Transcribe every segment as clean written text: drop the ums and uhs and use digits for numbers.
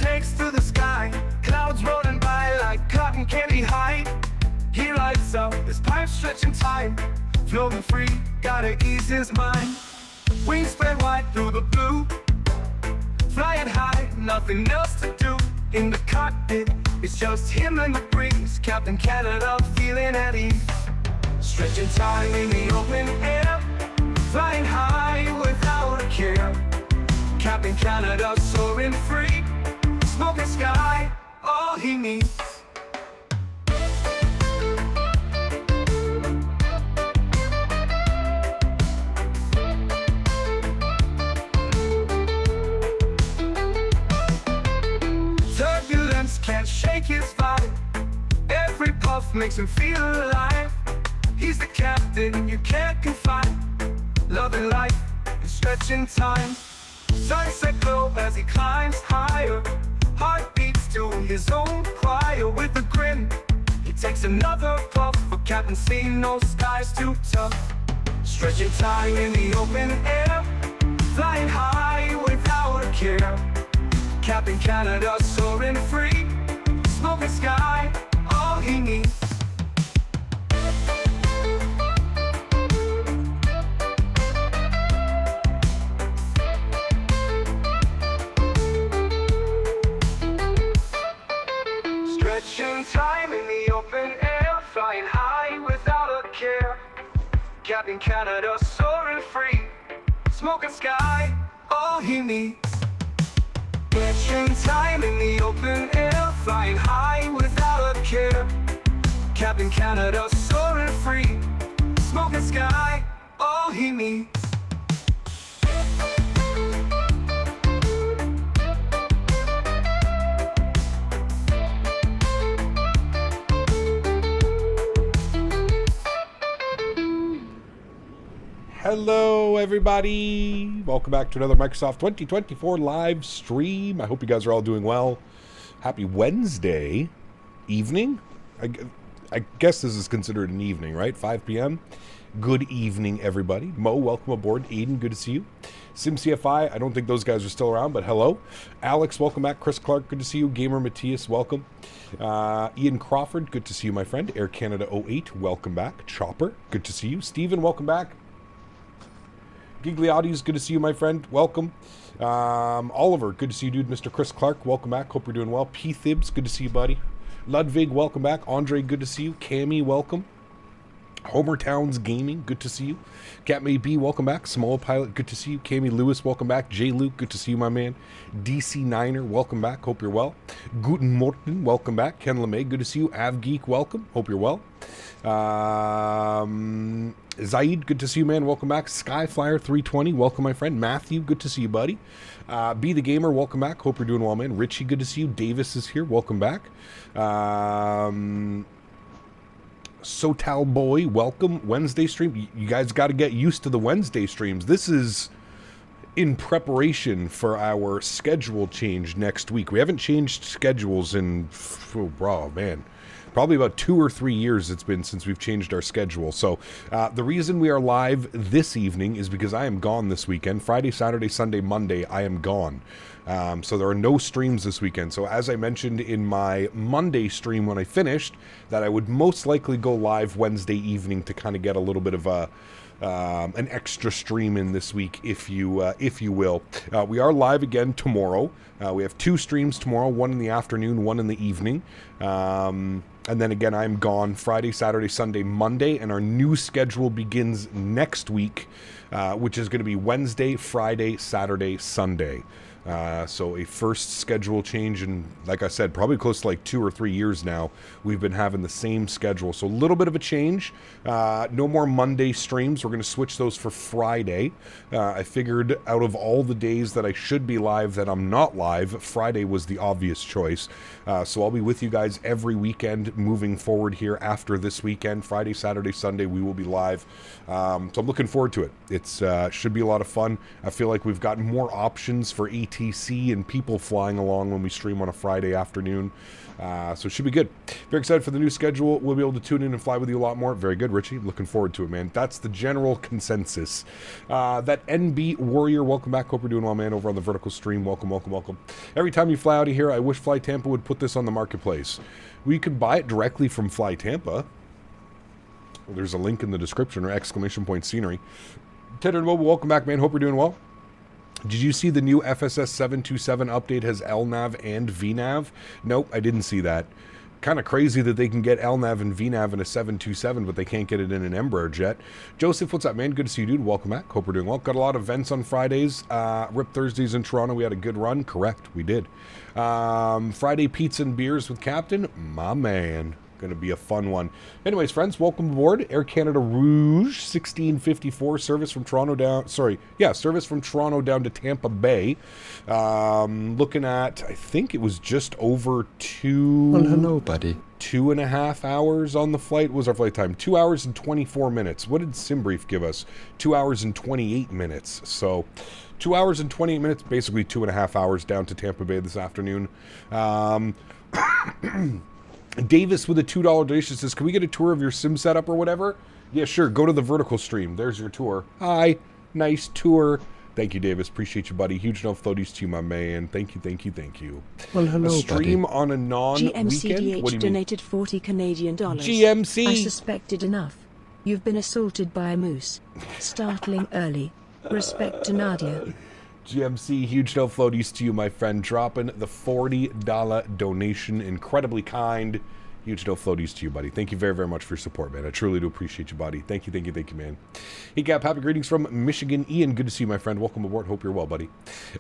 takes to the sky, clouds rolling by like cotton candy high. He lights up, his pipe stretching time, floating free, gotta ease his mind. Wings spread wide through the blue, flying high, nothing else to do. In the cockpit, it's just him and the breeze, Captain Canada feeling at ease. Stretching time in the open air, flying high without a care. Captain Canada soaring free, smoking sky, all he needs. Turbulence can't shake his vibe, every puff makes him feel alive. He's the captain you can't confide, loving life and stretching time. Sunset glow as he climbs higher, heart beats to his own choir. With a grin, he takes another puff, for Captain C, no sky's too tough. Stretching time in the open air, flying high without a care. Captain Canada soaring free, smoking sky, all he needs. Stretching time in the open air, flying high without a care. Captain Canada soaring free, smoking sky, all he needs. Stretching time in the open air, flying high without a care. Captain Canada soaring free, smoking sky, all he needs. Hello everybody, welcome back to another Microsoft 2024 live stream. I hope you guys are all doing well. Happy Wednesday evening. I guess this is considered an evening, right? 5 p.m. Good evening everybody. Mo, welcome aboard. Aiden, good to see you. SimCFI, I don't think those guys are still around, but hello. Alex, welcome back. Chris Clark, good to see you. Gamer Matthias, welcome. Ian Crawford, good to see you, my friend. Air Canada 08, welcome back. Chopper, good to see you. Steven, welcome back. Gigliotti's, good to see you, my friend. Welcome. Oliver, good to see you, dude. Mr. Chris Clark, welcome back. Hope you're doing well. P. Thibs, good to see you, buddy. Ludwig, welcome back. Andre, good to see you. Cammy, welcome. Homer Towns Gaming, good to see you. Cat May B, welcome back. Small Pilot, good to see you. Cammy Lewis, welcome back. J. Luke, good to see you, my man. DC Niner, welcome back. Hope you're well. Guten Morten, welcome back. Ken LeMay, good to see you. Av Geek, welcome. Hope you're well. Zaid, good to see you, man. Welcome back. Skyflyer 320, welcome, my friend. Matthew, good to see you, buddy. Be the Gamer, welcome back. Hope you're doing well, man. Richie, good to see you. Davis is here, welcome back. Sotal Boy, welcome. Wednesday stream. You guys got to get used to the Wednesday streams. This is in preparation for our schedule change next week. We haven't changed schedules in, oh man, probably about 2 or 3 years it's been since we've changed our schedule. So the reason we are live this evening is because I am gone this weekend. Friday, Saturday, Sunday, Monday, I am gone. So there are no streams this weekend. So as I mentioned in my Monday stream when I finished, that I would most likely go live Wednesday evening to kind of get a little bit of a an extra stream in this week, if you will. We are live again tomorrow. We have 2 streams tomorrow, one in the afternoon, one in the evening. And then again, I'm gone Friday, Saturday, Sunday, Monday, and our new schedule begins next week, which is going to be Wednesday, Friday, Saturday, Sunday. So a first schedule change, and like I said, probably close to like 2 or 3 years now, we've been having the same schedule. So a little bit of a change. No more Monday streams. We're going to switch those for Friday. I figured out of all the days that I should be live that I'm not live, Friday was the obvious choice. So I'll be with you guys every weekend moving forward here after this weekend. Friday, Saturday, Sunday, we will be live. So I'm looking forward to it. It's should be a lot of fun. I feel like we've got more options for AT ATC and people flying along when we stream on a Friday afternoon. So it should be good. Very excited for the new schedule. We'll be able to tune in and fly with you a lot more. Very good, Richie. Looking forward to it, man. That's the general consensus. That NB Warrior, welcome back. Hope you're doing well, man, over on the vertical stream. Welcome, welcome, welcome. Every time you fly out of here, I wish Fly Tampa would put this on the marketplace. We could buy it directly from Fly Tampa. There's a link in the description, or exclamation point scenery. Tedder and Bobo, welcome back, man. Hope you're doing well. Did you see the new FSS727 update has LNAV and VNAV? Nope, I didn't see that. Kind of crazy that they can get LNAV and VNAV in a 727, but they can't get it in an Embraer jet. Joseph, what's up, man? Good to see you, dude. Welcome back. Hope we're doing well. Got a lot of events on Fridays. Rip Thursdays in Toronto. We had a good run. Correct, we did. Friday pizza and beers with Captain. My man. Going to be a fun one. Anyways, friends, welcome aboard. Air Canada Rouge 1654 service from Toronto down. Service from Toronto down to Tampa Bay. Looking at, I think it was just over hello, buddy. 2.5 hours on the flight. What was our flight time? 2 hours and 24 minutes. What did SimBrief give us? 2 hours and 28 minutes. So 2 hours and 28 minutes, basically 2.5 hours down to Tampa Bay this afternoon. Davis with a $2 donation says, can we get a tour of your sim setup or whatever? Yeah, sure. Go to the vertical stream. There's your tour. Hi. Nice tour. Thank you, Davis. Appreciate you, buddy. Huge enough floaties to you, my man. Thank you, thank you, thank you. Well, hello, a stream buddy. on a non-weekend? GMCDH What do you donated 40 Canadian dollars. GMC. I suspected enough. You've been assaulted by a moose. Startling early. Respect to Nadya. GMC, huge no floaties to you, my friend. Dropping the $40 donation. Incredibly kind. Huge no floaties to you, buddy. Thank you very, very much for your support, man. I truly do appreciate you, buddy. Thank you, thank you, thank you, man. Hey, Gap, happy greetings from Michigan. Ian, good to see you, my friend. Welcome aboard. Hope you're well, buddy.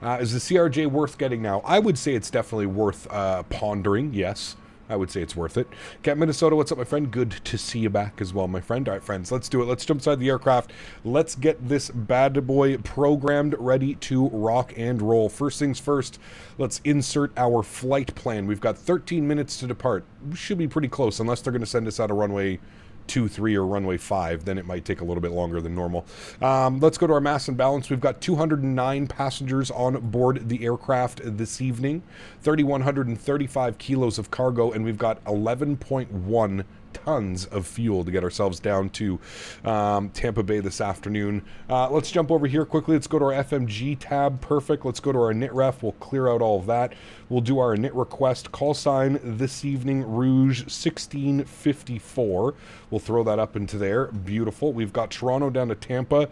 Is the CRJ worth getting now? I would say it's definitely worth pondering, yes. I would say it's worth it. Cat Minnesota, what's up, my friend? Good to see you back as well, my friend. All right, friends, let's do it. Let's jump inside the aircraft. Let's get this bad boy programmed, ready to rock and roll. First things first, let's insert our flight plan. We've got 13 minutes to depart. We should be pretty close, unless they're going to send us out of runway 23 or runway 5, then it might take a little bit longer than normal. Let's go to our mass and balance. We've got 209 passengers on board the aircraft this evening, 3,135 kilos of cargo, and we've got 11.1 tons of fuel to get ourselves down to Tampa Bay this afternoon. Let's jump over here quickly. Let's go to our FMG tab. Perfect. Let's go to our init ref. We'll clear out all of that. We'll do our init request. Call sign this evening, Rouge 1654. We'll throw that up into there. Beautiful. We've got Toronto down to Tampa.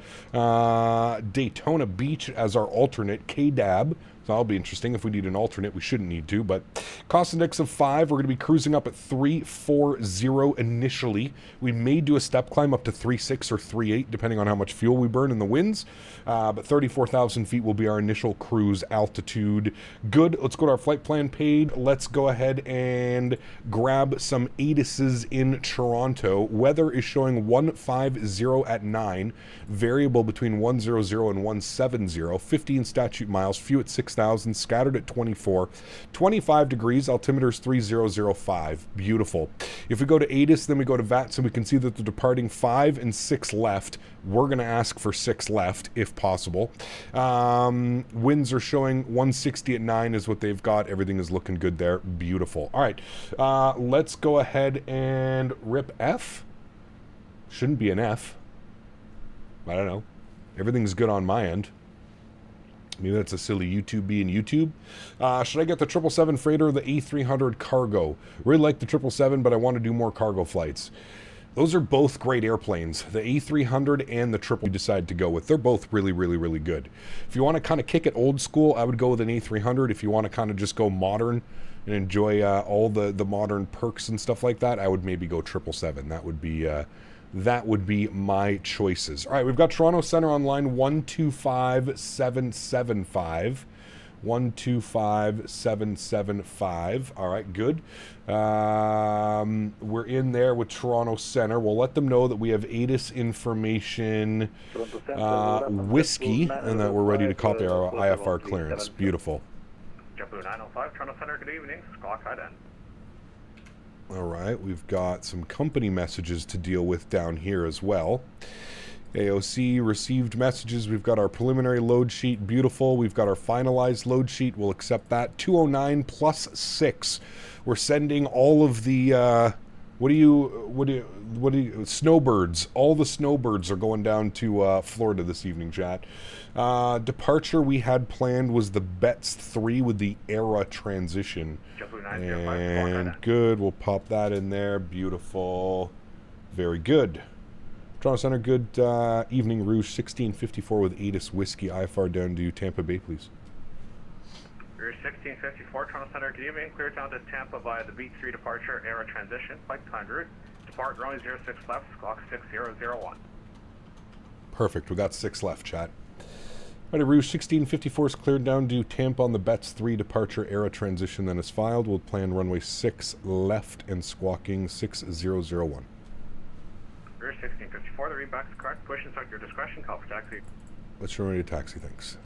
Daytona Beach as our alternate, KDAB. So that'll be interesting. If we need an alternate, we shouldn't need to. But cost index of 5, we're going to be cruising up at 340 initially. We may do a step climb up to 36 or 38, depending on how much fuel we burn in the winds. But 34,000 feet will be our initial cruise altitude. Good. Let's go to our flight plan paid. Let's go ahead and grab some ATIS's in Toronto. Weather is showing 150 at 9, variable between 100 and 170, 15 statute miles, few at 6,000, scattered at 24, 25 degrees, altimeter's 3005. Beautiful. If we go to ATIS, then we go to VATSIM, we can see that they're departing 5 and 6 left. We're going to ask for 6 left, if possible. Winds are showing 160 at 9 is what they've got. Everything is looking good there. Beautiful. All right. Let's go ahead and rip F. Shouldn't be an F. I don't know. Everything's good on my end. Maybe that's a silly YouTube being YouTube. Should I get the 777 freighter or the A300 cargo? Really like the 777, but I want to do more cargo flights. Those are both great airplanes. The A300 and the 777 we decided to go with. They're both really, really, really good. If you want to kind of kick it old school, I would go with an A300. If you want to kind of just go modern and enjoy all the modern perks and stuff like that, I would maybe go 777. That would be my choices. All right, we've got Toronto Center on line 125775. 125775. All right, good. We're in there with Toronto Center. We'll let them know that we have ATIS information, whiskey, and that we're ready to copy our IFR clearance. Beautiful. JetBlue 905, Toronto Center, good evening. Squawk high then. All right, we've got some company messages to deal with down here as well. AOC received messages. We've got our preliminary load sheet. Beautiful. We've got our finalized load sheet. We'll accept that. 209 plus 6. We're sending all of the snowbirds. All the snowbirds are going down to Florida this evening, chat. Departure we had planned was the Bets 3 with the era transition. And good. We'll pop that in there. Beautiful. Very good. Toronto Center, good evening, Rouge, 1654 with Adis Whiskey, IFR down to Tampa Bay, please. Rouge 1654, Toronto Center, good evening. Clear down to Tampa via the B3 departure, era transition, flight time route. Depart runway 06 left, squawk 6001. Perfect, we got 6 left, chat. Alright, Rouge 1654 is cleared down to Tampa on the Bets 3 departure, era transition, then is filed. We'll plan runway 6 left and squawking 6001. Rouge 1654, the readback is correct. Push inside your discretion, call for taxi. Let's run a taxi, thanks.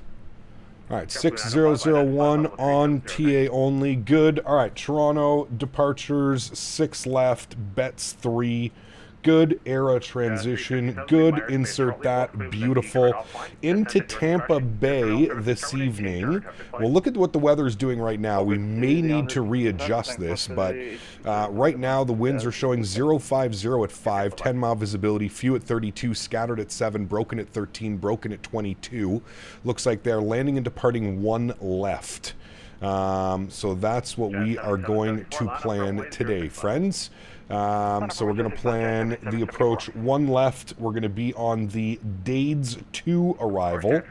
Alright, 6001 on TA only. Good. Alright, Toronto departures, 6 left, Bets 3. Good. Era transition. Good. Insert that. Beautiful. Into Tampa Bay this evening. Well, look at what the weather is doing right now. We may need to readjust this, but right now the winds are showing 050 at 5, 10-mile visibility, few at 32, scattered at 7, broken at 13, broken at 22. Looks like they're landing and departing 1 left. So that's what we are going to plan today, friends. So we're going to plan the approach 1 left. We're going to be on the Dades 2 arrival.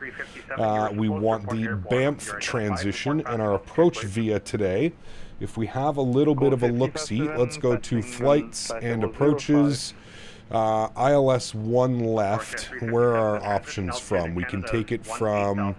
We want the Banff transition and our approach via today. If we have a little bit of a look-see, let's go to flights and approaches. ILS 1 left. Where are our options from? We can take it from...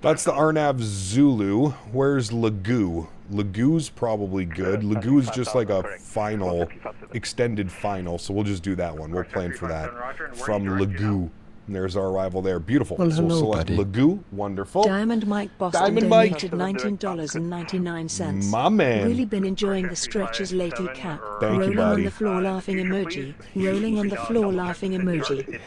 That's the Arnav Zulu. Where's Lagoo? Lagoo's probably good. Lagoo's just like a final, extended final, so we'll just do that one. We'll plan for that from Lagoo. And there's our arrival there. Beautiful. Well, so we'll hello, select buddy. Lagoo. Wonderful. Diamond Mike Boston Diamond Mike. donated $19.99. My man. Really been enjoying the stretches lately, Cap. Thank you, Rolling buddy. on the floor laughing emoji. Rolling on the floor laughing emoji.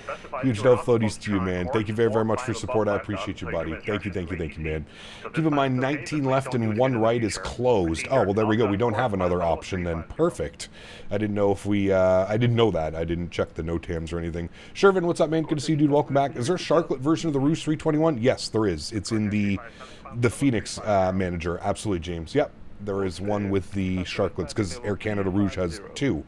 Huge no floaties to you, man. Thank you very, very much for your support. I appreciate you, buddy. Thank you, man. Keep in mind, 19 left and 1 right is closed. Oh, well, there we go. We don't have another option then. Perfect. I didn't know if we, I didn't know that. I didn't check the NOTAMs or anything. Shervin, what's up, man? Good to see you, dude. Welcome back. Is there a Sharklet version of the Rouge 321? Yes, there is. It's in the Fenix manager. Absolutely, James. Yep. There is one with the Sharklets because Air Canada Rouge has 2.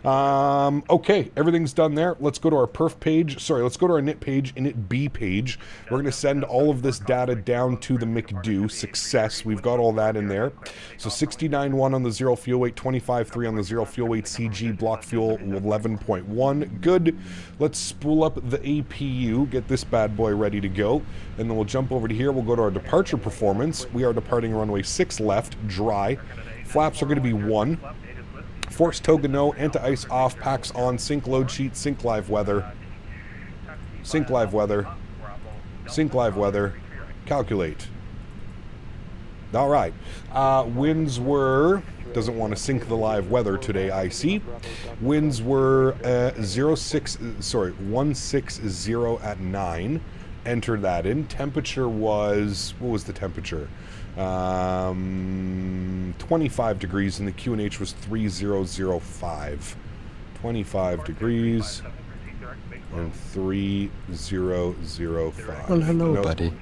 Okay, everything's done there. Let's go to our perf page. Sorry, let's go to our init page, init B page. We're going to send all of this data down to the McDo. Success. We've got all that in there. So 69.1 on the 0 fuel weight, 25.3 on the 0 fuel weight CG, block fuel 11.1. Good. Let's spool up the APU, get this bad boy ready to go, and then we'll jump over to here. We'll go to our departure performance. We are departing runway 6 left, dry. Flaps are going to be 1. Force toga no, anti-ice off, packs on, sync load sheet, sync live weather, sync live weather, sync live weather, calculate. All right. Winds were, doesn't want to sync the live weather today, I see. Winds were 160 at 9. Enter that in. Temperature was, what was the temperature? 25 degrees, and the QNH was 3005. 25 degrees and 3005. Well, hello, buddy.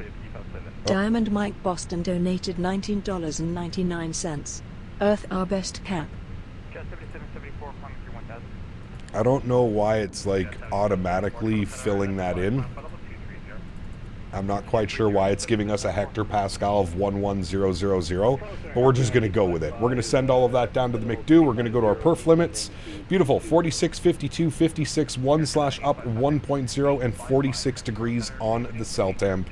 Diamond Mike Boston donated $19.99. Earth our best, Cap. I don't know why it's like automatically filling that in. I'm not quite sure why it's giving us a hectopascal of 11000, but we're just going to go with it. We're going to send all of that down to the McDo. We're going to go to our perf limits. Beautiful. 46, 52, 56, 1/up 1.0, and 46 degrees on the cell temp.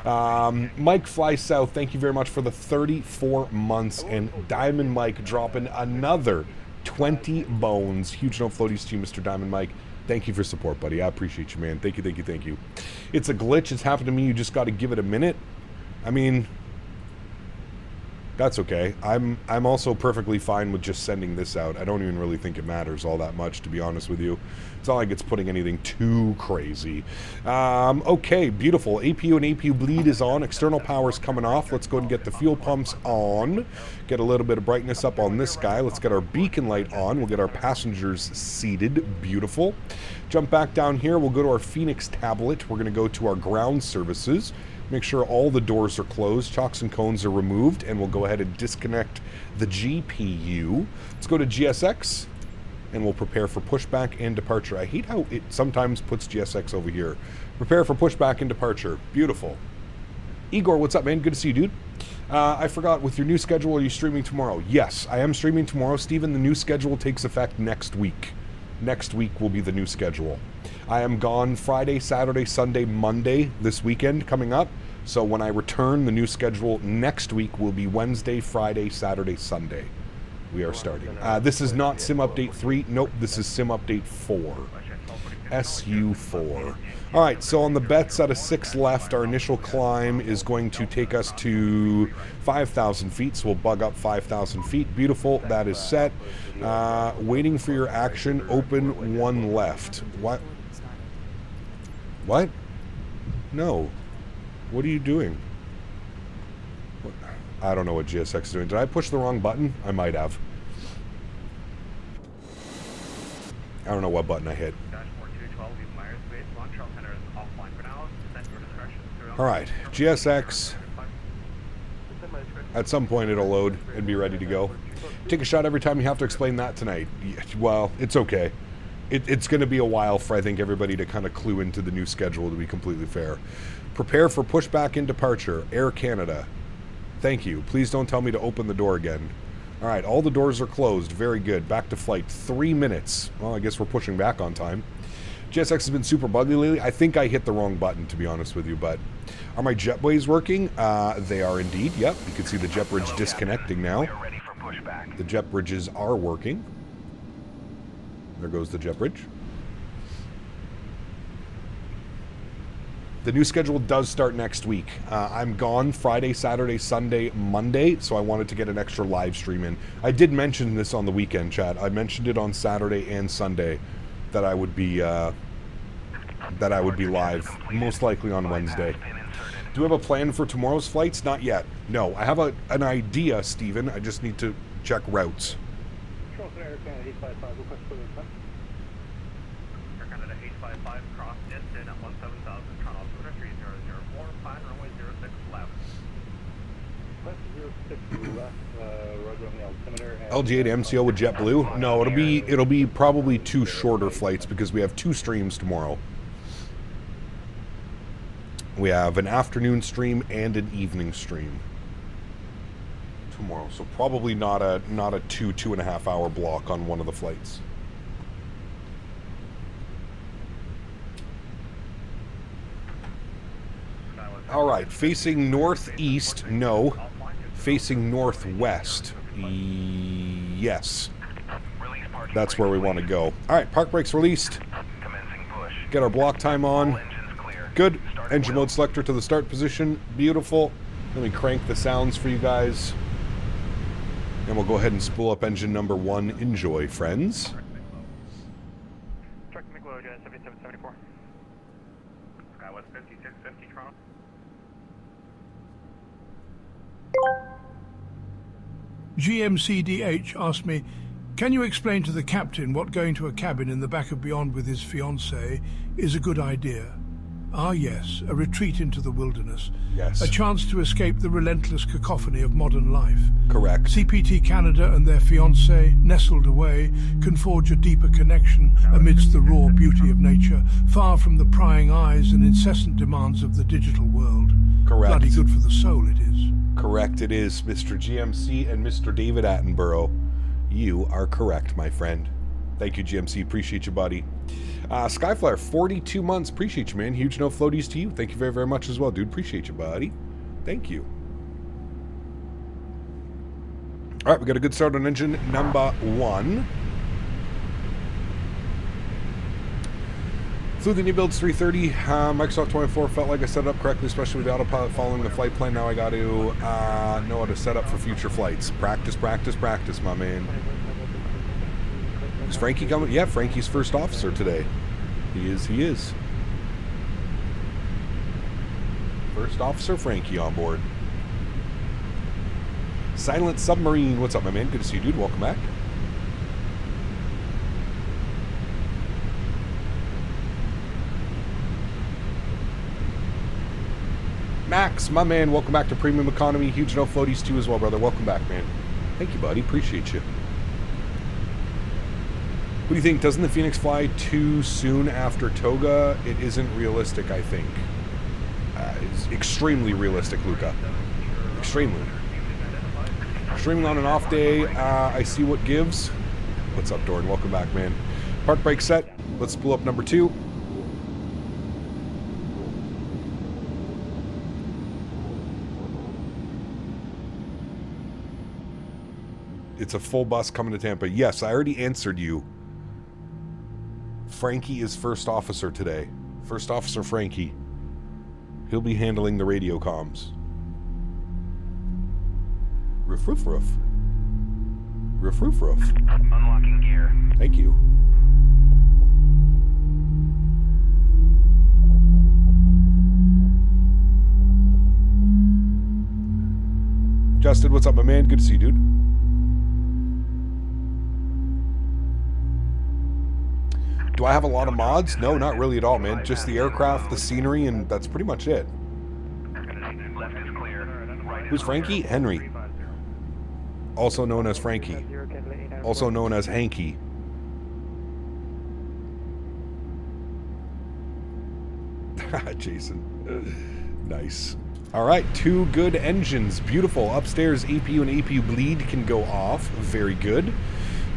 Mike Fly South, thank you very much for the 34 months. And Diamond Mike dropping another 20 bones. Huge no floaties to you, Mr. Diamond Mike. Thank you for support, buddy. I appreciate you, man. Thank you, thank you, thank you. It's a glitch. It's happened to me. You just got to give it a minute. I mean, That's okay. I'm also perfectly fine with just sending this out. I don't even really think it matters all that much, to be honest with you. It's not like it's putting anything too crazy. Okay, beautiful. APU and APU bleed is on. External power's coming off. Let's go and get the fuel pumps on. Get a little bit of brightness up on this guy. Let's get our beacon light on. We'll get our passengers seated. Beautiful. Jump back down here. We'll go to our Fenix tablet. We're going to go to our ground services. Make sure all the doors are closed, chocks and cones are removed, and we'll go ahead and disconnect the GPU. Let's go to GSX, and we'll prepare for pushback and departure. I hate how it sometimes puts GSX over here. Prepare for pushback and departure. Beautiful. Igor, what's up, man? Good to see you, dude. I forgot, with your new schedule, are you streaming tomorrow? Yes, I am streaming tomorrow, Steven. The new schedule takes effect next week. Next week will be the new schedule. I am gone Friday, Saturday, Sunday, Monday this weekend coming up. So when I return, the new schedule next week will be Wednesday, Friday, Saturday, Sunday. We are starting. This is not Sim Update 3. Nope, this is Sim Update 4. SU4. All right, so on the bets out of 6 left, our initial climb is going to take us to 5,000 feet. So we'll bug up 5,000 feet. Beautiful. That is set. Waiting for your action. Open 1 left. What? What? No. What are you doing? What? I don't know what GSX is doing. Did I push the wrong button? I might have. I don't know what button I hit. Alright, GSX. At some point it'll load and be ready to go. Take a shot every time you have to explain that tonight. Well, it's okay. It's going to be a while for, I think, everybody to kind of clue into the new schedule, to be completely fair. Prepare for pushback and departure. Air Canada. Thank you. Please don't tell me to open the door again. Alright, all the doors are closed. Very good. Back to flight. 3 minutes. Well, I guess we're pushing back on time. GSX has been super buggy lately. I think I hit the wrong button, to be honest with you, but... Are my jetways working? They are indeed. Yep, you can see the jet bridge disconnecting now. The jet bridges are working. There goes the jet bridge. The new schedule does start next week. I'm gone Friday, Saturday, Sunday, Monday, so I wanted to get an extra live stream in. I did mention this on the weekend, chat. I mentioned it on Saturday and Sunday that I would be live, most likely on Wednesday. Do we have a plan for tomorrow's flights? Not yet. No, I have an idea, Steven. I just need to check routes. Air Canada 855, cross Easton at 17,000, Toronto, 3004, plan runway 06 left. LG8 MCO with JetBlue? No, it'll be probably 2 shorter flights because we have 2 streams tomorrow. We have an afternoon stream and an evening stream tomorrow, so probably not a 2.5 hour block on one of the flights. All right, facing northeast, no. Facing northwest, yes. That's where we want to go. All right, park brakes released. Get our block time on. Good. Engine mode selector to the start position. Beautiful. Let me crank the sounds for you guys. And we'll go ahead and spool up engine number 1. Enjoy, friends. Truck McLeod, 7774. Skywest 5650, Toronto. GMCDH asked me, can you explain to the captain what going to a cabin in the back of Beyond with his fiancée is a good idea? Ah yes, a retreat into the wilderness. Yes. A chance to escape the relentless cacophony of modern life. Correct. CPT Canada and their fiancée, nestled away, can forge a deeper connection amidst the raw beauty of nature, far from the prying eyes and incessant demands of the digital world. Correct. Bloody good for the soul it is. Correct it is, Mr. GMC and Mr. David Attenborough. You are correct, my friend. Thank you, GMC. Appreciate you, buddy. Skyflyer, 42 months. Appreciate you, man. Huge no floaties to you. Thank you very, very much as well, dude. Appreciate you, buddy. Thank you. All right, we got a good start on engine number 1. Flew the new builds 330. Microsoft 24 felt like I set it up correctly, especially with the autopilot following the flight plan. Now I got to know how to set up for future flights. Practice, practice, practice, my man. Is Frankie coming? Yeah, Frankie's first officer today. He is. First officer Frankie on board. Silent Submarine. What's up, my man? Good to see you, dude. Welcome back. Max, my man, welcome back to Premium Economy. Huge no floaties too as well, brother. Welcome back, man. Thank you, buddy. Appreciate you. What do you think? Doesn't the Fenix fly too soon after Toga? It isn't realistic, I think. It's extremely realistic, Luca. Extremely. Streaming on an off day. I see what gives. What's up, Doran? Welcome back, man. Park brake set. Let's spool up number 2. It's a full bus coming to Tampa. Yes, I already answered you. Frankie is first officer today. First officer Frankie. He'll be handling the radio comms. Roof, roof, roof. Roof, roof, roof. Unlocking gear. Thank you. Justin, what's up, my man? Good to see you, dude. Do I have a lot of mods? No, not really at all, man. Just the aircraft, the scenery, and that's pretty much it. Who's Frankie? Henry. Also known as Frankie. Also known as Hanky. Jason. Nice. Alright, 2 good engines. Beautiful. Upstairs, APU and APU bleed can go off. Very good.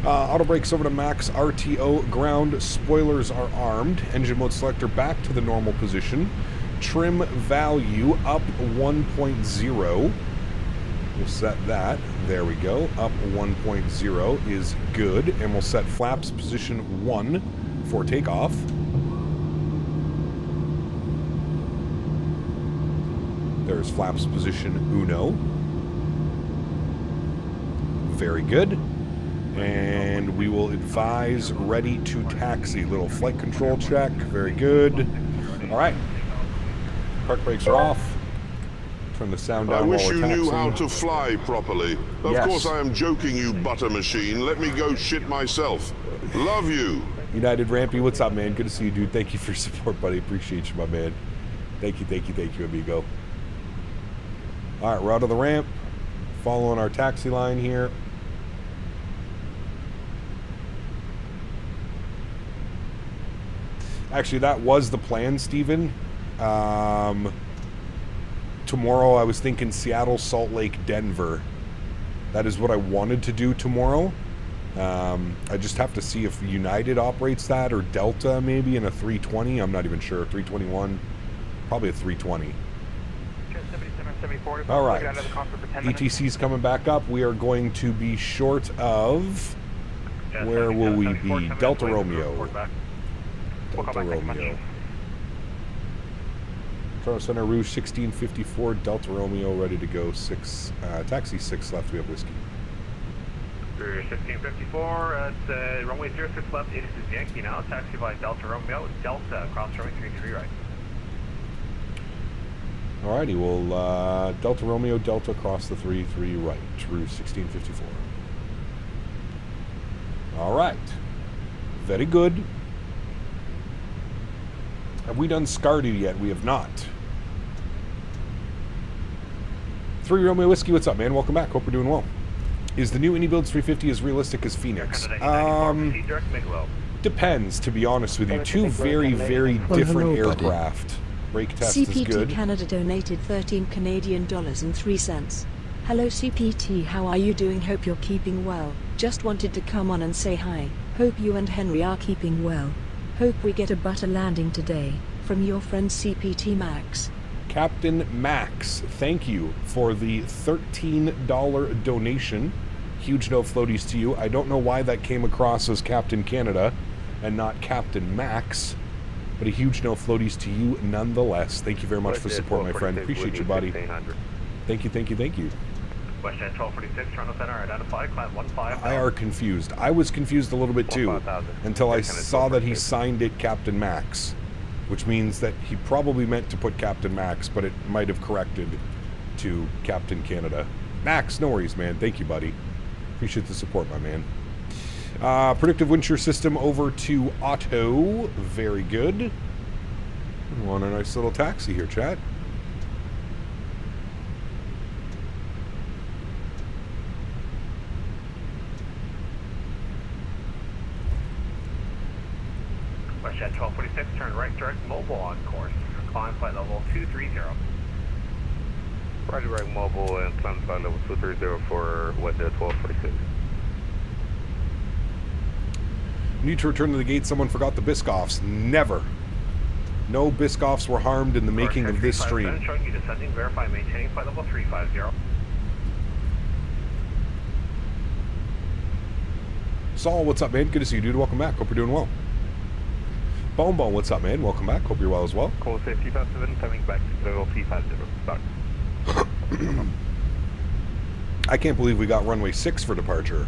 Auto brakes over to max, RTO, ground, spoilers are armed, engine mode selector back to the normal position, trim value up 1.0, we'll set that, there we go, up 1.0 is good, and we'll set flaps position 1 for takeoff. There's flaps position uno, very good. And we will advise ready to taxi. Little flight control check. Very good. All right. Park brakes are off. Turn the sound down. I wish while we're you knew taxiing. how to fly properly. Of Yes. course I am joking, you butter machine. Let me go shit myself. Love you. United Rampy, what's up, man? Good to see you, dude. Thank you for your support, buddy. Appreciate you, my man. Thank you, amigo. All right, we're out of the ramp. Following our taxi line here. Actually, that was the plan, Steven. Tomorrow I was thinking Seattle, Salt Lake, Denver. That is what I wanted to do tomorrow. I just have to see if United operates that or Delta maybe in a 320. I'm not even sure. 321. Probably a 320. All right. ATC's coming back up. We are going to be short of... Where will we be? Delta Romeo. Delta Romeo. Toronto Center, Rouge 1654, Delta Romeo, ready to go. Taxi 6 left, we have whiskey. Rouge 1654, it's runway 06 left, 86 Yankee now, taxi by Delta Romeo, Delta, cross runway 33 right. Alrighty, we'll Delta Romeo, Delta, cross the 33 right, Rouge 1654. Alright, very good. Have we done Scardu yet? We have not. 3 Romeo Whiskey, what's up, man? Welcome back. Hope we're doing well. Is the new Indy Builds 350 as realistic as Fenix? Depends, to be honest with you. 2 very, very different aircraft. Brake test is good. CPT Canada donated 13 Canadian dollars and 3 cents. Hello CPT, how are you doing? Hope you're keeping well. Just wanted to come on and say hi. Hope you and Henry are keeping well. Hope we get a butter landing today, from your friend CPT Max. Captain Max, thank you for the $13 donation. Huge no floaties to you. I don't know why that came across as Captain Canada and not Captain Max. But a huge no floaties to you nonetheless. Thank you very much for support, my friend. Appreciate you, buddy. Thank you, thank you, thank you. WestJet 1246, Toronto Center, identified, climb 15. I are confused. I was confused a little bit too, until I saw that he signed it Captain Max, which means that he probably meant to put Captain Max, but it might have corrected to Captain Canada. Max, no worries, man. Thank you, buddy. Appreciate the support, my man. Predictive wind shear system over to auto. Very good. We want a nice little taxi here, chat. WestJet 1246, turn right direct mobile on course. Climb flight level 230. Roger, direct mobile and climb flight level 230 for WestJet 1246. Need to return to the gate. Someone forgot the Biscoffs. Never. No Biscoffs were harmed in the making of this stream. Showing you descending, verify maintaining flight level 350. Saul, what's up, man? Good to see you, dude. Welcome back. Hope you're doing well. Bone, what's up, man? Welcome back. Hope you're well as well. Call safety 57, coming back to level 350. Start. I can't believe we got runway 6 for departure.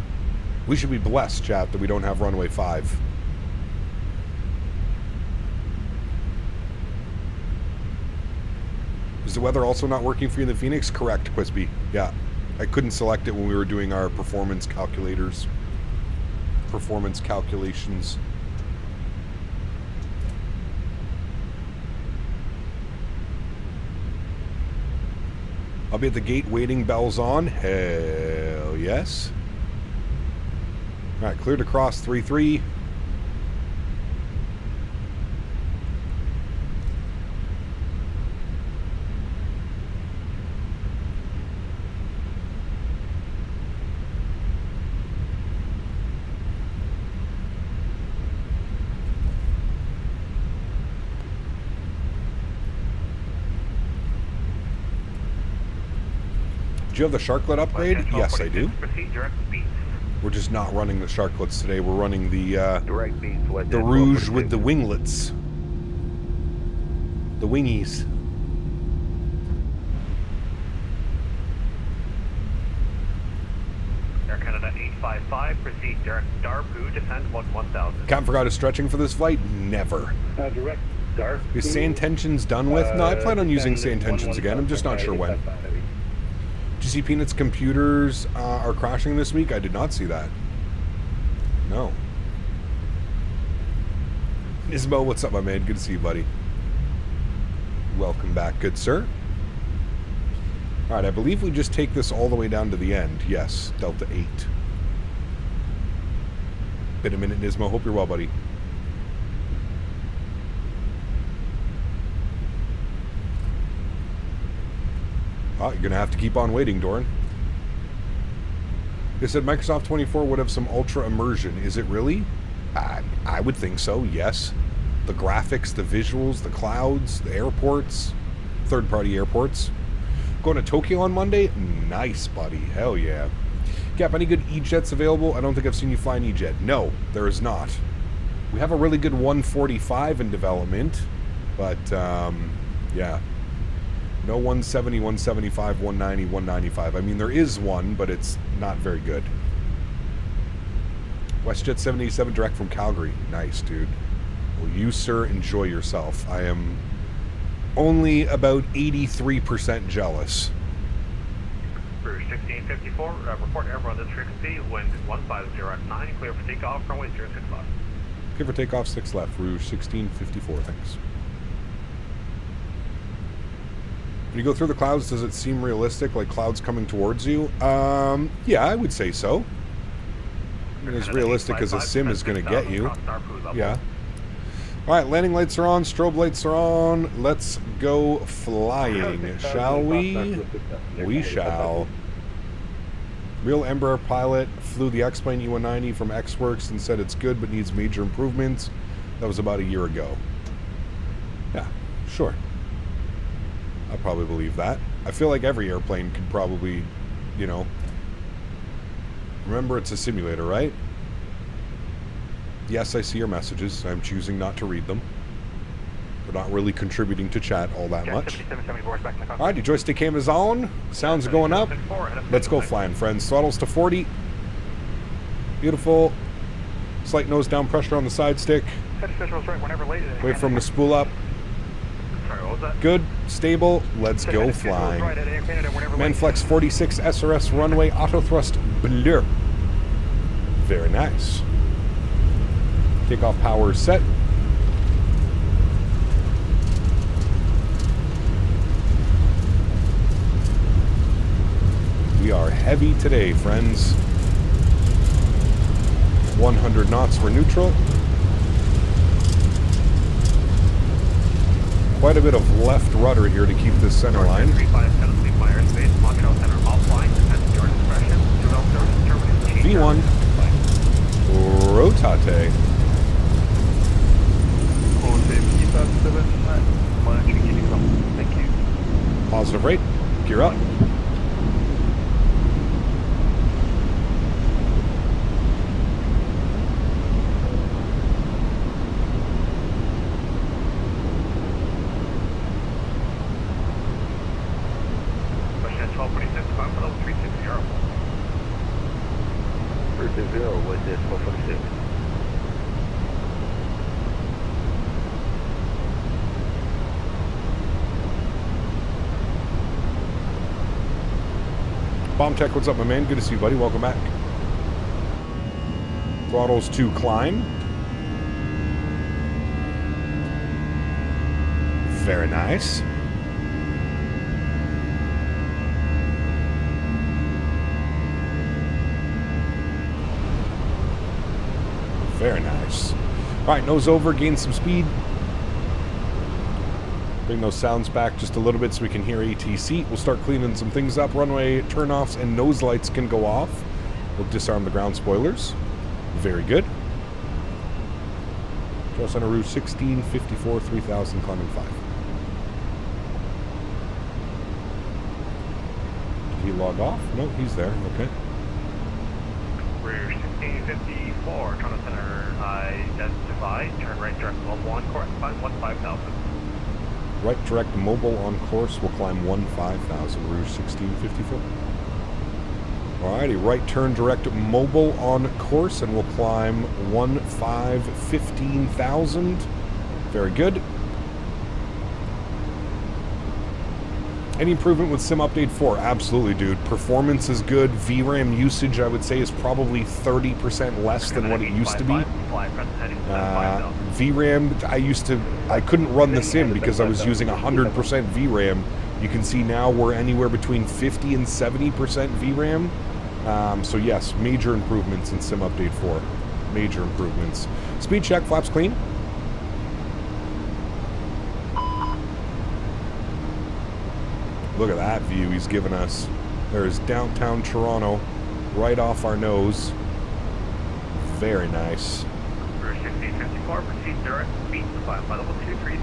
We should be blessed, chat, that we don't have runway 5. Is the weather also not working for you in the Phoenix? Correct, Quispy. Yeah. I couldn't select it when we were doing our performance calculators. Performance calculations. I'll be at the gate waiting, bells on. Hell yes. Alright, cleared to cross 3-3. Do you have the Sharklet upgrade? Yes, I do. We're just not running the Sharklets today. We're running the Rouge with the winglets. The wingies. Air Canada 855, proceed direct Darbu, descend 1000. Captain forgot his stretching for this flight? Never. Direct Darbu. Is sand tensions done with? No, I plan on using sand tensions again. I'm just not sure when. Did you see Peanut's computers are crashing this week? I did not see that. No. Ismo, what's up, my man? Good to see you, buddy. Welcome back, good sir. Alright, I believe we just take this all the way down to the end. Yes, Delta 8. Been a minute, Nismo. Hope you're well, buddy. Oh, you're going to have to keep on waiting, Doran. They said Microsoft 24 would have some ultra immersion. Is it really? I would think so, yes. The graphics, the visuals, the clouds, the airports, third-party airports. Going to Tokyo on Monday? Nice, buddy. Hell yeah. Cap, any good E-jets available? I don't think I've seen you fly an E-jet. No, there is not. We have a really good 145 in development, but, yeah. No 170, 175, 190, 195. I mean, there is one, but it's not very good. WestJet 787 direct from Calgary. Nice, dude. Well, you, sir, enjoy yourself. I am only about 83% jealous. Rouge 1654, report airborne this frequency, wind 150 at 9, clear for takeoff, runway 06 left. Clear for takeoff 6 left, Rouge 1654, thanks. When you go through the clouds, does it seem realistic, like clouds coming towards you? Yeah, I would say so. I mean, as realistic as a sim is going to get you. Yeah. Alright, landing lights are on, strobe lights are on. Let's go flying, shall we? We shall. Real Embraer pilot flew the X-Plane E190 from X-Works and said it's good but needs major improvements. That was about a year ago. Yeah, sure. I probably believe that. I feel like every airplane could probably, you know... Remember, it's a simulator, right? Yes, I see your messages. I'm choosing not to read them. They're not really contributing to chat all that much. 7774 back in the cockpit. Alright, your joystick cam is on. Sounds are going up. Let's go flying, friends. Throttles to 40. Beautiful. Slight nose down pressure on the side stick. Wait for him to spool up. Sorry, what was that? Good. Stable. Let's go flying. Manflex 46 SRS runway auto thrust bleu. Very nice. Takeoff power set. We are heavy today, friends. 100 knots for neutral. Quite a bit of left rudder here to keep this center line. V1. Rotate. Thank you. Positive rate. Gear up. Bomb Tech, what's up, my man? Good to see you, buddy. Welcome back. Throttles to climb. Very nice. Very nice. All right, nose over, gain some speed. Bring those sounds back just a little bit so we can hear ATC. We'll start cleaning some things up. Runway turnoffs and nose lights can go off. We'll disarm the ground spoilers. Very good. Just on a Rouge 1654, 3000, climbing 5. Did he log off? No, he's there. Okay. Rouge 1654, Toronto Center, identify, turn right direct level 1, course, climb 15,000. Right direct mobile on course will climb 15,000, Rouge 1654. Alrighty, right turn direct mobile on course and we'll climb 15,000. Very good. Any improvement with Sim Update 4? Absolutely, dude. Performance is good. VRAM usage, I would say, is probably 30% less than what it used to be. VRAM, I couldn't run the sim because I was using 100% VRAM. You can see now we're anywhere between 50 and 70% VRAM. So yes, major improvements in Sim Update 4. Major improvements. Speed check, flaps clean. Look at that view he's given us. There's downtown Toronto right off our nose. Very nice. Rouge 1654, proceed direct, beat, climb by level 230.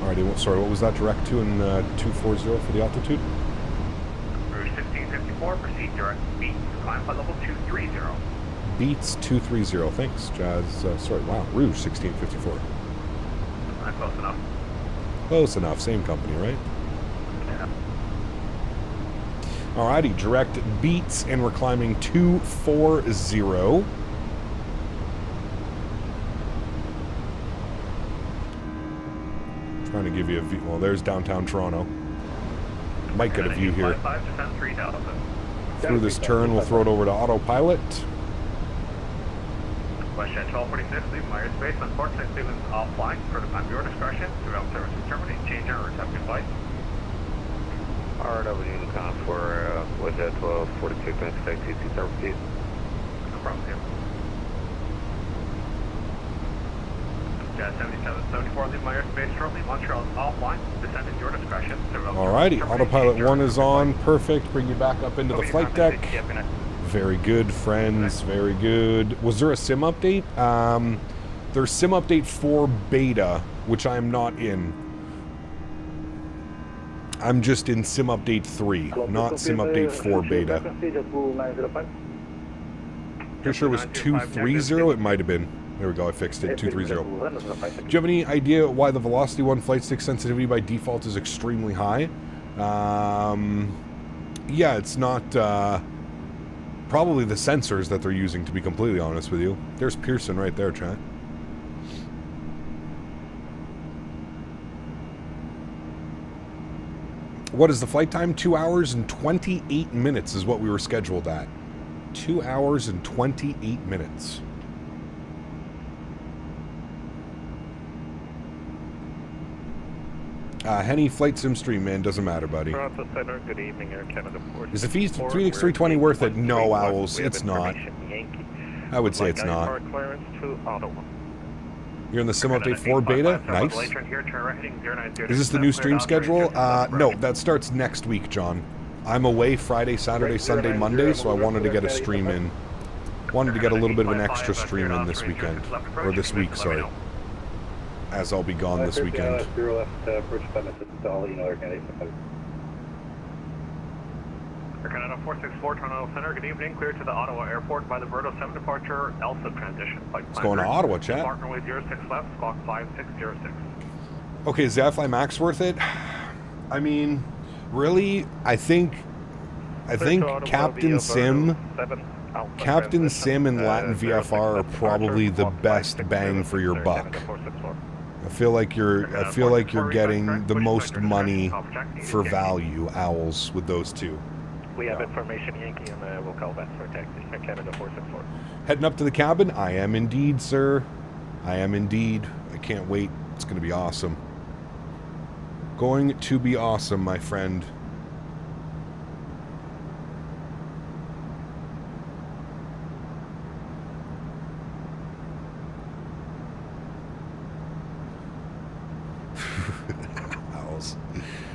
Alrighty, sorry, what was that direct to in 240 for the altitude? Rouge 1654, proceed direct, beat, climb by level 230. Beats 230, thanks, Jazz. Sorry, wow, Rouge 1654. Close enough. Close enough, same company, right? Yeah. Alrighty, direct beats, and we're climbing 240. Trying to give you a view. Well, there's downtown Toronto. Might get a view here. Through this turn, we'll throw it over to autopilot. Question 1246, leave my airspace on port Castevens offline for the time of your discretion. Throughout service to terminate, change our reception flight. RW Lacasse for, was that 1246 minutes, TC service, please? No problem, Tim. Jazz 7774, leave my airspace shortly. Montreal is offline. Descend at your discretion. Alrighty, autopilot 1 is on. Perfect. Bring you back up into the flight deck. Very good, friends. Very good. Was there a sim update? There's sim update 4 beta, which I am not in. I'm just in sim update 3, not sim update 4 beta. Pretty sure it was 230. It might have been. There we go. I fixed it. 230. Do you have any idea why the Velocity 1 flight stick sensitivity by default is extremely high? Yeah, it's not probably the sensors that they're using, to be completely honest with you. There's Pearson right there, chat. What is the flight time? 2 hours and 28 minutes is what we were scheduled at. 2 hours and 28 minutes. Henny flight sim stream, man, doesn't matter, buddy. Toronto Center, good evening, Air Canada. Is the Fenix 320 worth it? No, Owls, it's not. I would say it's not. You're in the Sim Update 4 beta? Nice. Is this the new stream schedule? No, that starts next week, John. I'm away Friday, Saturday, Sunday, Monday, so I wanted to get a stream in. Wanted to get a little bit of an extra stream in this weekend. Or this week, sorry. As I'll be gone this weekend. Air Canada 464, Toronto Center, good evening. Clear to the Ottawa Airport by the Bird 07 departure, ELSA transition. Let's go to Ottawa, chat. Partner with 06 left, squawk 5606. Okay, is the iFly Max worth it? I mean, really, I think Captain Sim and Latin VFR are probably the best bang for your buck. I feel like you're getting the most money for value, Owls, with those two. We have information, Yankee, and we'll call that for taxi. Air Canada 464. Heading up to the cabin? I am indeed, sir. I am indeed. I can't wait. It's going to be awesome. Going to be awesome, my friend.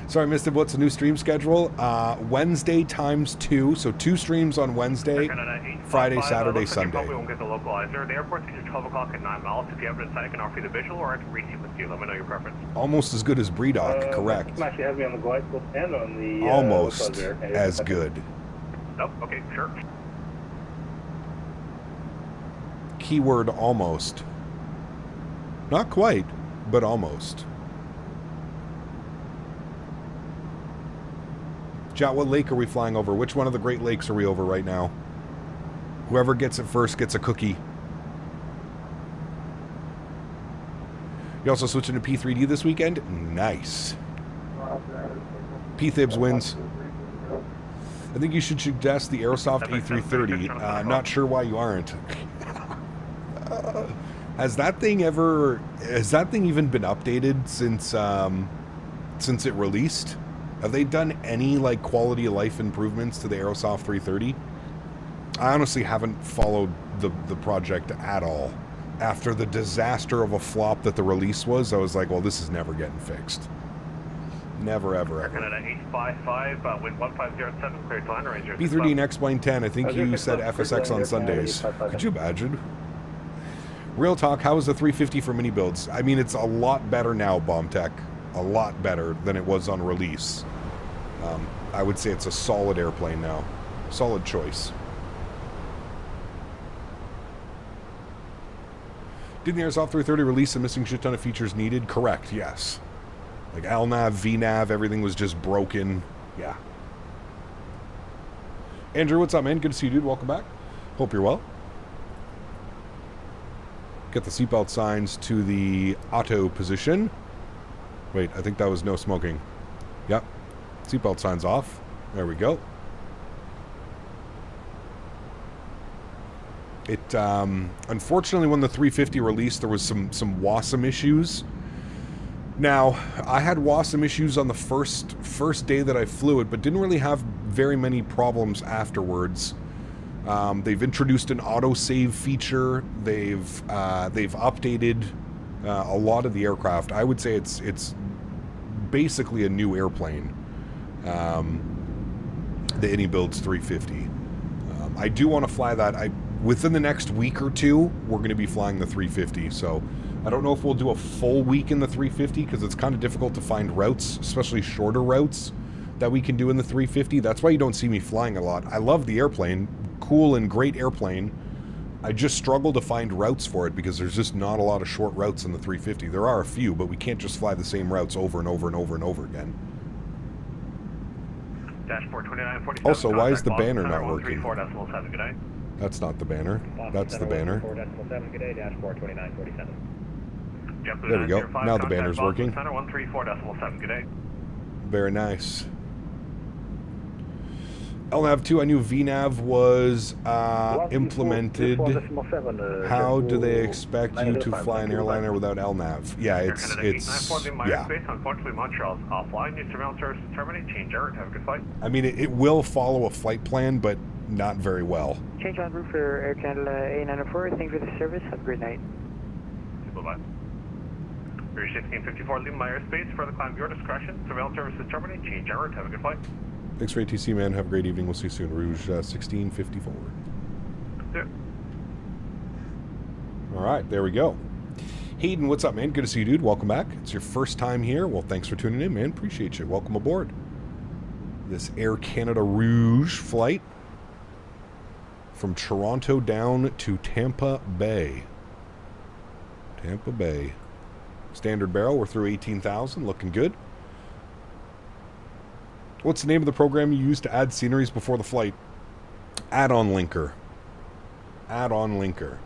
Sorry, I missed it. What's the new stream schedule? Wednesday times 2, so 2 streams on Wednesday, Friday, Saturday, Sunday. We won't get the localizer. The airport's at 12 o'clock at 9 miles. If you have it inside, I can offer you the visual, or I can reach you with you. Let me know your preference. Almost as good as Bredock, correct. Actually have me on the glide slope and on the almost as good. Oh, okay, sure. Keyword almost. Not quite, but almost. Chat, what lake are we flying over? Which one of the Great Lakes are we over right now? Whoever gets it first gets a cookie. You also switching to P3D this weekend? Nice. P-Thibs wins. I think you should suggest the Aerosoft A330. Not sure why you aren't. Has that thing even been updated since it released? Have they done any like quality of life improvements to the Aerosoft 330? I honestly haven't followed the project at all. After the disaster of a flop that the release was, I was like, well, this is never getting fixed. Never, ever, ever. Canada 855, wind 1507, clear to land range. B3D and X-Plane 10, I think you said FSX on Sundays. Could you imagine? Real talk, how is the 350 for mini builds? I mean, it's a lot better now, Bomb Tech. A lot better than it was on release. I would say it's a solid airplane now. Solid choice. Didn't the Aerosoft 330 release a missing shit ton of features needed? Correct, yes. Like LNAV, VNAV, everything was just broken. Yeah. Andrew, what's up, man? Good to see you, dude. Welcome back. Hope you're well. Get the seatbelt signs to the auto position. Wait, I think that was no smoking. Yep. Seatbelt signs off. There we go. It, unfortunately, when the 350 released, there was some WASM issues. Now, I had WASM issues on the first day that I flew it, but didn't really have very many problems afterwards. They've introduced an autosave feature. They've updated a lot of the aircraft. I would say it's basically a new airplane. The AnyBuilds 350. I do want to fly that. Within the next week or two, we're going to be flying the 350. So I don't know if we'll do a full week in the 350 because it's kind of difficult to find routes, especially shorter routes that we can do in the 350. That's why you don't see me flying a lot. I love the airplane. Cool and great airplane. I just struggle to find routes for it because there's just not a lot of short routes in the 350. There are a few, but we can't just fly the same routes over and over and over and over again. Dashboard 2947. Also, why is the banner not working? 134.7, good day. That's not the banner. That's the banner. 134.7, good day, dashboard 2947. There we go. Now the banner's working. Center 134.7, good day. Very nice. LNAV 2, I knew VNAV was implemented. How do they expect you to fly an airliner without LNAV? Yeah, it's yeah. Unfortunately, Montreal's offline. New surveillance service to terminate. Change out. Have a good flight. I mean, it will follow a flight plan, but not very well. Change on route for Air Canada A904. Thank you for the service. Have a great night. Bye-bye. Rouge 1654, leave my airspace. Further climb your discretion. Surveillance service to terminate. Change out. Have a good flight. Thanks for ATC, man. Have a great evening. We'll see you soon. Rouge 1654. Yeah. All right, there we go. Hayden, what's up, man? Good to see you, dude. Welcome back. It's your first time here. Well, thanks for tuning in, man. Appreciate you. Welcome aboard this Air Canada Rouge flight from Toronto down to Tampa Bay. Tampa Bay. Standard barrel. We're through 18,000. Looking good. What's the name of the program you use to add sceneries before the flight? Add-on linker. Add-on linker.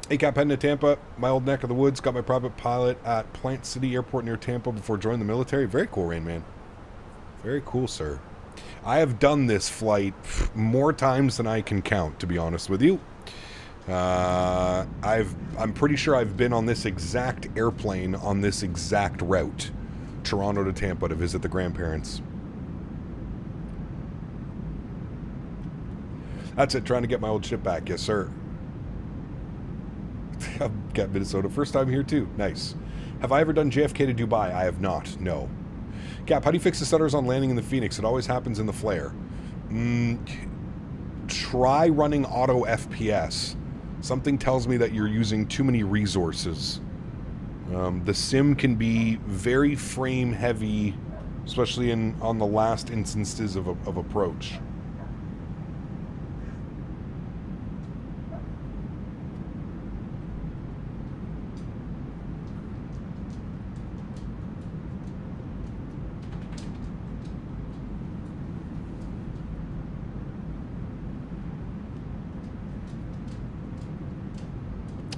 ACAP heading to Tampa, my old neck of the woods. Got my private pilot at Plant City Airport near Tampa before joining the military. Very cool, Rain Man. Very cool, sir. I have done this flight more times than I can count, to be honest with you. I'm pretty sure I've been on this exact airplane on this exact route, Toronto to Tampa, to visit the grandparents. That's it, trying to get my old ship back. Yes, sir. I've got Minnesota. First time here, too. Nice. Have I ever done JFK to Dubai? I have not. No. Cap, how do you fix the stutters on landing in the Fenix? It always happens in the flare. Try running auto FPS. Something tells me that you're using too many resources. The sim can be very frame heavy, especially on the last instances of approach.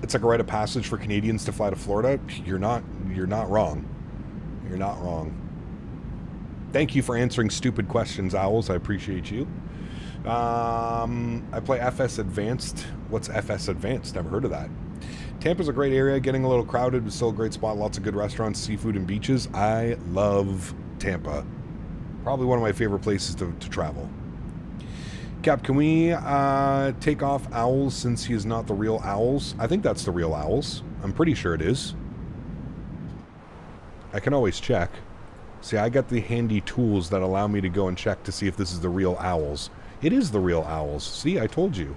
It's like a rite of passage for Canadians to fly to Florida. You're not wrong. You're not wrong. Thank you for answering stupid questions, Owls. I appreciate you. I play FS Advanced. What's FS Advanced? Never heard of that. Tampa's a great area. Getting a little crowded, but still a great spot. Lots of good restaurants, seafood, and beaches. I love Tampa. Probably one of my favorite places to travel. Cap, can we take off Owls since he is not the real Owls? I think that's the real Owls. I'm pretty sure it is. I can always check. See, I got the handy tools that allow me to go and check to see if this is the real Owls. It is the real Owls. See, I told you.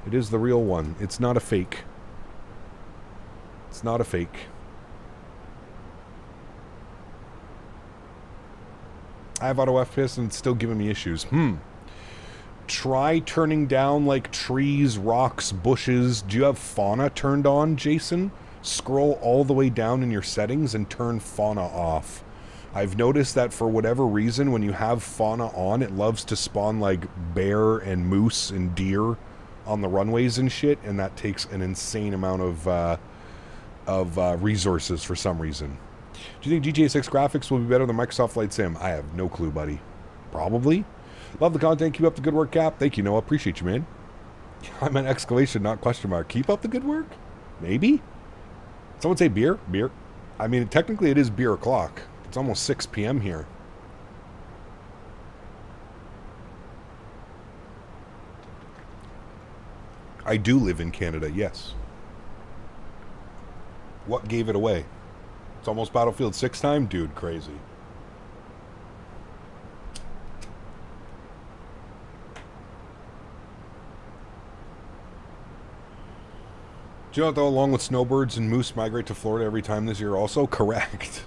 It is the real one. It's not a fake. It's not a fake. I have auto FPS and it's still giving me issues. Try turning down like trees, rocks, bushes. Do you have fauna turned on, Jason? Scroll all the way down in your settings and turn fauna off. I've noticed that for whatever reason, when you have fauna on, it loves to spawn like bear and moose and deer on the runways and shit, and that takes an insane amount of resources for some reason. Do you think GTA 6 graphics will be better than Microsoft Flight Sim? I have no clue, buddy. Probably. Love the content. Keep up the good work, Cap. Thank you, Noah. Appreciate you, man. I meant exclamation, not question mark. Keep up the good work? Maybe? Someone say beer? Beer. I mean, technically it is beer o'clock. It's almost 6 p.m. here. I do live in Canada, yes. What gave it away? It's almost Battlefield 6 time? Dude, crazy. Do you know, though, along with snowbirds and moose migrate to Florida every time this year also? Correct.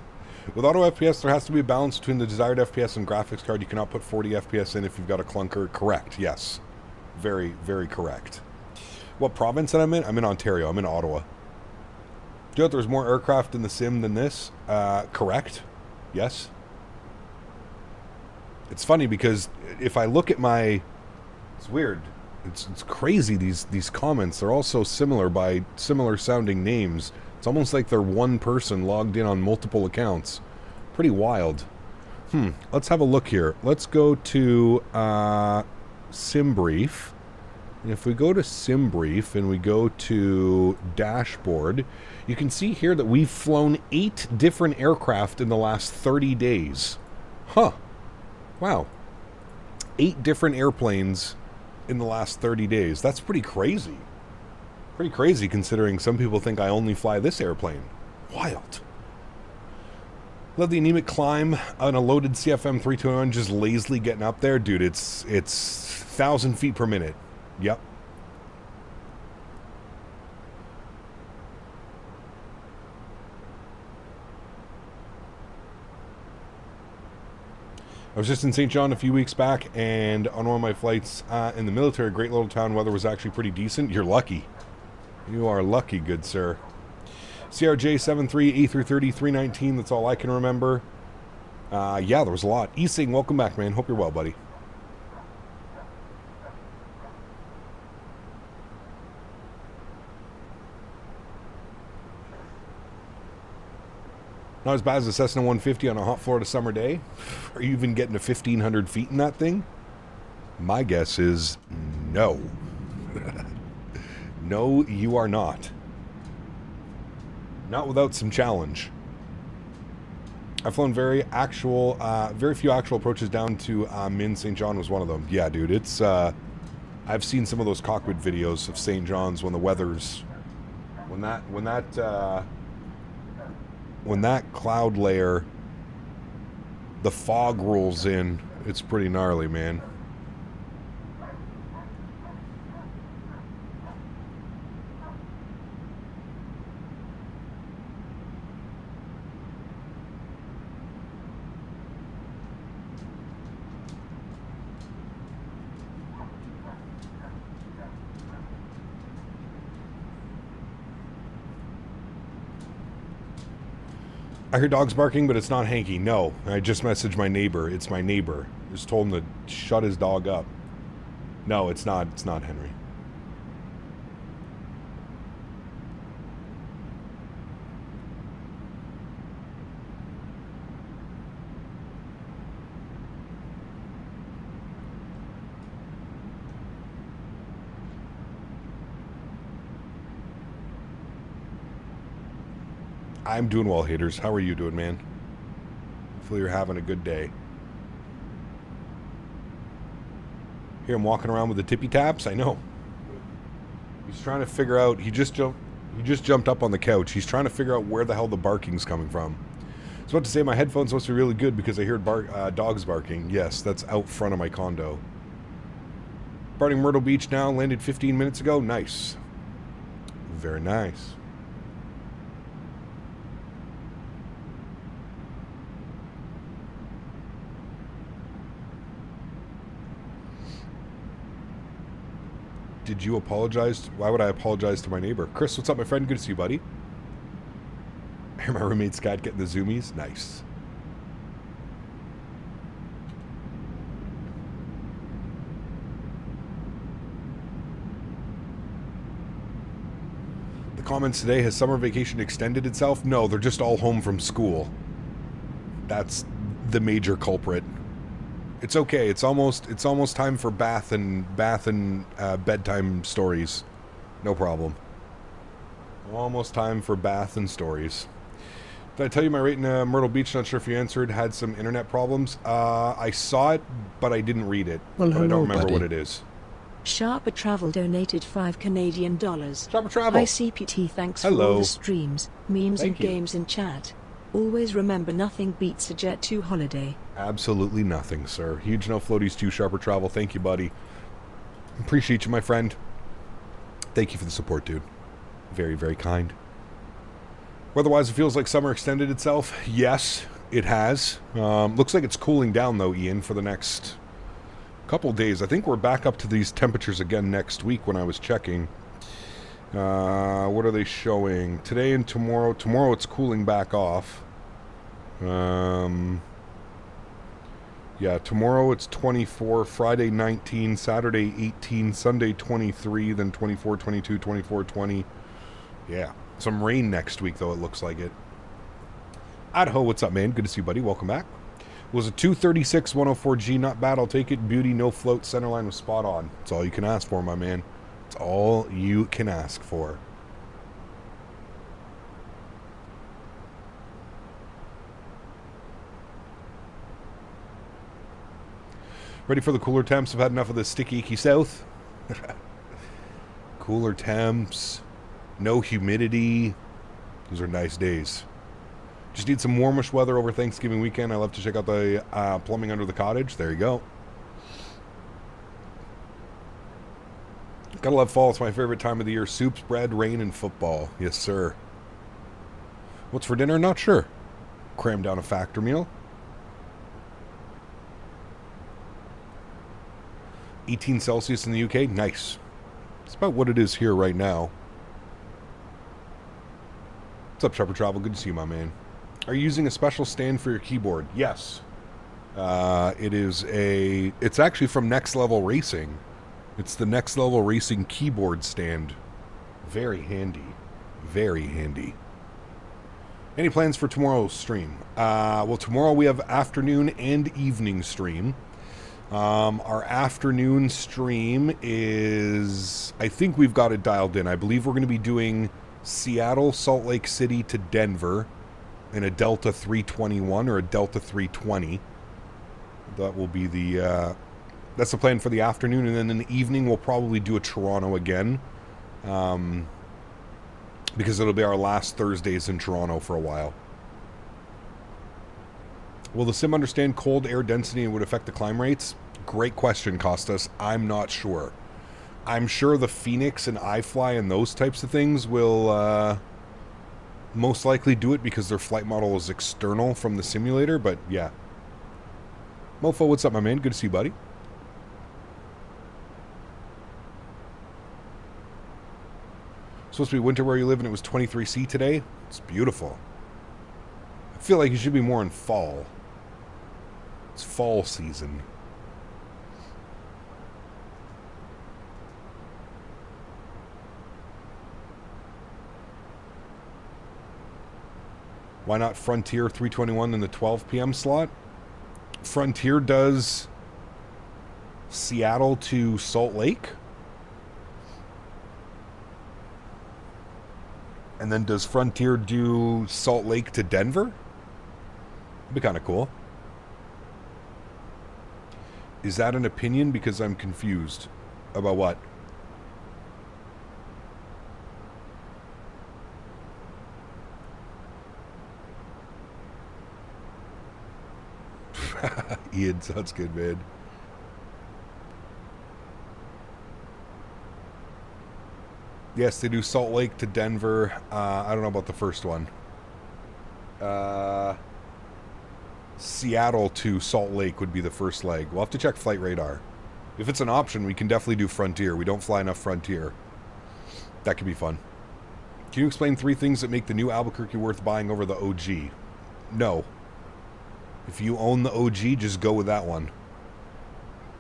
With auto FPS, there has to be a balance between the desired FPS and graphics card. You cannot put 40 FPS in if you've got a clunker. Correct, yes. Very, very correct. What province am I in? I'm in Ontario. I'm in Ottawa. Do you know there's more aircraft in the sim than this? Correct. Yes. It's funny because if I look at my... It's weird. It's crazy, these comments. They're all so similar by similar sounding names. It's almost like they're one person logged in on multiple accounts. Pretty wild. Let's have a look here. Let's go to SimBrief. And if we go to SimBrief and we go to Dashboard, you can see here that we've flown 8 different aircraft in the last 30 days. Huh. Wow. 8 different airplanes in the last 30 days. That's pretty crazy. Pretty crazy considering some people think I only fly this airplane. Wild. Love the anemic climb on a loaded CFM321 just lazily getting up there. Dude, it's 1,000 feet per minute. Yep. I was just in St. John a few weeks back, and on one of my flights in the military, great little town, weather was actually pretty decent. You're lucky. You are lucky, good sir. CRJ73, A330, 319, that's all I can remember. Yeah, there was a lot. E-Sing, welcome back, man. Hope you're well, buddy. Not as bad as a Cessna 150 on a hot Florida summer day. Are you even getting to 1,500 feet in that thing? My guess is no. No, you are not. Not without some challenge. I've flown very few actual approaches down to Min. St. John was one of them. Yeah, dude, it's... I've seen some of those cockpit videos of St. John's when the weather's... When that cloud layer, the fog rolls in, it's pretty gnarly, man. I hear dogs barking, but it's not Hanky. No, I just messaged my neighbor. It's my neighbor. Just told him to shut his dog up. No, it's not. It's not Henry. I'm doing well, haters. How are you doing, man? Hopefully you're having a good day. Hear him walking around with the tippy taps? I know. He's trying to figure out... He just jumped up on the couch. He's trying to figure out where the hell the barking's coming from. I was about to say my headphones must be really good because I hear dogs barking. Yes, that's out front of my condo. Departing Myrtle Beach now. Landed 15 minutes ago. Nice. Very nice. Did you apologize? Why would I apologize to my neighbor? Chris, what's up, my friend? Good to see you, buddy. I hear my roommate's cat getting the zoomies. Nice. The comments today, has summer vacation extended itself? No, they're just all home from school. That's the major culprit. It's okay. It's almost time for bath and bedtime stories. No problem. Almost time for bath and stories. Did I tell you my rate in Myrtle Beach? Not sure if you answered. Had some internet problems. I saw it, but I didn't read it. Well, but I don't remember buddy. what it is. Sharper Travel donated $5 Sharper Travel. Hi CPT, thanks Hello. for all the streams, memes Thank and you. games in chat. Always remember nothing beats a Jet 2 holiday. Absolutely nothing, sir. Huge no floaties to Sharper Travel. Thank you, buddy. Appreciate you, my friend. Thank you for the support, dude. Very, very kind. Weather-wise, it feels like summer extended itself. Yes. It has. Looks like it's cooling down, though, Ian, for the next couple days. I think we're back up to these temperatures again next week when I was checking. What are they showing? Today and tomorrow. Tomorrow it's cooling back off. Yeah, tomorrow it's 24, Friday 19, Saturday 18, Sunday 23, then 24, 22, 24, 20. Yeah, some rain next week, though, it looks like it. Adho, what's up, man? Good to see you, buddy. Welcome back. It was a 236 104G, not bad. I'll take it. Beauty, no float, centerline was spot on. That's all you can ask for, my man. It's all you can ask for. Ready for the cooler temps? I've had enough of the sticky, icky south. Cooler temps. No humidity. Those are nice days. Just need some warmish weather over Thanksgiving weekend. I love to check out the plumbing under the cottage. There you go. Gotta love fall. It's my favorite time of the year. Soups, bread, rain, and football. Yes, sir. What's for dinner? Not sure. Cram down a factor meal. 18 Celsius in the UK. Nice. It's about what it is here right now. What's up, Trevor Travel? Good to see you, my man. Are you using a special stand for your keyboard? Yes. It's actually from Next Level Racing. It's the Next Level Racing keyboard stand. Very handy. Very handy. Any plans for tomorrow's stream? Well, tomorrow we have afternoon and evening stream. Our afternoon stream is... I think we've got it dialed in. I believe we're going to be doing Seattle, Salt Lake City to Denver in a Delta 321 or a Delta 320. That will be the... that's the plan for the afternoon, and then in the evening we'll probably do a Toronto again, because it'll be our last Thursdays in Toronto for a while. Will the sim understand cold air density and would affect the climb rates? Great question, Costas. I'm not sure. I'm sure the Fenix and iFly and those types of things will most likely do it because their flight model is external from the simulator, but yeah. Mofo, what's up, my man? Good to see you, buddy. Supposed to be winter where you live and it was 23C today. It's beautiful. I feel like it should be more in fall. It's fall season. Why not Frontier 321 in the 12 p.m. slot? Frontier does Seattle to Salt Lake. And then does Frontier do Salt Lake to Denver? That'd be kind of cool. Is that an opinion? Because I'm confused. About what? Ian, sounds good, man. Yes, they do Salt Lake to Denver. I don't know about the first one. Seattle to Salt Lake would be the first leg. We'll have to check flight radar. If it's an option, we can definitely do Frontier. We don't fly enough Frontier. That could be fun. Can you explain 3 things that make the new Albuquerque worth buying over the OG? No. If you own the OG, just go with that one.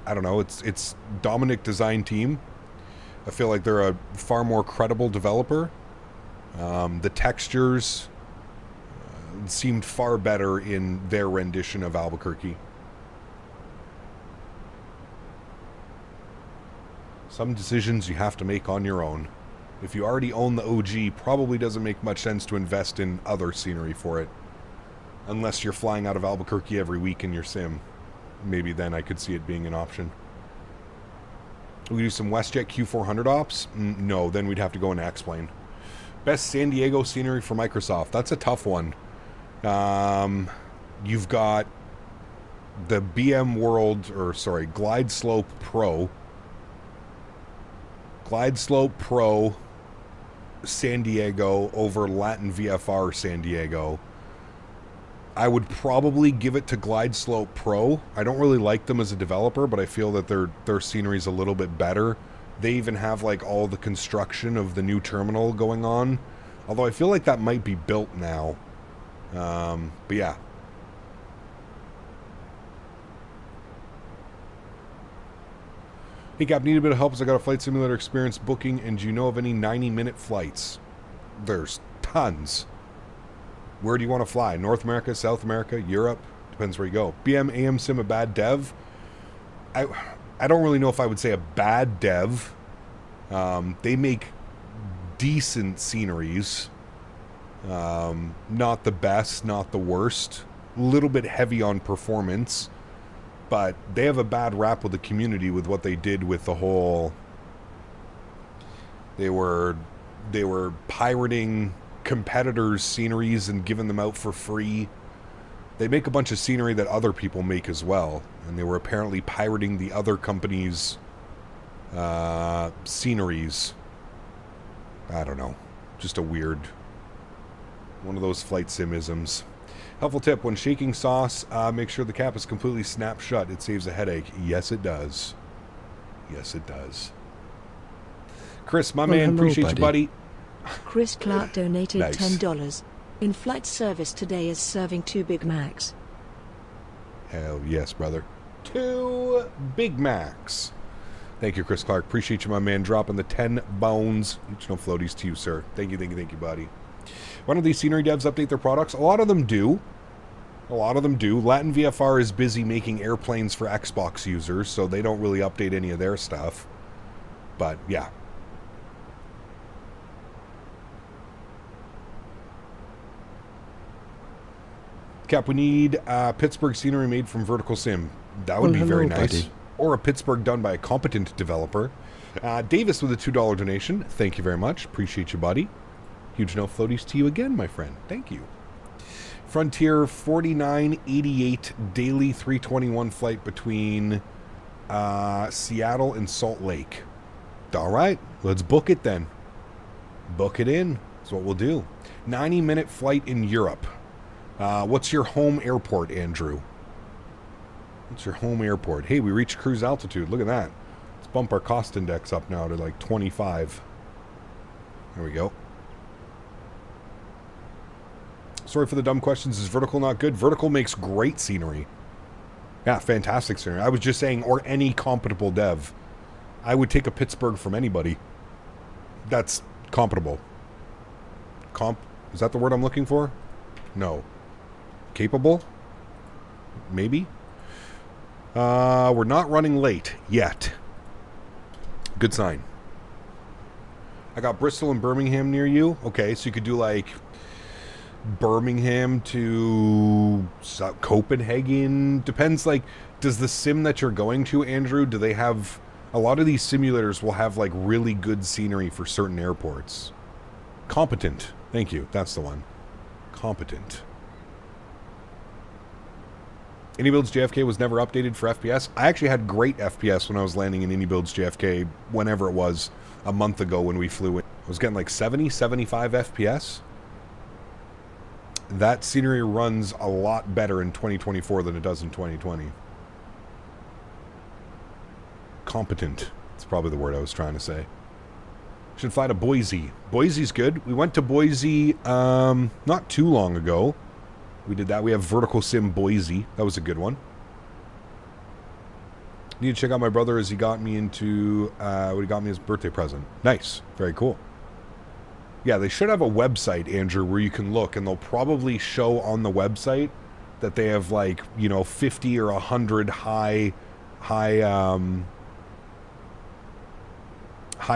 I don't know. It's Dominic design team. I feel like they're a far more credible developer. The textures seemed far better in their rendition of Albuquerque. Some decisions you have to make on your own. If you already own the OG, probably doesn't make much sense to invest in other scenery for it. Unless you're flying out of Albuquerque every week in your sim. Maybe then I could see it being an option. We do some WestJet Q400 ops? No, then we'd have to go in X-Plane. Best San Diego scenery for Microsoft. That's a tough one. You've got the BM World, or sorry, Glide Slope Pro. Glide Slope Pro San Diego over Latin VFR San Diego. I would probably give it to Glide Slope Pro. I don't really like them as a developer, but I feel that their scenery is a little bit better. They even have like all the construction of the new terminal going on. Although I feel like that might be built now. But yeah. Hey Cap, need a bit of help as I got a flight simulator experience booking, and do you know of any 90-minute flights? There's tons. Where do you want to fly? North America, South America, Europe? Depends where you go. BM AM Sim a bad dev? I don't really know if I would say a bad dev. They make decent sceneries. Not the best, not the worst. A little bit heavy on performance. But they have a bad rap with the community with what they did with the whole... They were pirating competitors' sceneries and giving them out for free. They make a bunch of scenery that other people make as well. And they were apparently pirating the other companies' sceneries. I don't know. Just a weird... one of those flight sim-isms. Helpful tip, when shaking sauce, make sure the cap is completely snapped shut. It saves a headache. Yes, it does. Yes, it does. Chris, my man, appreciate you, buddy. Chris Clark donated Nice. $10. In-flight service today is serving 2 Big Macs. Hell yes, brother. 2 Big Macs. Thank you, Chris Clark. Appreciate you, my man, dropping the 10 bones. Each no floaties to you, sir. Thank you, buddy. Why don't these scenery devs update their products? A lot of them do. Latin VFR is busy making airplanes for Xbox users, so they don't really update any of their stuff. But, yeah. Cap, we need Pittsburgh scenery made from Vertical Sim. That would be very nice. Buddy. Or a Pittsburgh done by a competent developer. Davis with a $2 donation. Thank you very much. Appreciate you, buddy. Huge no floaties to you again, my friend. Thank you. Frontier 4988 daily 321 flight between Seattle and Salt Lake. All right, let's book it then. Book it in. That's what we'll do. 90-minute flight in Europe. What's your home airport, Andrew? What's your home airport? Hey, we reached cruise altitude. Look at that. Let's bump our cost index up now to like 25. There we go. Sorry for the dumb questions. Is Vertical not good? Vertical makes great scenery. Yeah, fantastic scenery. I was just saying, or any compatible dev. I would take a Pittsburgh from anybody. That's compatible. Is that the word I'm looking for? No. Capable? Maybe? We're not running late yet. Good sign. I got Bristol and Birmingham near you. Okay, so you could do like Birmingham to Copenhagen. Depends, like, does the sim that you're going to, Andrew, do they have... A lot of these simulators will have like really good scenery for certain airports. Competent. Thank you. That's the one. Competent. AnyBuilds JFK was never updated for FPS. I actually had great FPS when I was landing in AnyBuilds JFK whenever it was a month ago when we flew in. I was getting like 70, 75 FPS. That scenery runs a lot better in 2024 than it does in 2020. Competent. That's probably the word I was trying to say. Should fly to Boise. Boise's good. We went to Boise not too long ago. We did that. We have Vertical Sim Boise. That was a good one. Need to check out my brother as he got me into what he got me as a birthday present. Nice. Very cool. Yeah, they should have a website, Andrew, where you can look, and they'll probably show on the website that they have like, you know, 50 or 100 high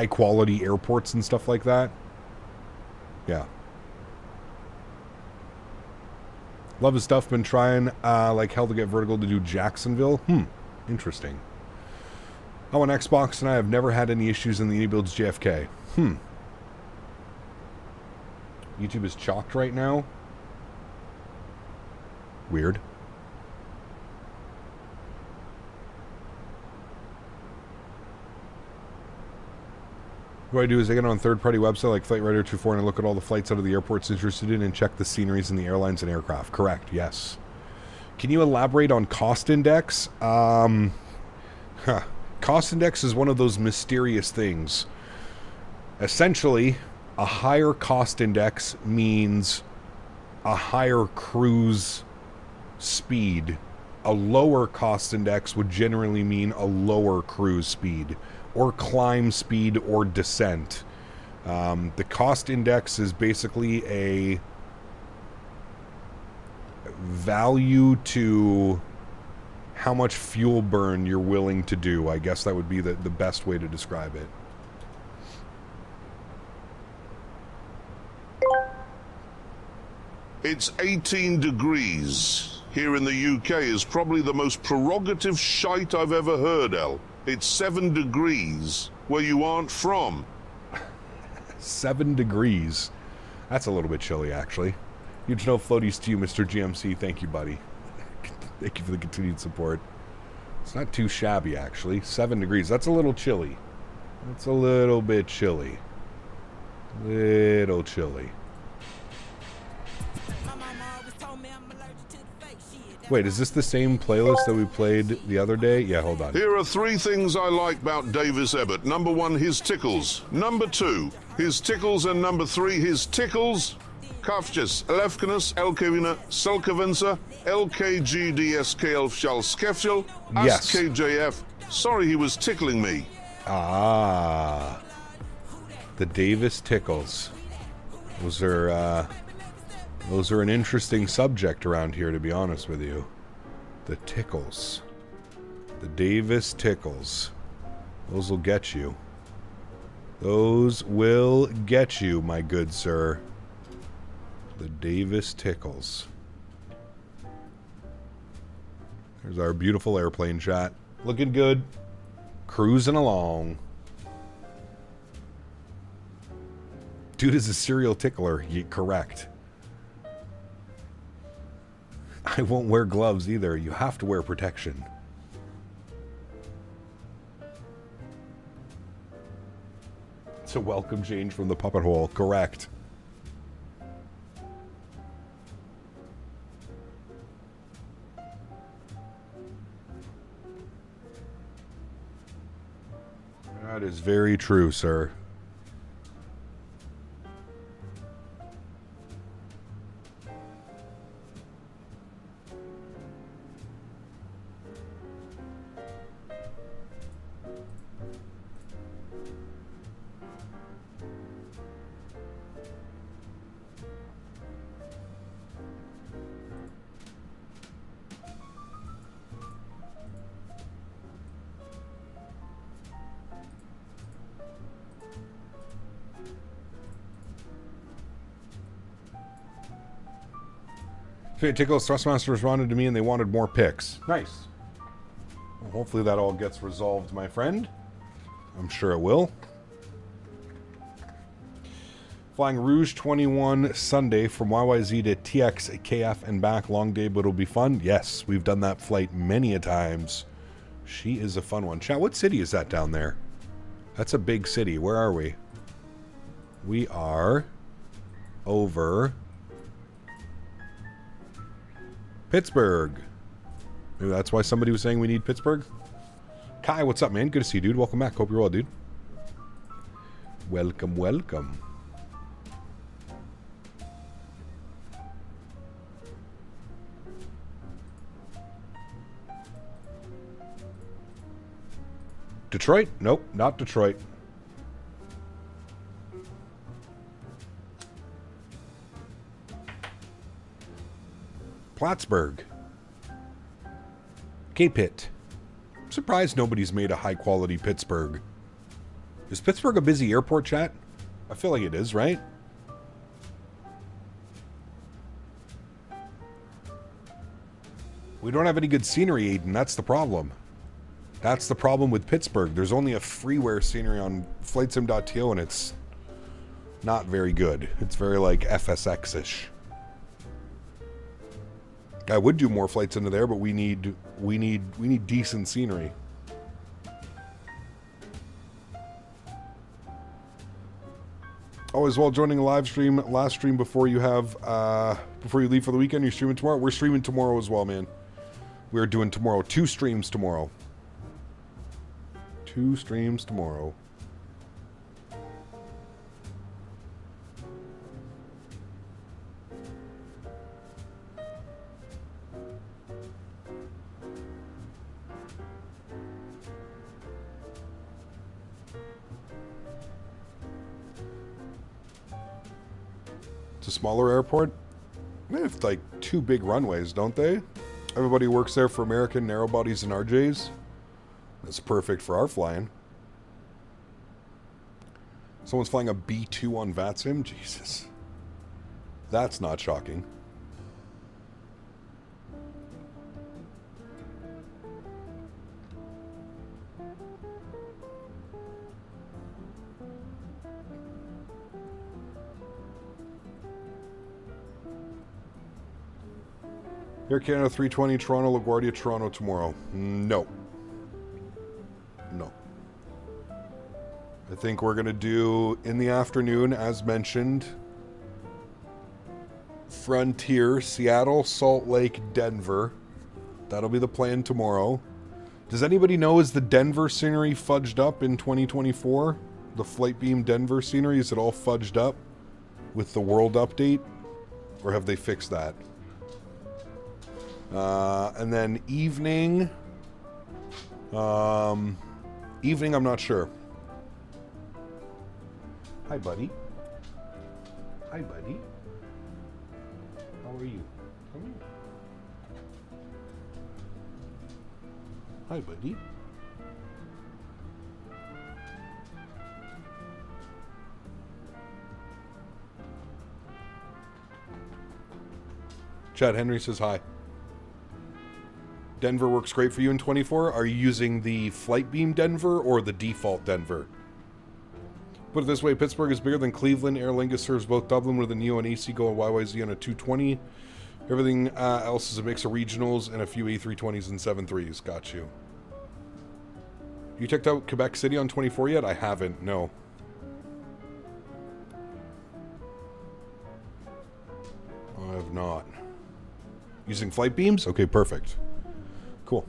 quality airports and stuff like that. Yeah. Love his stuff. Been trying like hell to get Vertical to do Jacksonville. Interesting. Oh, on Xbox and I have never had any issues in the AnyBuilds JFK. YouTube is chalked right now. Weird. What I do is I get on third-party website like FlightRadar24 and I look at all the flights out of the airports interested in and check the sceneries in the airlines and aircraft. Correct, yes. Can you elaborate on cost index? Cost index is one of those mysterious things. Essentially, a higher cost index means a higher cruise speed. A lower cost index would generally mean a lower cruise speed, or climb speed, or descent. The cost index is basically a value to how much fuel burn you're willing to do. I guess that would be the best way to describe it. It's 18 degrees. Here in the UK is probably the most prerogative shite I've ever heard, El. It's 7 degrees where you aren't from. 7 degrees. That's a little bit chilly, actually. Huge no floaties to you, Mr. GMC. Thank you, buddy. Thank you for the continued support. It's not too shabby, actually. 7 degrees. That's a little chilly. That's a little bit chilly. Little chilly. Wait, is this the same playlist that we played the other day? Yeah, hold on. Here are 3 things I like about Davis Ebbett. Number 1, his tickles. Number 2, his tickles. And number 3, his tickles. Kafjes, Elefkenis, Elkevina, Selkevensa, LKGDSKL Shalskefjel, Yes. AskKJF. Sorry he was tickling me. Ah. The Davis tickles. Those are an interesting subject around here, to be honest with you. The tickles. The Davis tickles. Those will get you. Those will get you, my good sir. The Davis tickles. There's our beautiful airplane shot. Looking good. Cruising along. Dude is a serial tickler. Correct. I won't wear gloves either. You have to wear protection. It's a welcome change from the puppet hole. Correct. That is very true, sir. Tickles Thrustmaster responded to me and they wanted more pics. Nice. Well, hopefully that all gets resolved, my friend. I'm sure it will. Flying Rouge 21 Sunday from YYZ to TX, KF and back. Long day, but it'll be fun. Yes, we've done that flight many a times. She is a fun one. Chat, what city is that down there? That's a big city. Where are we? We are over Pittsburgh. Maybe that's why somebody was saying we need Pittsburgh. Kai, what's up, man? Good to see you, dude. Welcome back. Hope you're well, dude. Welcome, welcome. Detroit? Nope, not Detroit. Plattsburgh. K-Pitt. I'm surprised nobody's made a high-quality Pittsburgh. Is Pittsburgh a busy airport, chat? I feel like it is, right? We don't have any good scenery, Aiden. That's the problem. That's the problem with Pittsburgh. There's only a freeware scenery on FlightSim.to, and it's not very good. It's very, like, FSX-ish. I would do more flights into there, but we need decent scenery. Oh, as well, joining a live stream, last stream before you have, before you leave for the weekend. You're streaming tomorrow? We're streaming tomorrow as well, man. We're doing tomorrow. 2 streams tomorrow. 2 streams tomorrow. It's a smaller airport. They have like 2 big runways, don't they? Everybody works there for American narrow bodies and RJs. That's perfect for our flying. Someone's flying a B2 on VATSIM? Jesus. That's not shocking. Air Canada 320, Toronto, LaGuardia, Toronto tomorrow. No. No. I think we're going to do, in the afternoon, as mentioned, Frontier, Seattle, Salt Lake, Denver. That'll be the plan tomorrow. Does anybody know, is the Denver scenery fudged up in 2024? The Flight Beam Denver scenery, is it all fudged up with the world update? Or have they fixed that? And then evening, I'm not sure. Hi, buddy. Hi, buddy. How are you? Come here. Hi, buddy. Chad Henry says hi. Denver works great for you in 24. Are you using the Flight Beam Denver or the default Denver? Put it this way, Pittsburgh is bigger than Cleveland. Aer Lingus serves both Dublin with a Neo and AC go and YYZ on a 220. Everything else is a mix of regionals and a few A320s and 73s. Got you. You checked out Quebec City on 24 yet? I haven't, no. I have not. Using flight beams? Okay, perfect. Cool.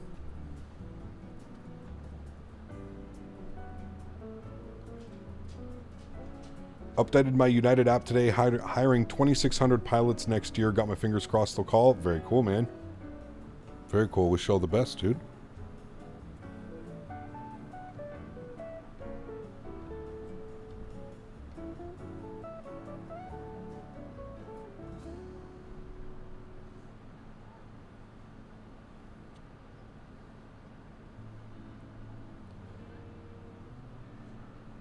Updated my United app today, hiring 2,600 pilots next year. Got my fingers crossed they'll call. Very cool, man. Very cool. Wish you all the best, dude.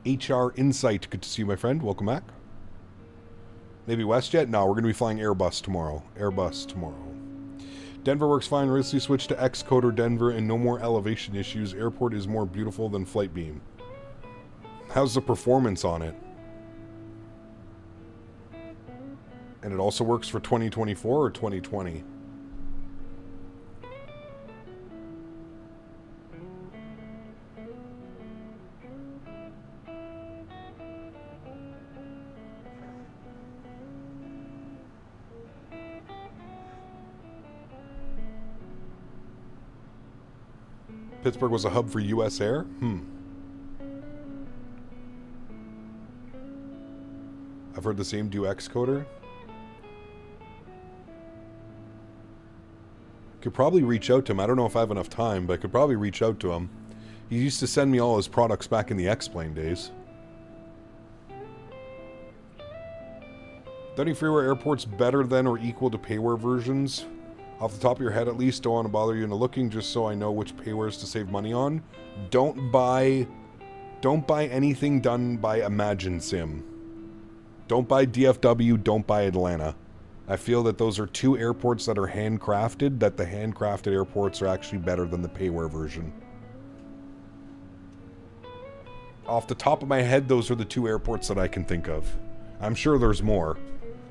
HR Insight, good to see you, my friend. Welcome back. Maybe WestJet? No, we're going to be flying Airbus tomorrow. Airbus tomorrow. Denver works fine. Recently switched to Xcoder Denver and no more elevation issues. Airport is more beautiful than Flight Beam. How's the performance on it? And it also works for 2024 or 2020? Pittsburgh was a hub for US Air? I've heard the same. Do Xcoder? Could probably reach out to him. I don't know if I have enough time, but I could probably reach out to him. He used to send me all his products back in the X-Plane days. Any freeware airports better than or equal to payware versions? Off the top of your head, at least. Don't want to bother you into looking, just so I know which paywares to save money on. Don't buy anything done by Imagine Sim. Don't buy DFW, don't buy Atlanta. I feel that those are 2 airports that are handcrafted, that the handcrafted airports are actually better than the payware version. Off the top of my head, those are the 2 airports that I can think of. I'm sure there's more,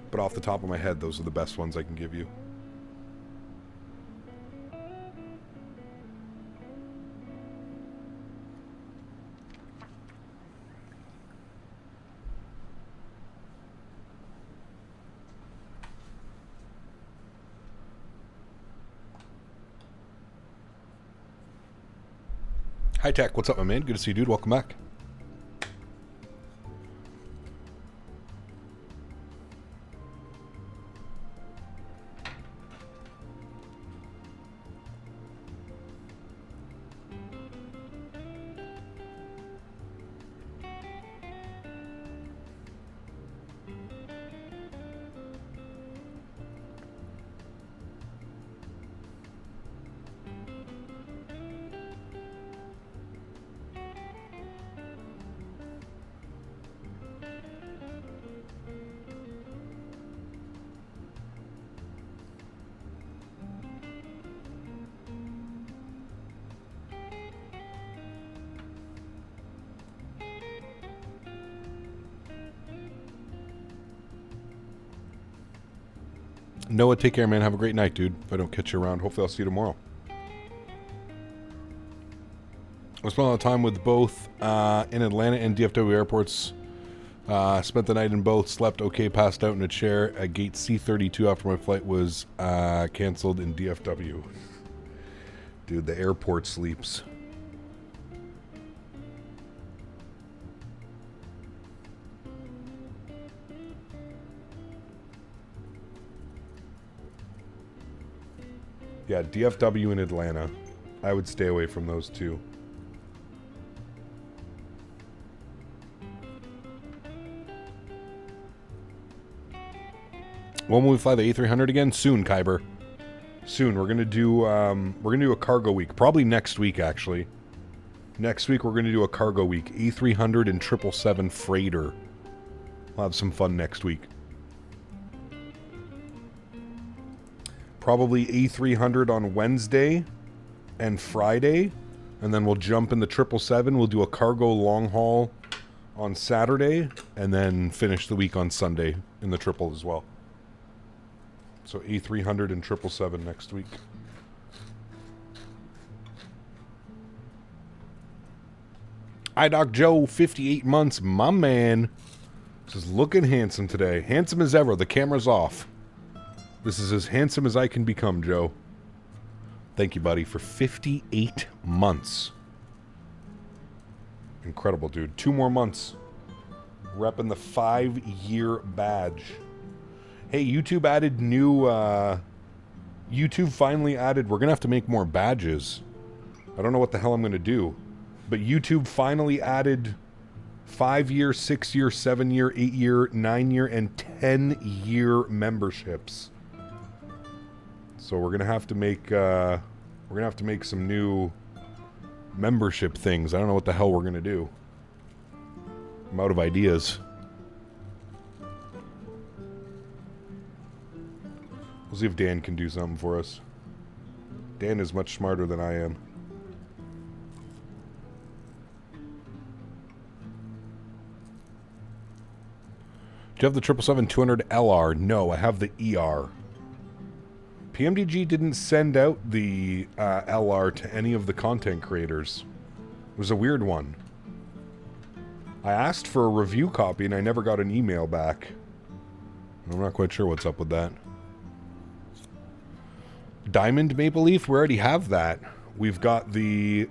but off the top of my head, those are the best ones I can give you. Hi, Tech. What's up, my man? Good to see you, dude. Welcome back. Noah, take care, man. Have a great night, dude. If I don't catch you around, hopefully I'll see you tomorrow. I spent a lot of time with both in Atlanta and DFW airports. Spent the night in both. Slept okay, passed out in a chair at gate C32 after my flight was canceled in DFW. Dude, the airport sleeps. Yeah, DFW and Atlanta. I would stay away from those two. When will we fly the A300 again? Soon, Kyber. Soon. We're gonna do a cargo week. Probably next week, actually. Next week we're gonna do a cargo week. A300 and 777 freighter. We'll have some fun next week. Probably A300 on Wednesday and Friday, and then we'll jump in the 777. We'll do a cargo long haul on Saturday, and then finish the week on Sunday in the triple as well. So A300 and 777 next week. EyeDoc Joe, 58 months, my man. Just looking handsome today. Handsome as ever. The camera's off. This is as handsome as I can become, Joe. Thank you, buddy, for 58 months. Incredible, dude. 2 more months. Repping the 5-year badge. Hey, YouTube added new... YouTube finally added... We're going to have to make more badges. I don't know what the hell I'm going to do. But YouTube finally added 5-year, 6-year, 7-year, 8-year, 9-year, and 10-year memberships. So we're gonna have to make some new membership things. I don't know what the hell we're gonna do. I'm out of ideas. We'll see if Dan can do something for us. Dan is much smarter than I am. Do you have the 777-200 LR? No, I have the ER. PMDG didn't send out the LR to any of the content creators. It was a weird one. I asked for a review copy and I never got an email back. I'm not quite sure what's up with that. Diamond Maple Leaf, we already have that. We've got the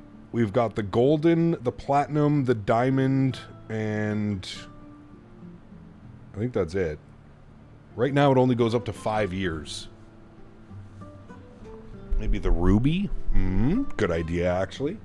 golden, the platinum, the diamond, and I think that's it. Right now it only goes up to 5 years. Maybe the ruby? Good idea, actually.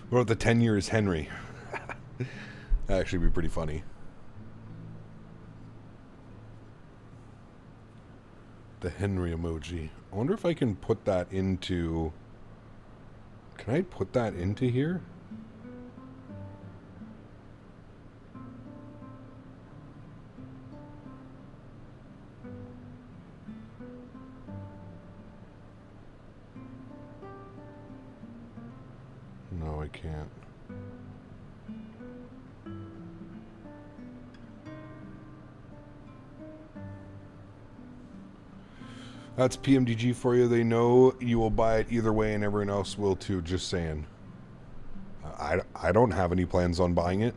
What about the 10 years Henry? That'd actually be pretty funny. The Henry emoji. I wonder if I can put that into... Can I put that into here? No, I can't. That's PMDG for you. They know you will buy it either way and everyone else will too. Just saying. I don't have any plans on buying it.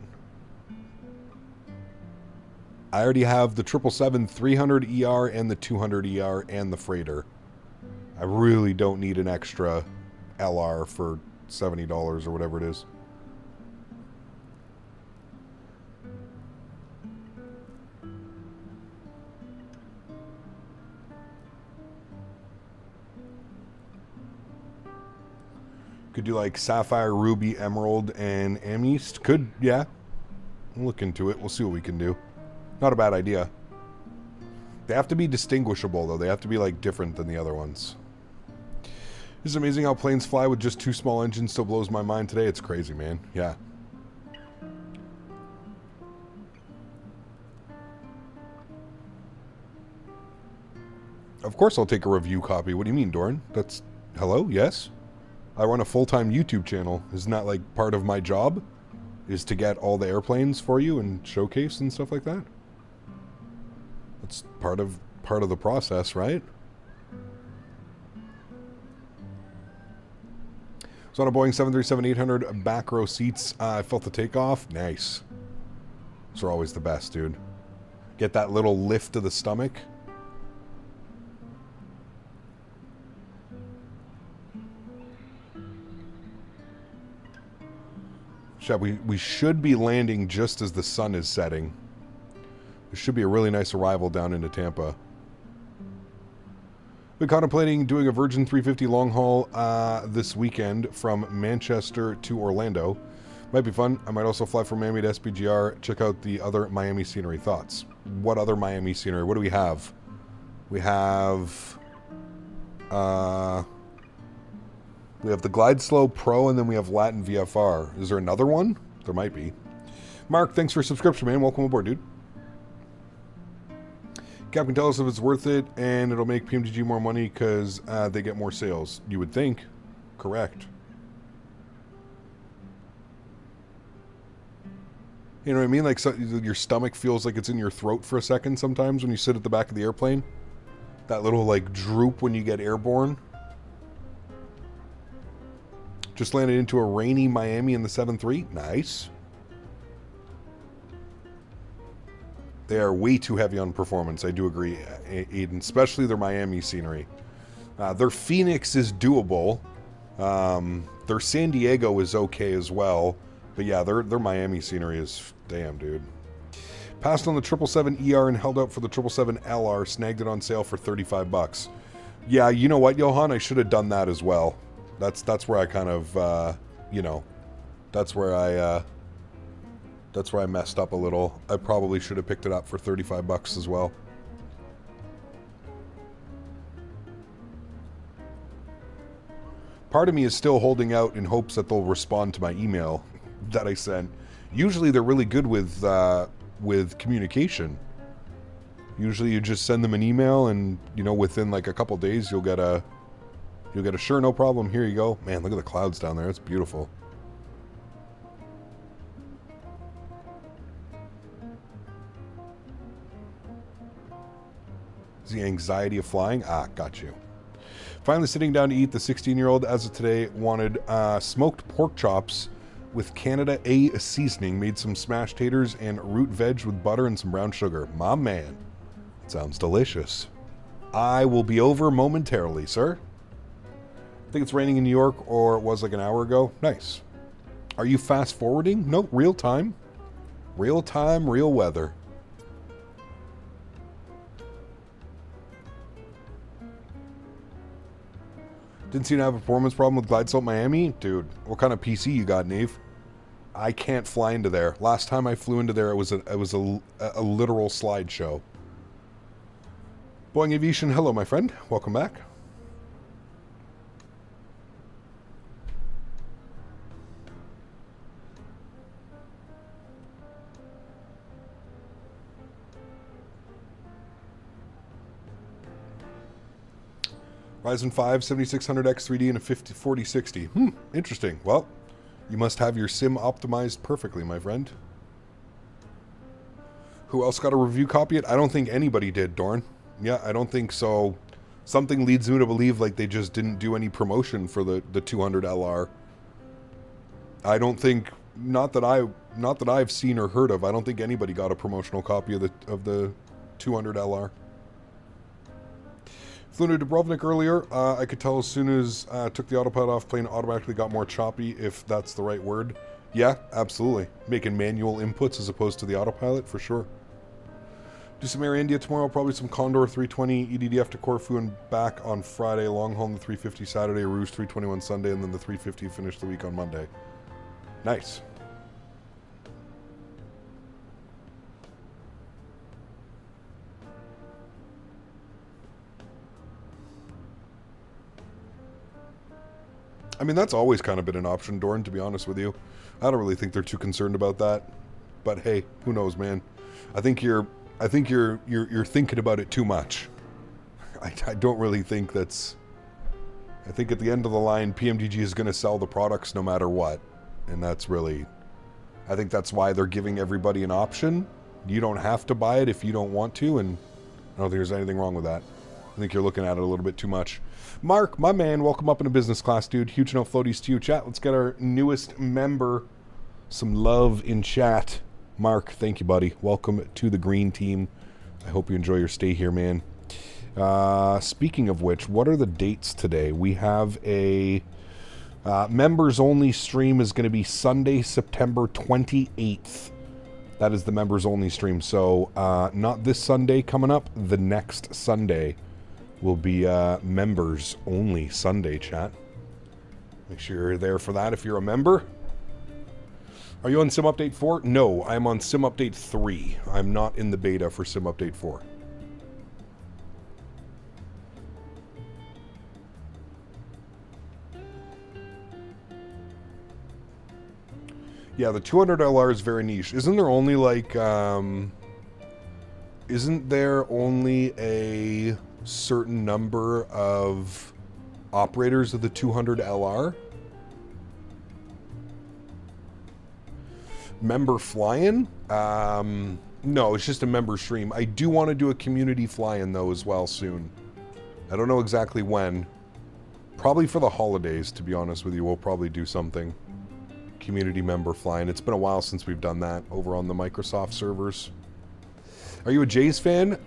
I already have the 777-300 ER and the 200 ER and the freighter. I really don't need an extra LR for $70 or whatever it is. Could do like Sapphire, Ruby, Emerald, and Amethyst. Could, yeah. We'll look into it. We'll see what we can do. Not a bad idea. They have to be distinguishable, though. They have to be, like, different than the other ones. It's amazing how planes fly with just 2 small engines. Still blows my mind today. It's crazy, man. Yeah. Of course I'll take a review copy. What do you mean, Doran? That's... Hello? Yes? I run a full-time YouTube channel. Isn't that, like, part of my job? Is to get all the airplanes for you and showcase and stuff like that? That's part of the process, right? So on a Boeing 737-800 back row seats, I felt the takeoff. Nice. Those are always the best, dude. Get that little lift to the stomach. We should be landing just as the sun is setting. There should be a really nice arrival down into Tampa. Been contemplating doing a Virgin 350 long haul this weekend from Manchester to Orlando. Might be fun. I might also fly from Miami to SPGR. Check out the other Miami scenery. Thoughts? What other Miami scenery? What do we have? We have the Glide Slow Pro, and then we have Latin VFR. Is there another one? There might be. Mark, thanks for subscription, man. Welcome aboard, dude. Captain, tell us if it's worth it, and it'll make PMDG more money because they get more sales. You would think. Correct. You know what I mean? Like, so, your stomach feels like it's in your throat for a second sometimes when you sit at the back of the airplane. That little, like, droop when you get airborne. Just landed into a rainy Miami in the 7-3. Nice. They are way too heavy on performance. I do agree, Aiden. Especially their Miami scenery. Their Fenix is doable. Their San Diego is okay as well. But yeah, their Miami scenery is... Damn, dude. Passed on the 777ER and held out for the 777LR. Snagged it on sale for $35. Yeah, you know what, Johan? I should have done that as well. That's where I kind of, you know, that's where I messed up a little. I probably should have picked it up for $35 as well. Part of me is still holding out in hopes that they'll respond to my email that I sent. Usually they're really good with communication. Usually you just send them an email and, you know, within like a couple days you'll get a sure, no problem, here you go. Man, look at the clouds down there. It's beautiful. Is the anxiety of flying? Ah, got you. Finally sitting down to eat. The 16-year-old, as of today, wanted smoked pork chops with Canada A seasoning. Made some smashed taters and root veg with butter and some brown sugar. My man. Sounds delicious. I will be over momentarily, sir. I think it's raining in New York, or it was like an hour ago. Nice. Are you fast forwarding? No, real time. Real time, real weather. Didn't seem to have a performance problem with Glide Slow Miami? Dude, what kind of PC you got, Nave? I can't fly into there. Last time I flew into there, it was a literal slideshow. Boeing Aviation, hello, my friend. Welcome back. Ryzen 5 7600X3D and a 4060. Interesting. Well, you must have your sim optimized perfectly, my friend. Who else got a review copy? I don't think anybody did, Dorn. Yeah, I don't think so. Something leads me to believe like they just didn't do any promotion for the 200 LR. I don't think, not that I've seen or heard of, I don't think anybody got a promotional copy of the 200 LR. Flew into Dubrovnik earlier. I could tell as soon as I took the autopilot off, plane automatically got more choppy, if that's the right word. Yeah, absolutely. Making manual inputs as opposed to the autopilot, for sure. Do some Air India tomorrow, probably some Condor 320 EDDF to Corfu and back on Friday. Long haul the 350 Saturday, Rouge 321 Sunday, and then the 350 finish the week on Monday. Nice. I mean, that's always kind of been an option, Dorn, to be honest with you. I don't really think they're too concerned about that. But hey, who knows, man? I think you're thinking about it too much. I don't really think that's... I think at the end of the line, PMDG is going to sell the products no matter what. And that's really... I think that's why they're giving everybody an option. You don't have to buy it if you don't want to, and I don't think there's anything wrong with that. I think you're looking at it a little bit too much. Mark, my man, welcome up in a business class, dude. Huge no floaties to you, chat. Let's get our newest member some love in chat. Mark, thank you, buddy. Welcome to the green team. I hope you enjoy your stay here, man. Speaking of which, what are the dates today? We have a members only stream is going to be Sunday, September 28th. That is the members only stream. So not this Sunday coming up, the next Sunday will be members only Sunday, chat. Make sure you're there for that if you're a member. Are you on Sim Update 4? No, I'm on Sim Update 3. I'm not in the beta for Sim Update 4. Yeah, the 200 LR is very niche. Isn't there only like, isn't there only a certain number of operators of the 200 LR? Member fly-in? No, it's just a member stream. I do want to do a community fly-in though as well soon. I don't know exactly when. Probably for the holidays, to be honest with you. We'll probably do something. Community member fly-in. It's been a while since we've done that over on the Microsoft servers. Are you a Jays fan?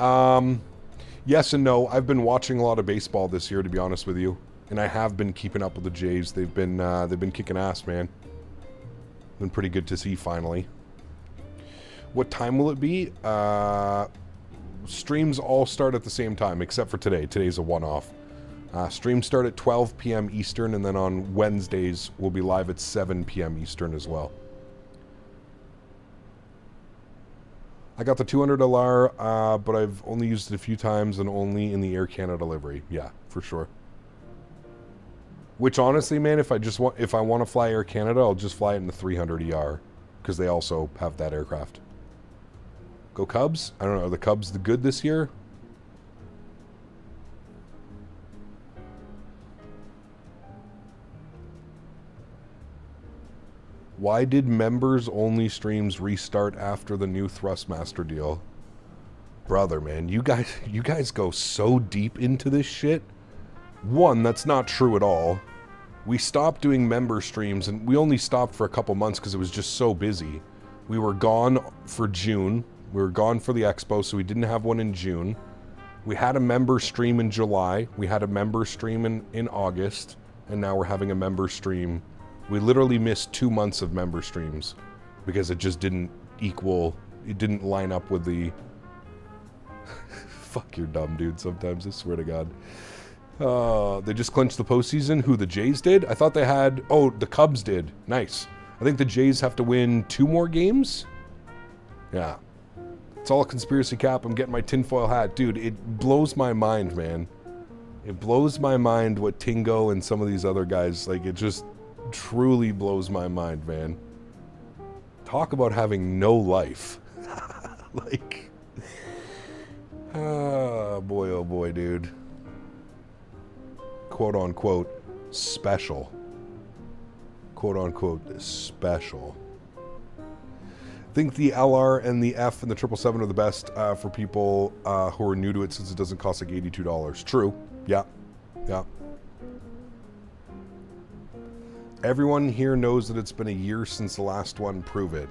Yes and no. I've been watching a lot of baseball this year, to be honest with you. And I have been keeping up with the Jays. They've been kicking ass, man. Been pretty good to see finally. What time will it be? Streams all start at the same time, except for today. Today's a one-off. Streams start at 12 p.m. Eastern, and then on Wednesdays, we'll be live at 7 p.m. Eastern as well. I got the 200 LR, but I've only used it a few times and only in the Air Canada livery. Yeah, for sure. Which honestly, man, if I want to fly Air Canada, I'll just fly it in the 300 ER, because they also have that aircraft. Go Cubs? I don't know, are the Cubs the good this year? Why did members only streams restart after the new Thrustmaster deal? Brother, man, you guys go so deep into this shit. One, that's not true at all. We stopped doing member streams, and we only stopped for a couple months because it was just so busy. We were gone for June. We were gone for the expo, so we didn't have one in June. We had a member stream in July. We had a member stream in August. And now we're having a member stream. We literally missed 2 months of member streams because it just didn't equal, it didn't line up with the... Fuck, you're dumb, dude, sometimes, I swear to God. They just clinched the postseason. Who, the Jays did? I thought they had... Oh, the Cubs did. Nice. I think the Jays have to win 2 more games? Yeah. It's all a conspiracy cap. I'm getting my tinfoil hat. Dude, it blows my mind, man. It blows my mind what Tingo and some of these other guys... Like, it just truly blows my mind, man. Talk about having no life. Like... oh boy, dude. Quote unquote special. Quote unquote special. think the LR and the F and the 777 are the best for people who are new to it, since it doesn't cost like $82. True. Yeah. Yeah. Everyone here knows that it's been a year since the last one. Prove it.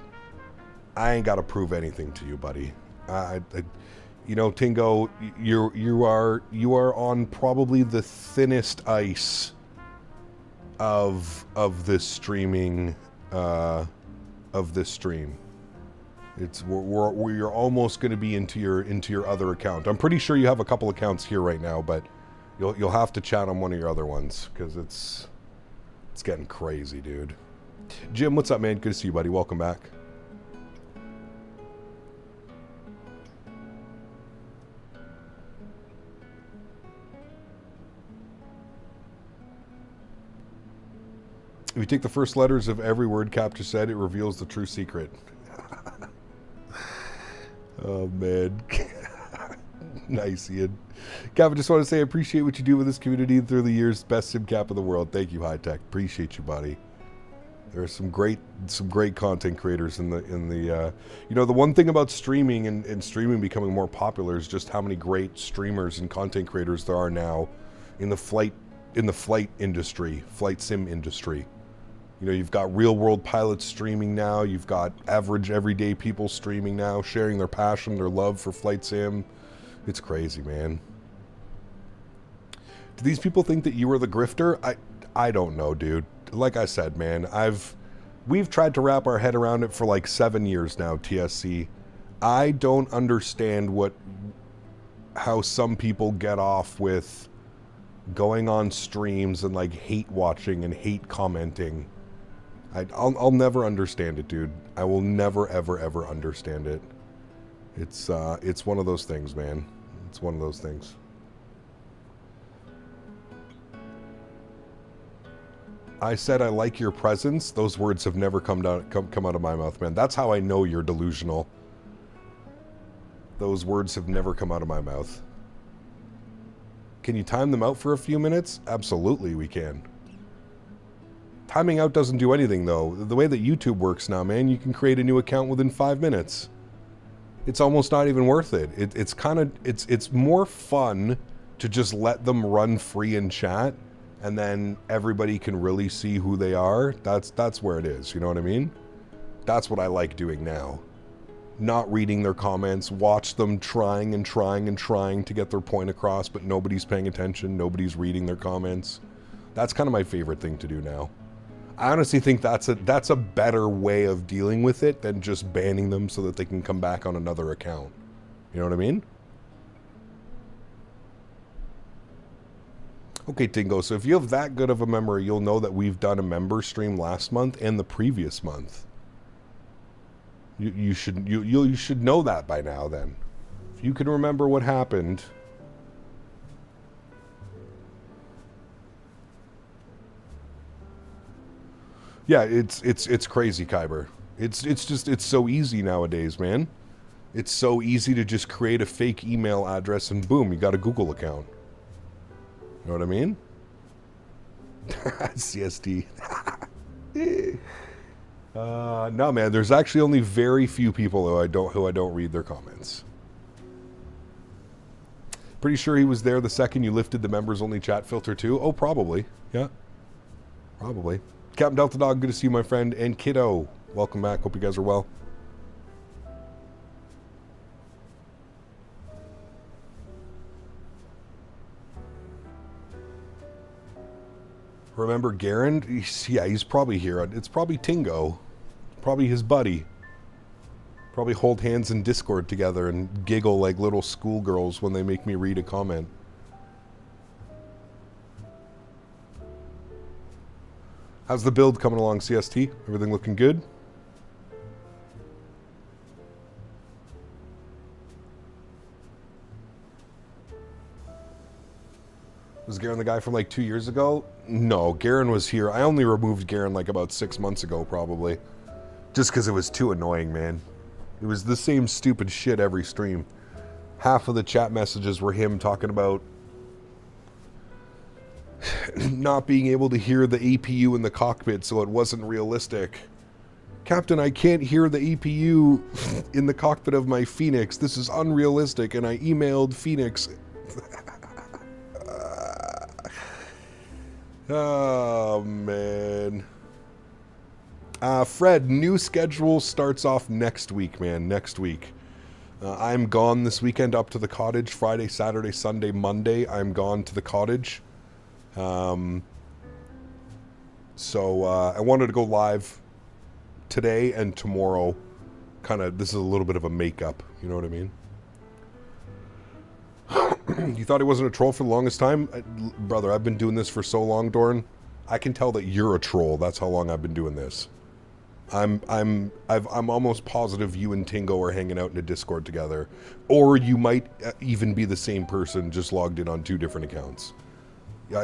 I ain't got to prove anything to you, buddy. You know, Tingo, you are on probably the thinnest ice of this streaming of this stream. It's you're almost going to be into your other account. I'm pretty sure you have a couple accounts here right now, but you'll have to chat on one of your other ones, because it's getting crazy, dude. Jim, what's up, man? Good to see you, buddy. Welcome back. If you take the first letters of every word Capture said, it reveals the true secret. Oh, man. Nice, Ian. Cap, I just want to say I appreciate what you do with this community through the years. Best sim cap in the world. Thank you, High Tech. Appreciate you, buddy. There are some great content creators in the you know, the one thing about streaming and streaming becoming more popular is just how many great streamers and content creators there are now in the flight industry, flight sim industry. You know, you've got real world pilots streaming now. You've got average everyday people streaming now, sharing their passion, their love for flight sim. It's crazy, man. Do these people think that you are the grifter? I don't know, dude. Like I said, man, we've tried to wrap our head around it for like 7 years now, TSC. I don't understand how some people get off with going on streams and like hate watching and hate commenting. I'll never understand it, dude. I will never, ever, ever understand it. It's one of those things, man. It's one of those things. I said I like your presence. Those words have never come out of my mouth, man. That's how I know you're delusional. Those words have never come out of my mouth. Can you time them out for a few minutes? Absolutely, we can. Timing out doesn't do anything, though. The way that YouTube works now, man, you can create a new account within 5 minutes. It's almost not even worth it. It's more fun to just let them run free in chat, and then everybody can really see who they are. That's where it is. You know what I mean? That's what I like doing now. Not reading their comments, watch them trying and trying and trying to get their point across, but nobody's paying attention, nobody's reading their comments. That's kind of my favorite thing to do now. I honestly think that's a better way of dealing with it than just banning them so that they can come back on another account. You know what I mean? Okay, Tingo, so if you have that good of a memory, you'll know that we've done a member stream last month and the previous month. You should know that by now, then. If you can remember what happened. Yeah, it's crazy, Kyber. It's so easy nowadays, man. It's so easy to just create a fake email address and boom, you got a Google account. You know what I mean? CST. No, man. There's actually only very few people who I don't read their comments. Pretty sure he was there the second you lifted the members only chat filter too. Oh, probably. Yeah, probably. Captain Delta Dog, good to see you, my friend. And Kiddo, welcome back. Hope you guys are well. Remember Garen? Yeah, he's probably here. It's probably Tingo. Probably his buddy. Probably hold hands in Discord together and giggle like little schoolgirls when they make me read a comment. How's the build coming along, CST? Everything looking good? Was Garen the guy from like 2 years ago? No, Garen was here. I only removed Garen like about 6 months ago, probably. Just because it was too annoying, man. It was the same stupid shit every stream. Half of the chat messages were him talking about not being able to hear the APU in the cockpit, so it wasn't realistic. Captain, I can't hear the EPU in the cockpit of my Fenix. This is unrealistic, and I emailed Fenix. Oh, man. Fred, new schedule starts off next week, man. Next week. I'm gone this weekend up to the cottage. Friday, Saturday, Sunday, Monday. I'm gone to the cottage. So I wanted to go live today and tomorrow. This is a little bit of a makeup. You know what I mean? You thought he wasn't a troll for the longest time? Brother, I've been doing this for so long, Dorn. I can tell that you're a troll. That's how long I've been doing this. I'm almost positive you and Tingo are hanging out in a Discord together. Or you might even be the same person, just logged in on 2 different accounts.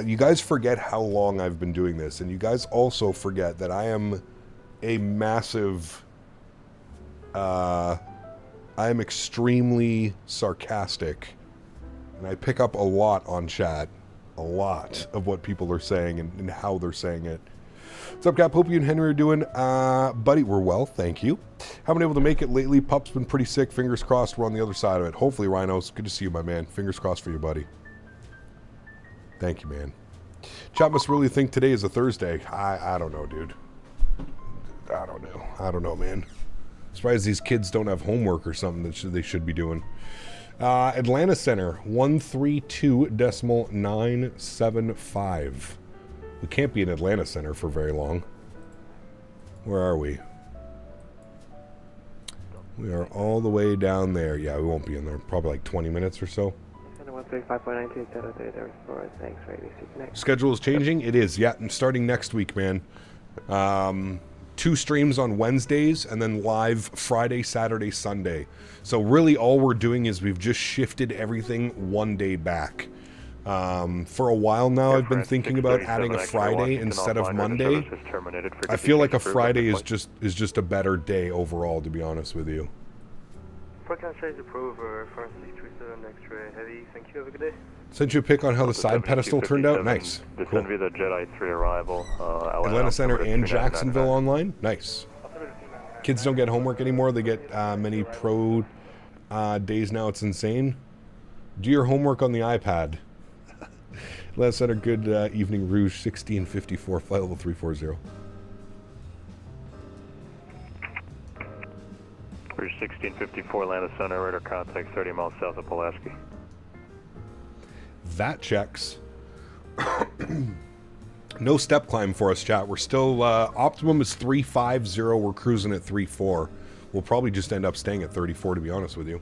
You guys forget how long I've been doing this, and you guys also forget that I am a massive... I am extremely sarcastic, and I pick up a lot on chat. A lot of what people are saying and how they're saying it. What's up, Cap? Hope you and Henry are doing. Buddy, we're well, thank you. Haven't been able to make it lately. Pup's been pretty sick. Fingers crossed we're on the other side of it. Hopefully, Rhinos. Good to see you, my man. Fingers crossed for you, buddy. Thank you, man. Chat must really think today is a Thursday. I don't know, dude. I don't know, man. Surprised these kids don't have homework or something that they should be doing. Atlanta Center, 132.975. We can't be in Atlanta Center for very long. Where are we? We are all the way down there. Yeah, we won't be in there. Probably like 20 minutes or so. Schedule is changing? It is, yeah. And starting next week, man. 2 streams on Wednesdays and then live Friday, Saturday, Sunday. So really all we're doing is we've just shifted everything 1 day back. For a while now, I've been thinking about adding a Friday instead of Monday. I feel like a Friday is just a better day overall, to be honest with you. Sent you a pic on how the side pedestal turned out. Nice. Cool. The Jedi 3 arrival. Atlanta Center and Jacksonville online. Nice. Kids don't get homework anymore. They get many pro days now. It's insane. Do your homework on the iPad. Atlanta Center, good evening. Rouge 1654, flight level 340. Rouge 1654, Atlanta Center, radar contact 30 miles south of Pulaski. That checks. No step climb for us, chat. We're still, optimum is 350. We're cruising at 34. We'll probably just end up staying at 34, to be honest with you.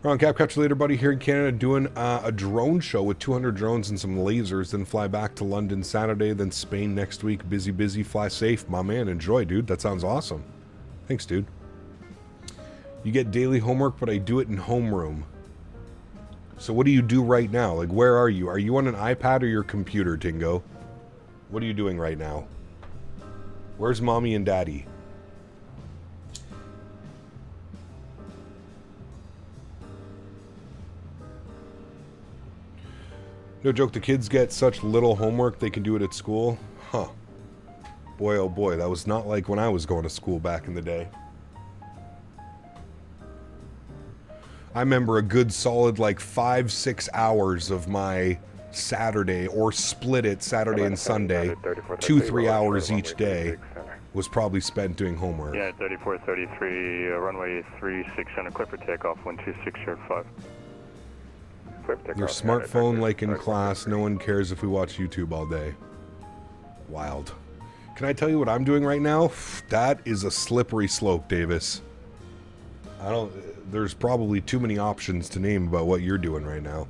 We're on Cap Capture later, buddy, here in Canada, doing a drone show with 200 drones and some lasers, then fly back to London Saturday, then Spain next week. Busy, fly safe. My man, enjoy, dude. That sounds awesome. Thanks, dude. You get daily homework, but I do it in homeroom. So what do you do right now? Like, where are you? Are you on an iPad or your computer, Tingo? What are you doing right now? Where's mommy and daddy? No joke, the kids get such little homework they can do it at school. Huh. Boy, oh boy, that was not like when I was going to school back in the day. I remember a good solid like 5-6 hours of my Saturday, or split it Saturday and Sunday, 2-3 hours each day, was probably spent doing homework. Yeah, 3433, runway 36 center, clear for takeoff, 126.5. Your smartphone like in class, no one cares if we watch YouTube all day. Wild. Can I tell you what I'm doing right now? That is a slippery slope, Davis. There's probably too many options to name about what you're doing right now.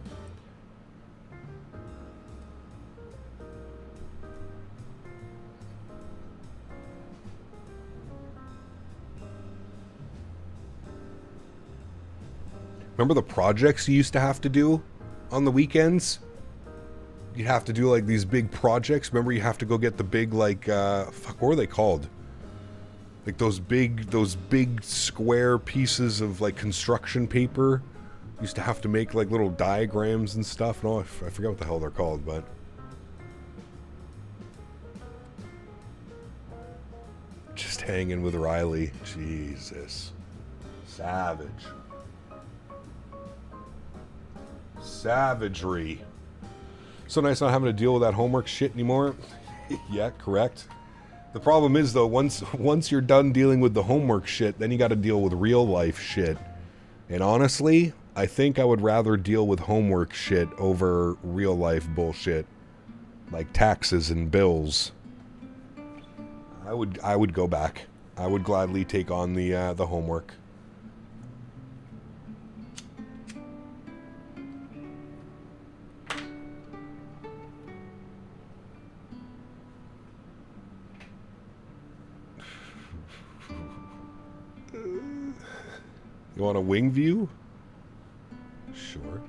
Remember the projects you used to have to do on the weekends? You'd have to do like these big projects. Remember you have to go get the big like, fuck, what were they called? Like those big square pieces of like construction paper. You used to have to make like little diagrams and stuff. No, I forget what the hell they're called, but. hanging with Riley. Jesus. Savage. Savagery. So nice not having to deal with that homework shit anymore. Yeah, correct. The problem is, though, once you're done dealing with the homework shit, then you got to deal with real life shit. And honestly, I think I would rather deal with homework shit over real life bullshit, like taxes and bills. I would go back. I would gladly take on the homework. You want a wing view? Sure.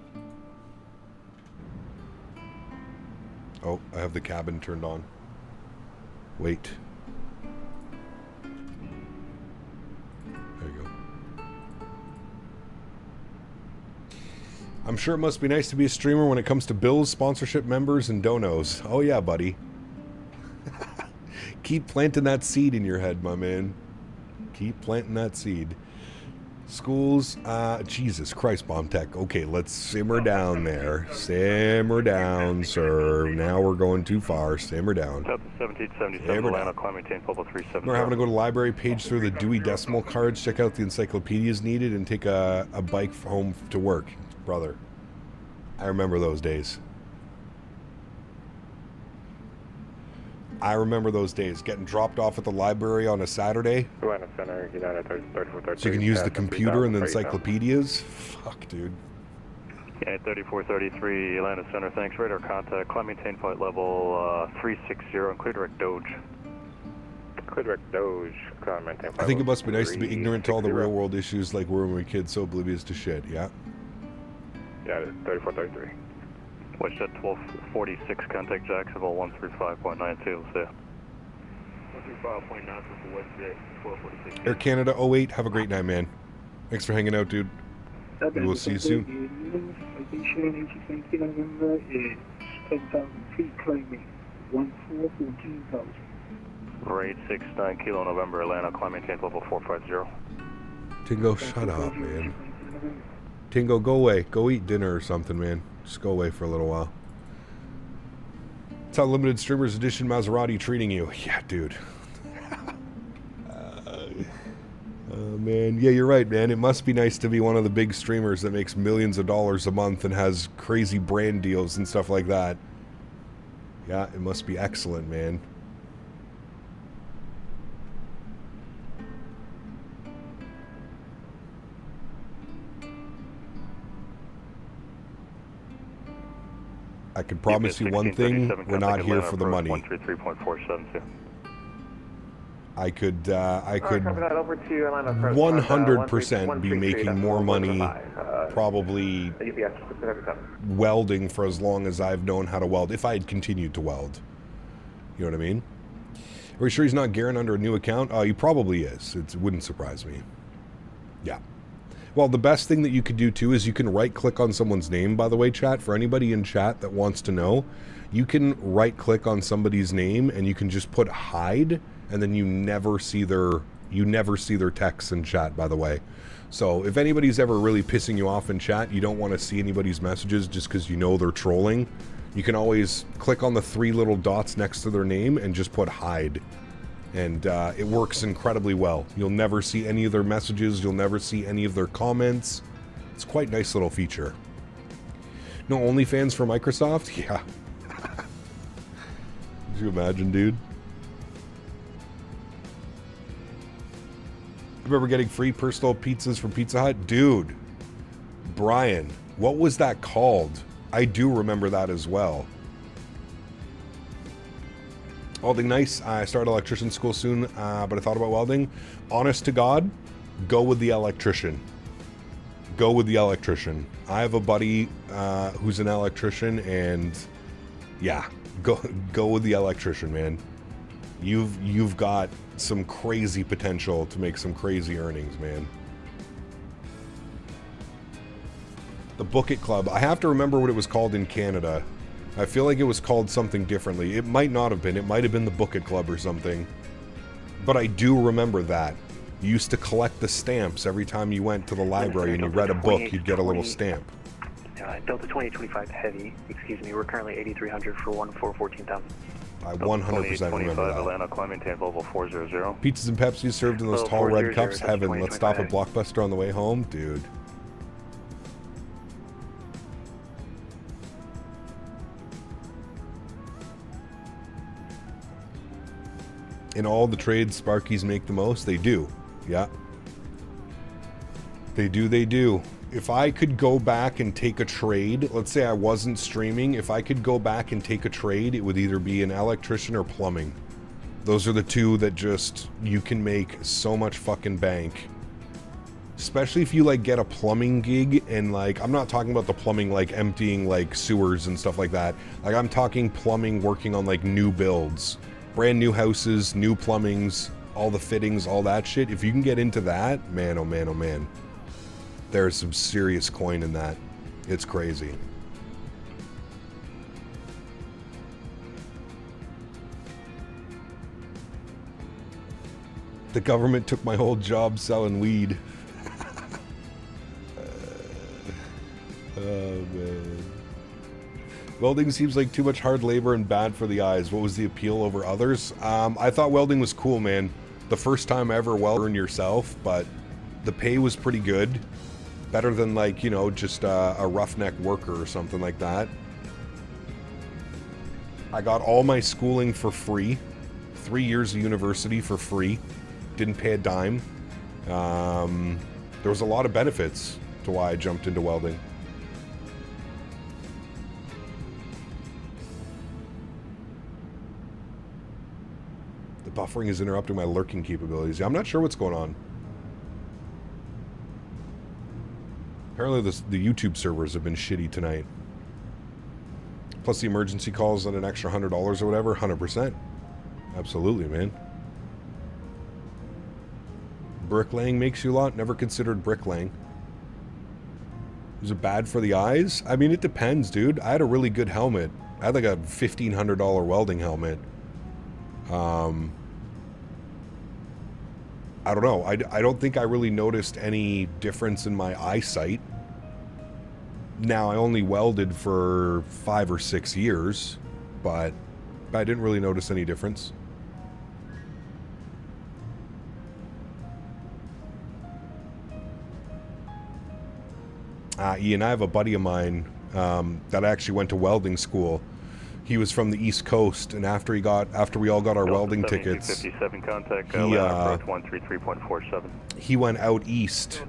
Oh, I have the cabin turned on. Wait. There you go. I'm sure it must be nice to be a streamer when it comes to bills, sponsorship, members, and donos. Oh yeah, buddy. Keep planting that seed in your head, my man. Keep planting that seed. Schools, Jesus Christ, Bomb Tech. Okay, let's simmer down there. Simmer down, sir. Now we're going too far. Simmer down. 1777, Atlanta, climb maintain, Purple 37. We're having to go to the library, page through the Dewey Decimal cards, check out the encyclopedias needed, and take a bike home to work. Brother, I remember those days. I remember those days, getting dropped off at the library on a Saturday. Atlanta Center, United 3433. So you can use the computer and the encyclopedias? Fuck, dude. United 3433, Atlanta Center, thanks. Radar contact, climb maintain flight level 360, and clear direct Doge. Clear direct Doge, climb maintain flight. I think it must be nice to be ignorant to all the real world issues like we were when we were kids, so oblivious to shit, yeah? Yeah, 3433. WestJet 1246, contact Jacksonville 135.92, let's see. 135.92 for WestJet 1246. Air Canada 08, have a great night, man. Thanks for hanging out, dude. We'll see you soon. November is 10,000 feet, climbing 14,000. Rate 69 Kilo November, Atlanta, climb maintain level 450. Tingo, shut up, man. Tingo, go away. Go eat dinner or something, man. Just go away for a little while. That's how Limited Streamers Edition Maserati treating you. Yeah, dude. Man, yeah, you're right, man. It must be nice to be one of the big streamers that makes millions of dollars a month and has crazy brand deals and stuff like that. Yeah, it must be excellent, man. I can promise you one thing, we're not here for the money. 133.472. I could 100% be making more money probably welding for as long as I've known how to weld, if I had continued to weld. You know what I mean? Are we sure he's not gearing under a new account? Oh, he probably is. It wouldn't surprise me. Yeah. Well, the best thing that you could do, too, is you can right-click on someone's name, by the way, chat. For anybody in chat that wants to know, you can right-click on somebody's name, and you can just put hide, and then you never see their texts in chat, by the way. So if anybody's ever really pissing you off in chat, you don't want to see anybody's messages just because you know they're trolling, you can always click on the 3 little dots next to their name and just put hide. And it works incredibly well. You'll never see any of their messages. You'll never see any of their comments. It's quite a nice little feature. No OnlyFans for Microsoft? Yeah. Could you imagine, dude? Remember getting free personal pizzas from Pizza Hut? Dude, Brian, what was that called? I do remember that as well. Welding nice. I started electrician school soon, but I thought about welding. Honest to God, go with the electrician. Go with the electrician. I have a buddy who's an electrician, and yeah, go with the electrician, man. You've got some crazy potential to make some crazy earnings, man. The Book It Club. I have to remember what it was called in Canada. I feel like it was called something differently. It might not have been. It might have been the Book It Club or something. But I do remember that. You used to collect the stamps every time you went to the library and you read a book, you'd get a little stamp. Delta 2025 Heavy, excuse me, we're currently 8,300 for 14,000. I 100% remember that. Atlanta, climb maintain level 400. Pizzas and Pepsi served in those tall red cups. Heaven. Let's stop at Blockbuster on the way home. Dude. In all the trades Sparkies make the most, they do. Yeah. They do. If I could go back and take a trade, let's say I wasn't streaming, if I could go back and take a trade, it would either be an electrician or plumbing. Those are the two that just, you can make so much fucking bank. Especially if you like get a plumbing gig and like, I'm not talking about the plumbing like emptying like sewers and stuff like that. Like I'm talking plumbing working on like new builds. Brand new houses, new plumbings, all the fittings, all that shit. If you can get into that, man, oh man, oh man. There's some serious coin in that. It's crazy. The government took my whole job selling weed. Oh, man. Welding seems like too much hard labor and bad for the eyes. What was the appeal over others? I thought welding was cool, man. The first time I ever welded yourself, but the pay was pretty good. Better than like, you know, just a roughneck worker or something like that. I got all my schooling for free. 3 years of university for free. Didn't pay a dime. There was a lot of benefits to why I jumped into welding. The buffering is interrupting my lurking capabilities. Yeah, I'm not sure what's going on. Apparently the YouTube servers have been shitty tonight. Plus the emergency calls at an extra $100 or whatever, 100%. Absolutely, man. Bricklaying makes you a lot. Never considered bricklaying. Is it bad for the eyes? I mean, it depends, dude. I had a really good helmet. I had like a $1,500 welding helmet. I don't know. I don't think I really noticed any difference in my eyesight. Now, I only welded for 5 or 6 years, but I didn't really notice any difference. Ian, I have a buddy of mine that actually went to welding school. He was from the East Coast, and after we all got our welding tickets, contact, he went out east,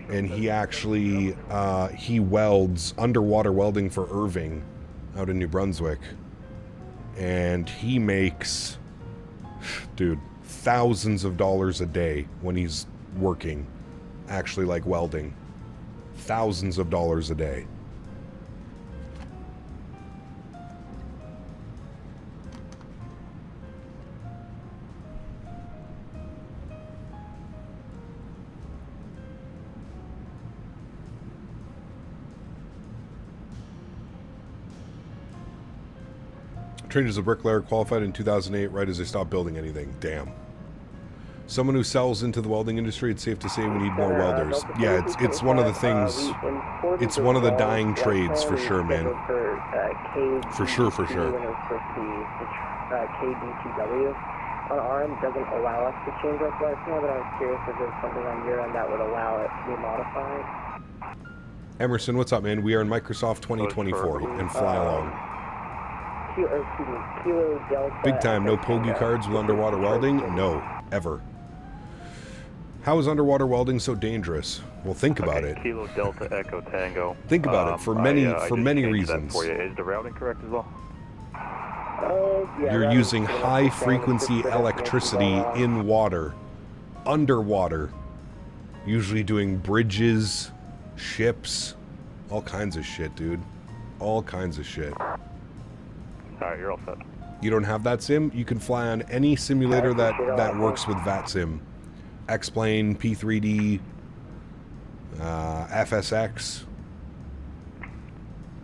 and he actually he welds underwater welding for Irving, out in New Brunswick, and he makes, dude, thousands of dollars a day when he's working, actually like welding, thousands of dollars a day. Trained as a bricklayer, qualified in 2008, right as they stopped building anything. Damn. Someone who sells into the welding industry, it's safe to say we need more welders. Yeah, it's one of the things, it's one of the dying trades for sure, man. For sure, for sure. KBTW on our end doesn't allow us to change our flights now, but I was curious if there's something on your end that would allow it to be modified. Emerson, what's up, man? We are in Microsoft 2024 and fly along. Big time, no Pogi cards with underwater welding? No, ever. How is underwater welding so dangerous? Well, think about it. Kilo Delta Echo Tango. Think about it for many reasons. For you. Is the routing correct as well? Yeah, you're using high frequency electricity in water, underwater, usually doing bridges, ships, all kinds of shit, dude. All kinds of shit. Alright, you're all set. You don't have that sim? You can fly on any simulator that works with VATSIM. X-Plane, P3D, FSX.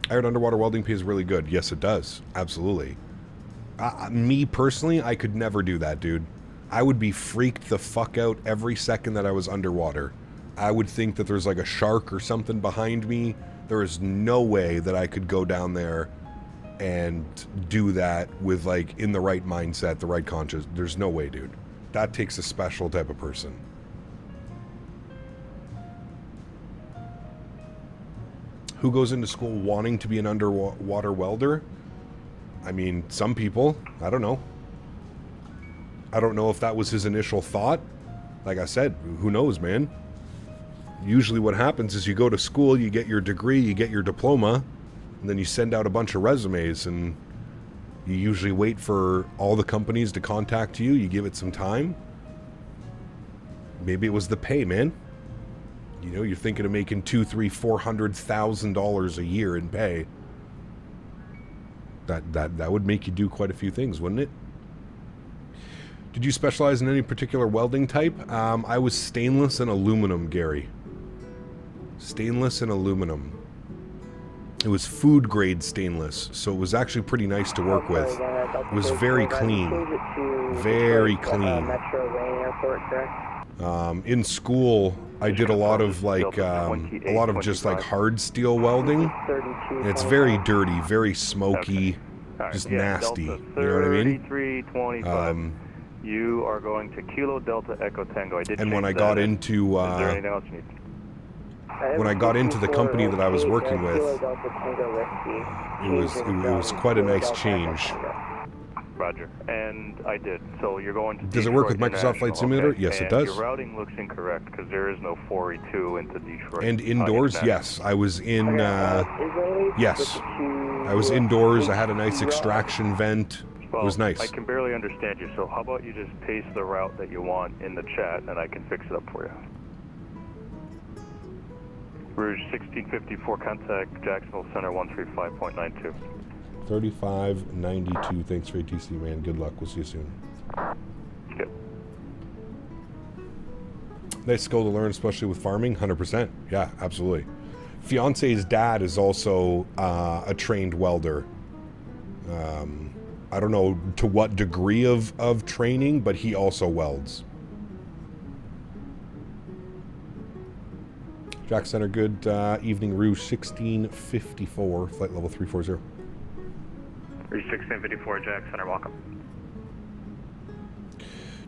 I heard underwater welding pay is really good. Yes, it does. Absolutely. Me personally, I could never do that, dude. I would be freaked the fuck out every second that I was underwater. I would think that there's like a shark or something behind me. There is no way that I could go down there and do that with like in the right mindset, the right conscience. There's no way, dude. That takes a special type of person. Who goes into school wanting to be an underwater welder? I mean, some people. I don't know. I don't know if that was his initial thought. Like I said, who knows, man? Usually what happens is you go to school, you get your degree, you get your diploma, and then you send out a bunch of resumes, and you usually wait for all the companies to contact you. You give it some time. Maybe it was the pay, man. You know, you're thinking of making $200,000, $300,000, $400,000 a year in pay. That would make you do quite a few things, wouldn't it? Did you specialize in any particular welding type? I was stainless and aluminum, Gary. Stainless and aluminum. It was food grade stainless, so it was actually pretty nice to work with. It was very clean. Very clean. In school, I did a lot of like just like hard steel welding. And it's very dirty, very smoky, just nasty. You know what I mean? You are going to Kilo Delta Echo Tango. And when I got into is there anything else you need? when I got into the company that I was working with, it was quite a nice change. Roger. And I did. So you're going to Does it work with Microsoft Flight Simulator? Okay. Yes, and it does. Your routing looks incorrect because there is no 4E2 into Detroit. And indoors, yes. I was in, yes. I was indoors. I had a nice extraction vent. Well, it was nice. I can barely understand you, so how about you just paste the route that you want in the chat and I can fix it up for you. Rouge 1654, contact Jacksonville Center 135.92. 3592. Thanks for ATC, man. Good luck. We'll see you soon. Good. Nice skill to learn, especially with farming. 100%. Yeah, absolutely. Fiance's dad is also a trained welder. I don't know to what degree of training, but he also welds. Jack Center, good evening. Rouge 1654, flight level 340. Rouge 1654, Jack Center, welcome.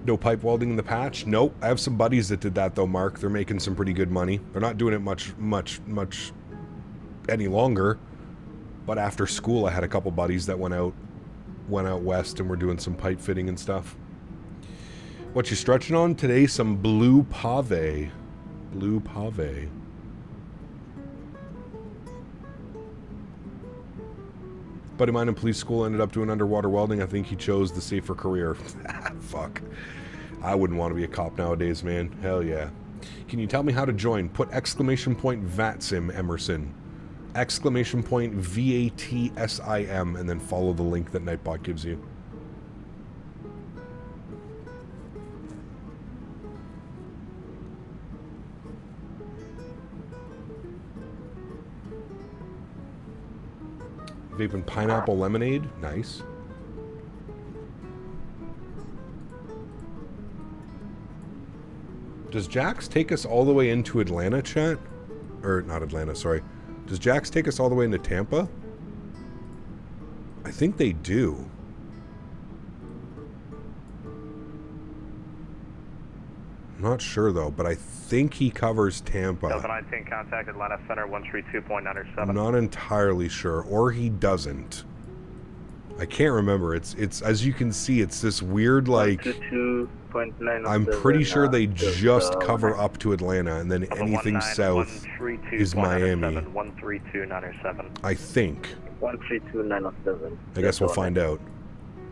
No pipe welding in the patch? Nope. I have some buddies that did that though, Mark. They're making some pretty good money. They're not doing it much any longer. But after school, I had a couple buddies that went out west and were doing some pipe fitting and stuff. What you stretching on today? Some blue pave. Blue pave. Buddy of mine in police school ended up doing underwater welding. I think he chose the safer career. Fuck. I wouldn't want to be a cop nowadays, man. Hell yeah. Can you tell me how to join? Put exclamation point VATSIM, Emerson. Exclamation point VATSIM, and then follow the link that Nightbot gives you. Vaping pineapple lemonade. Nice. Does Jax take us all the way into Atlanta, chat? Or, not Atlanta, sorry. Does Jax take us all the way into Tampa? I think they do. I'm not sure, though, but I think he covers Tampa. Delta 19, contact Atlanta Center 132.97. I'm not entirely sure, or he doesn't. I can't remember. It's as you can see, it's this weird, like, I'm pretty sure they just cover up to Atlanta, and then anything south is Miami. 132.907. I think. 132.907. I guess we'll find out.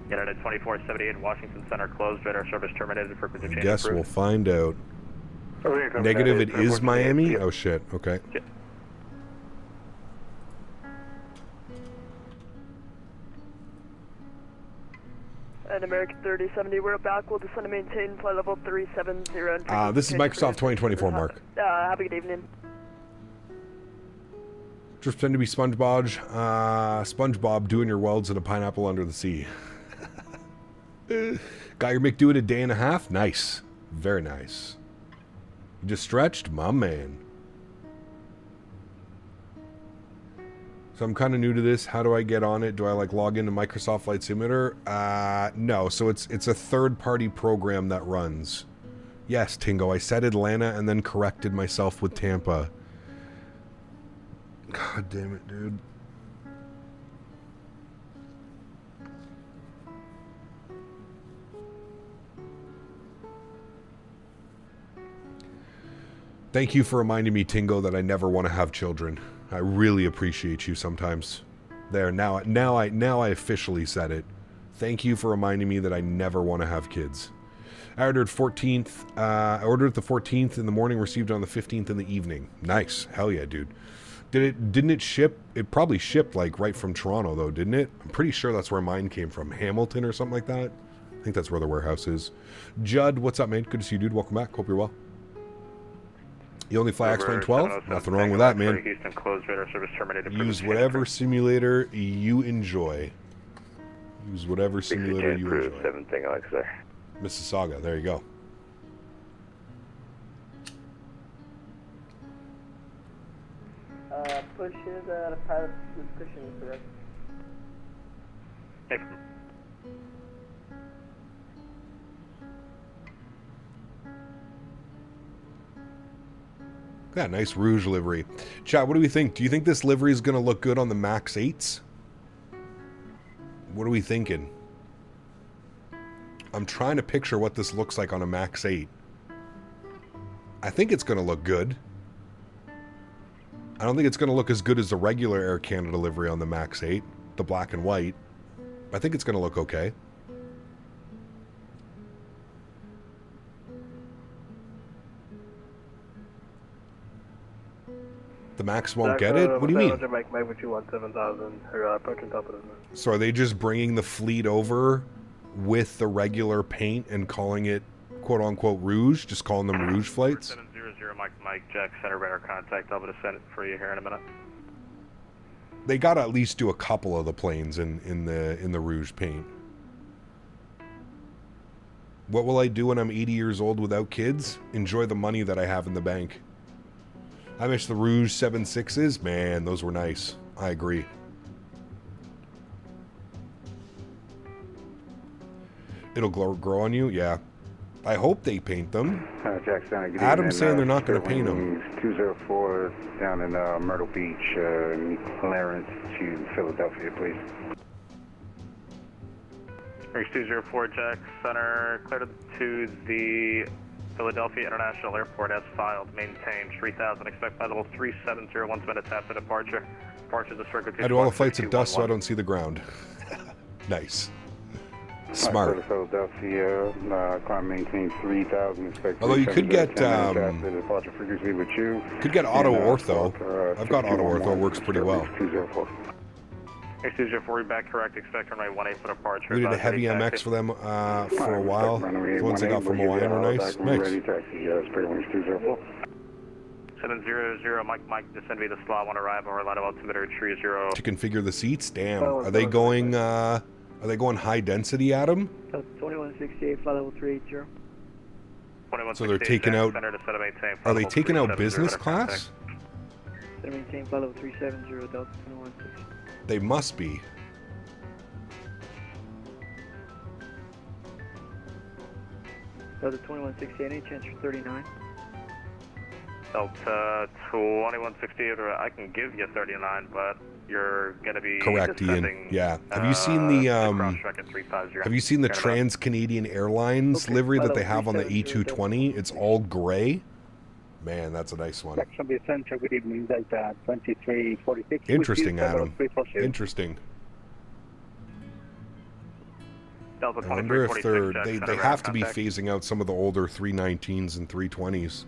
United 2478, Washington Center closed. Radar service terminated. Frequency change I guess approved. we'll find out. Negative, it is Miami? Oh shit, okay. Yeah. And American 3070, we're back. We'll descend and maintain flight level 370. This is Microsoft 2024, Mark. Have a good evening. Just pretend to be SpongeBob doing your welds in a pineapple under the sea. Got your Mick do it a day and a half? Nice. Very nice. You just stretched? My man. So I'm kind of new to this. How do I get on it? Do I like log into Microsoft Flight Simulator? No. So it's a third-party program that runs. Yes, Tingo. I said Atlanta and then corrected myself with Tampa. God damn it, dude. Thank you for reminding me, Tingo, that I never want to have children. I really appreciate you sometimes. There, now I officially said it. Thank you for reminding me that I never want to have kids. I ordered 14th. I ordered the 14th in the morning, received it on the 15th in the evening. Nice, hell yeah, dude. Didn't it ship? It probably shipped like right from Toronto though, didn't it? I'm pretty sure that's where mine came from, Hamilton or something like that. I think that's where the warehouse is. Judd, what's up, man? Good to see you, dude. Welcome back. Hope you're well. You only fly X-Plane 12? Nothing wrong with that, man. Houston closed radar service terminated. Use whatever simulator you enjoy. Use whatever simulator you enjoy. 7 Tango X there. Mississauga, there you go. Push is at a pilot cushion, correct? Hey. Yeah, nice Rouge livery. Chat, what do we think? Do you think this livery is going to look good on the Max 8s? What are we thinking? I'm trying to picture what this looks like on a Max 8. I think it's going to look good. I don't think it's going to look as good as the regular Air Canada livery on the Max 8, the black and white. I think it's going to look okay. The Max won't get it? What do you mean? So are they just bringing the fleet over with the regular paint and calling it quote-unquote Rouge? Just calling them Rouge flights? 700 Mike Jack, center radar contact. I'll be to send it for you here in a minute. They got to at least do a couple of the planes in the Rouge paint. What will I do when I'm 80 years old without kids? Enjoy the money that I have in the bank. I miss the Rouge 7.6s. Man, those were nice. I agree. It'll grow on you? Yeah. I hope they paint them. Jackson, Adam's saying they're not going to paint them. 204 down in Myrtle Beach, Clarence to Philadelphia, please. Reach 204 Jack Center, cleared to the Philadelphia International Airport as filed, maintained 3000, expect flight level 3701 minutes after departure. Departure is a circuit. I do all the flights at dusk so I don't see the ground. Nice. Smart. Philadelphia, climb maintain 3000, expect. Although you could get departure frequency with you. Could get auto ortho. I've got auto ortho, works pretty well. 204. X204 back correct, expect runway 18 for departure. We did a heavy MX for them for a while. The ones they got from Hawaiian were nice. Nice. 700 Mike, descend via the slot, one arrival, Orlando altimeter 30. To configure the seats? Damn. Are they going high density, Adam? 2168, flight level 380. So they're taking out... Are they taking out business class? Center maintain flight level 370, Delta 2160. They must be. Delta 2168, any chance for 39? Delta 2168, I can give you 39, but you're gonna be correct, Ian. Yeah. Have you seen the Have you seen the Trans-Canadian Airlines livery that they have on the A321? It's all gray. Man, that's a nice one. Good evening, Delta 2346. Interesting, Adam. Interesting. I wonder if they have to be phasing out some of the older 319s and 320s.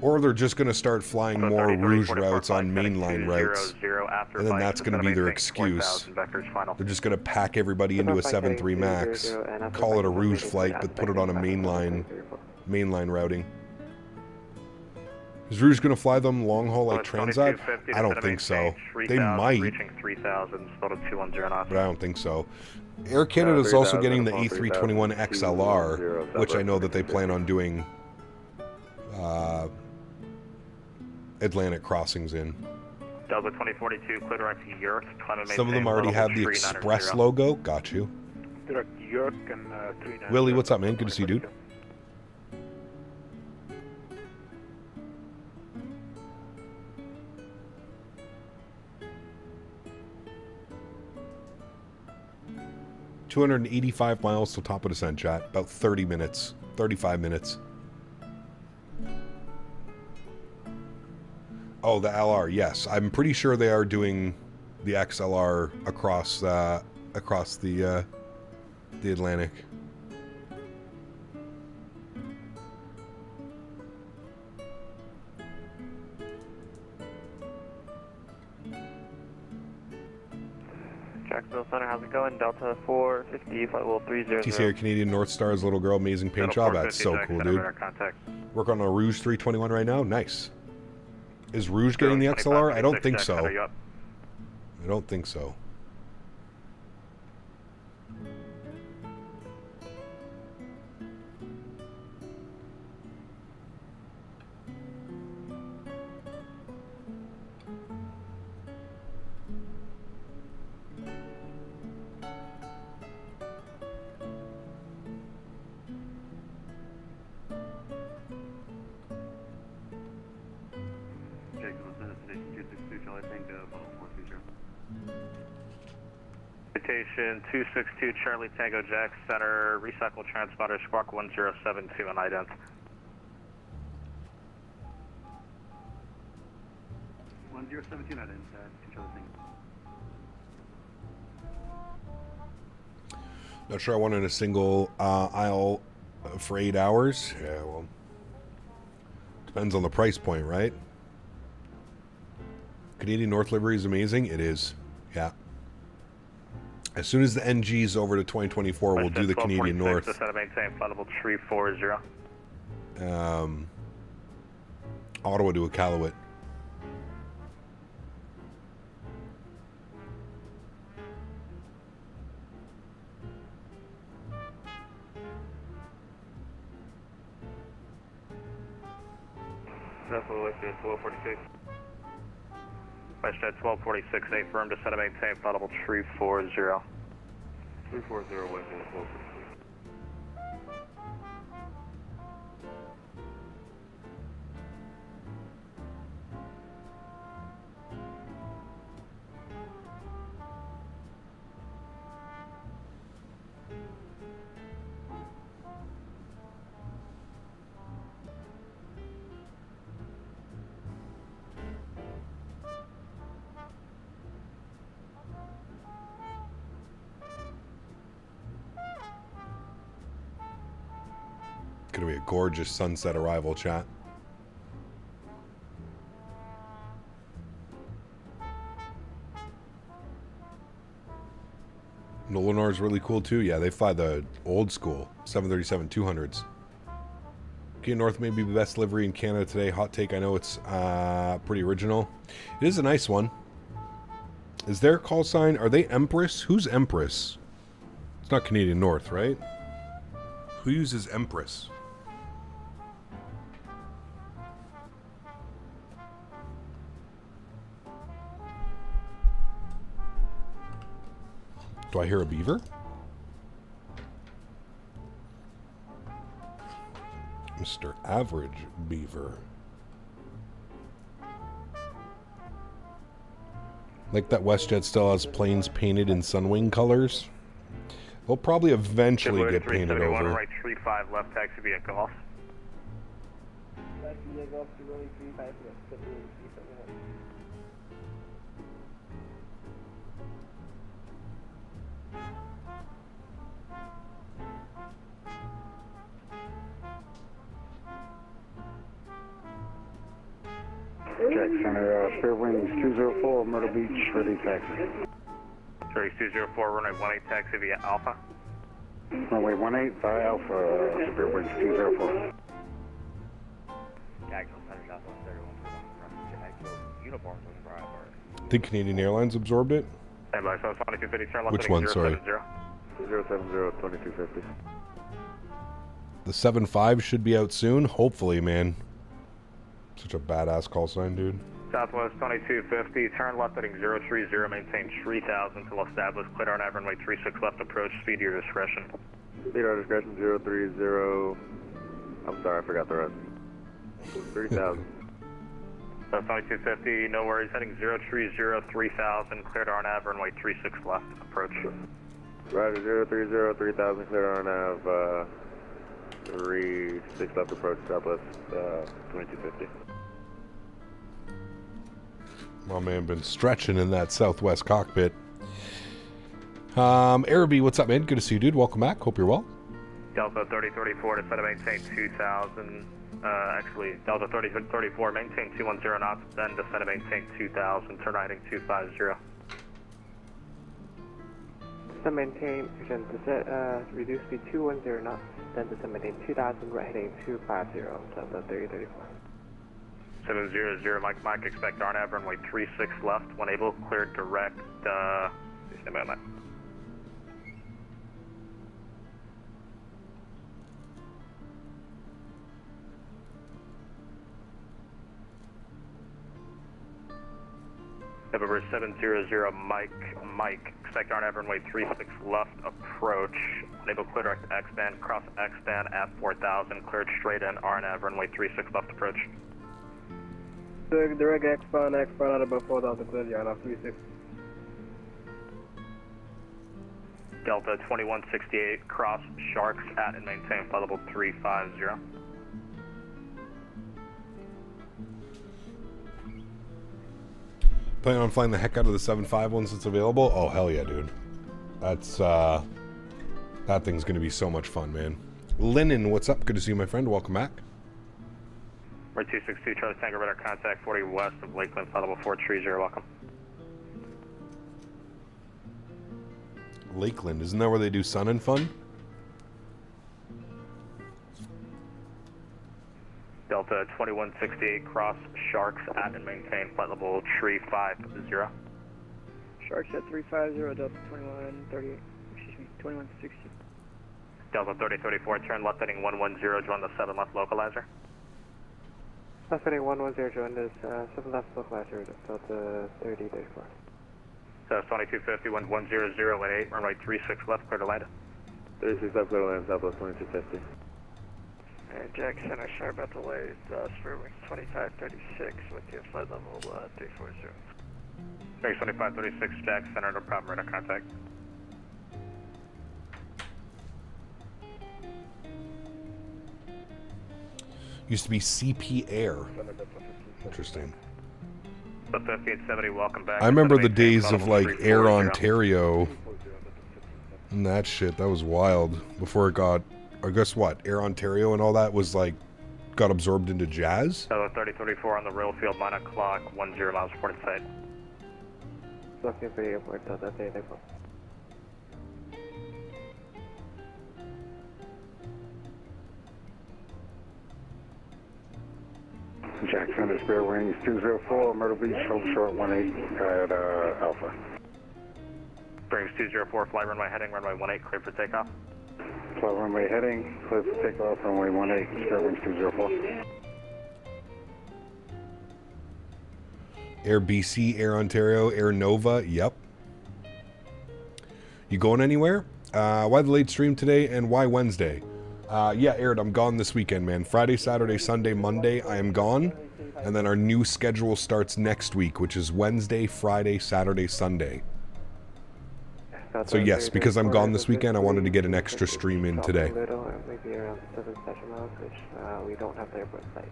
Or they're just going to start flying more Rouge routes on mainline routes. And then that's going to be their excuse. They're just going to pack everybody into a 7.3 Max, call it a Rouge flight, but put it on a mainline routing. Is Rouge going to fly them long haul like Transat? I don't think so. They might. Reaching 3,000, spot of 210 knots. But I don't think so. Air Canada is also getting the A321 XLR, which I know that they plan on doing Atlantic crossings in. Delta 2042, clear direct to York. Some of them already have the Express logo. Got you. Direct York and 39. Willie, what's up, man? Good to see you, dude. $285 miles till top of descent, chat. About 30 minutes. 35 minutes. Oh, the LR, yes. I'm pretty sure they are doing the XLR across the Atlantic. Jacksonville Center, how's it going? Delta 450, flight level 300. TCR Canadian North Star's little girl, amazing paint job. That's so cool, dude. Work on a Rouge 321 right now. Nice. Is Rouge getting the XLR? I don't think so. I don't think so. Citation 262 Charlie Tango Jack Center, recycle transponder squawk 1072 and ident. Not sure I wanted a single aisle for 8 hours. Yeah, well, depends on the price point, right? Canadian North livery is amazing. It is, yeah. As soon as the NG's over to 2024, we'll do the Canadian North. Ottawa to Iqaluit. WestJet 1246, 8 firm, descend and maintain, flight level 340. 340, WestJet 1246. Gonna be a gorgeous sunset arrival, chat. Nolanar's really cool too. Yeah, they fly the old school 737-200s. Okay, North may be the best livery in Canada today. Hot take. I know it's pretty original. It is a nice one. Is their call sign? Are they Empress? Who's Empress? It's not Canadian North, right? Who uses Empress? Do I hear a beaver? Mr. Average Beaver. Like that WestJet still has planes painted in Sunwing colors. They'll probably eventually get painted over. Right 35 left taxi via Golf. Left via Golf to runway 35 left. Jack Center, Spirit Wings 204, Myrtle Beach, ready taxi. Sorry, 204, runway 18 taxi via Alpha. Runway 18 by Alpha, Spirit Wings 204. Jacksonville Center, Southwest 31. Think Canadian Airlines absorbed it? Stand by, so 2250, turn left. Which one, sorry? 070-2250. The 75 should be out soon, hopefully, man. Such a badass call sign, dude. Southwest 2250, turn left heading 030, maintain 3000 till established, clear on average runway 36 left approach, speed to your discretion. Speed our discretion 030. I'm sorry, I forgot the rest. 3000. So 2250, no worries, heading 030, 3000, cleared on nav, runway 36 left approach. Roger, 030, 3000, clear on nav, 36 left approach, Southwest 2250. My man been stretching in that Southwest cockpit. Airbus, what's up, man? Good to see you, dude. Welcome back. Hope you're well. Delta 3034 to set to maintain 2000. Actually, Delta 3034, maintain 210 knots, then descend to maintain 2000, turn right heading 250. Descend maintain, reduce speed 210 knots, then descend maintain 2000, right heading 250, Delta 3034. 700, Mike, expect RNAV, runway 36 left, when able, clear direct, stand by on that. November 700, Mike, expect RNAV, runway 36 left, approach, enable clear direct X-band, cross X-band at 4000, cleared straight in, RNAV, runway 36 left, approach. Direct X-band out about 4000, clear the RNAV 36. Delta 2168, cross Sharks at and maintain flight level 350. Planning on flying the heck out of the 75 once it's available? Oh, hell yeah, dude. That's, that thing's gonna be so much fun, man. Lennon, what's up? Good to see you, my friend. Welcome back. We're 262, Charlie Tango, radar contact 40 west of Lakeland, flight level 430, welcome. Lakeland, isn't that where they do Sun and Fun? Delta 2168, cross Sharks at and maintain flight level 350. Sharks at 350, Delta 2138, excuse me, 2160. Delta 3034, turn left heading 110, join the 7 left localizer. Left heading 110, join this 7 left localizer, Delta 3034. So 2250, 110, 18, runway 36 left, clear to land. 36 left, clear to land, Southwest 2250. Jack Center, sorry about the delays. Sólríkt 2536 with your flight level 340. Sólríkt 2536, Jack Center, no problem, radar contact. Used to be CP Air. Interesting. So 5870, welcome back. I remember the days of like Air Ontario and that shit. That was wild. Before it got, I guess what, Air Ontario and all that was like, got absorbed into Jazz? So 3034 on the rail field, 9 o'clock, 10 miles reported sight. Looking for the airport, Delta 3034. Jack Center, Spare Wings 204, Myrtle Beach, hold short 18 at Alpha. Springs 204, fly runway heading, runway 18, clear for takeoff. Fly runway heading, clear for takeoff, runway 18, Spare Wings 204. Air BC, Air Ontario, Air Nova, yep. You going anywhere? Why the late stream today and why Wednesday? Yeah, Erin, I'm gone this weekend, man. Friday, Saturday, Sunday, Monday, I am gone. And then our new schedule starts next week, which is Wednesday, Friday, Saturday, Sunday. So yes, because I'm gone this weekend, I wanted to get an extra stream in today. Maybe around 7 session miles, which we don't have the airport site.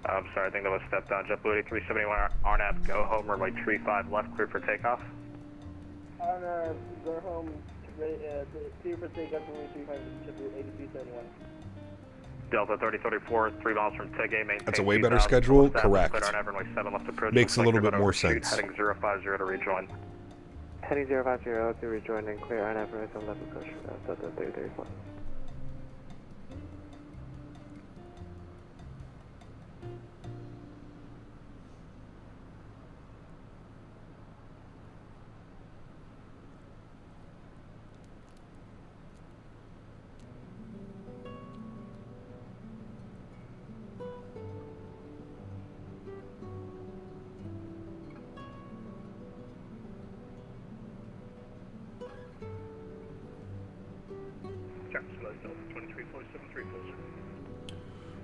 I'm sorry, I think that was step down. JetBlue 371, RNAV, go home, runway 35 left, clear for takeoff. RNAV, go home, clear for takeoff, runway 35, JetBlue 8371. Delta 3034, 3 miles from Tege, maintain. That's a way better schedule, correct. Makes a little bit more sense. Heading 050 to rejoin. Heading 050 to rejoin and clear RNAV runway 7 left approach, Delta 3034.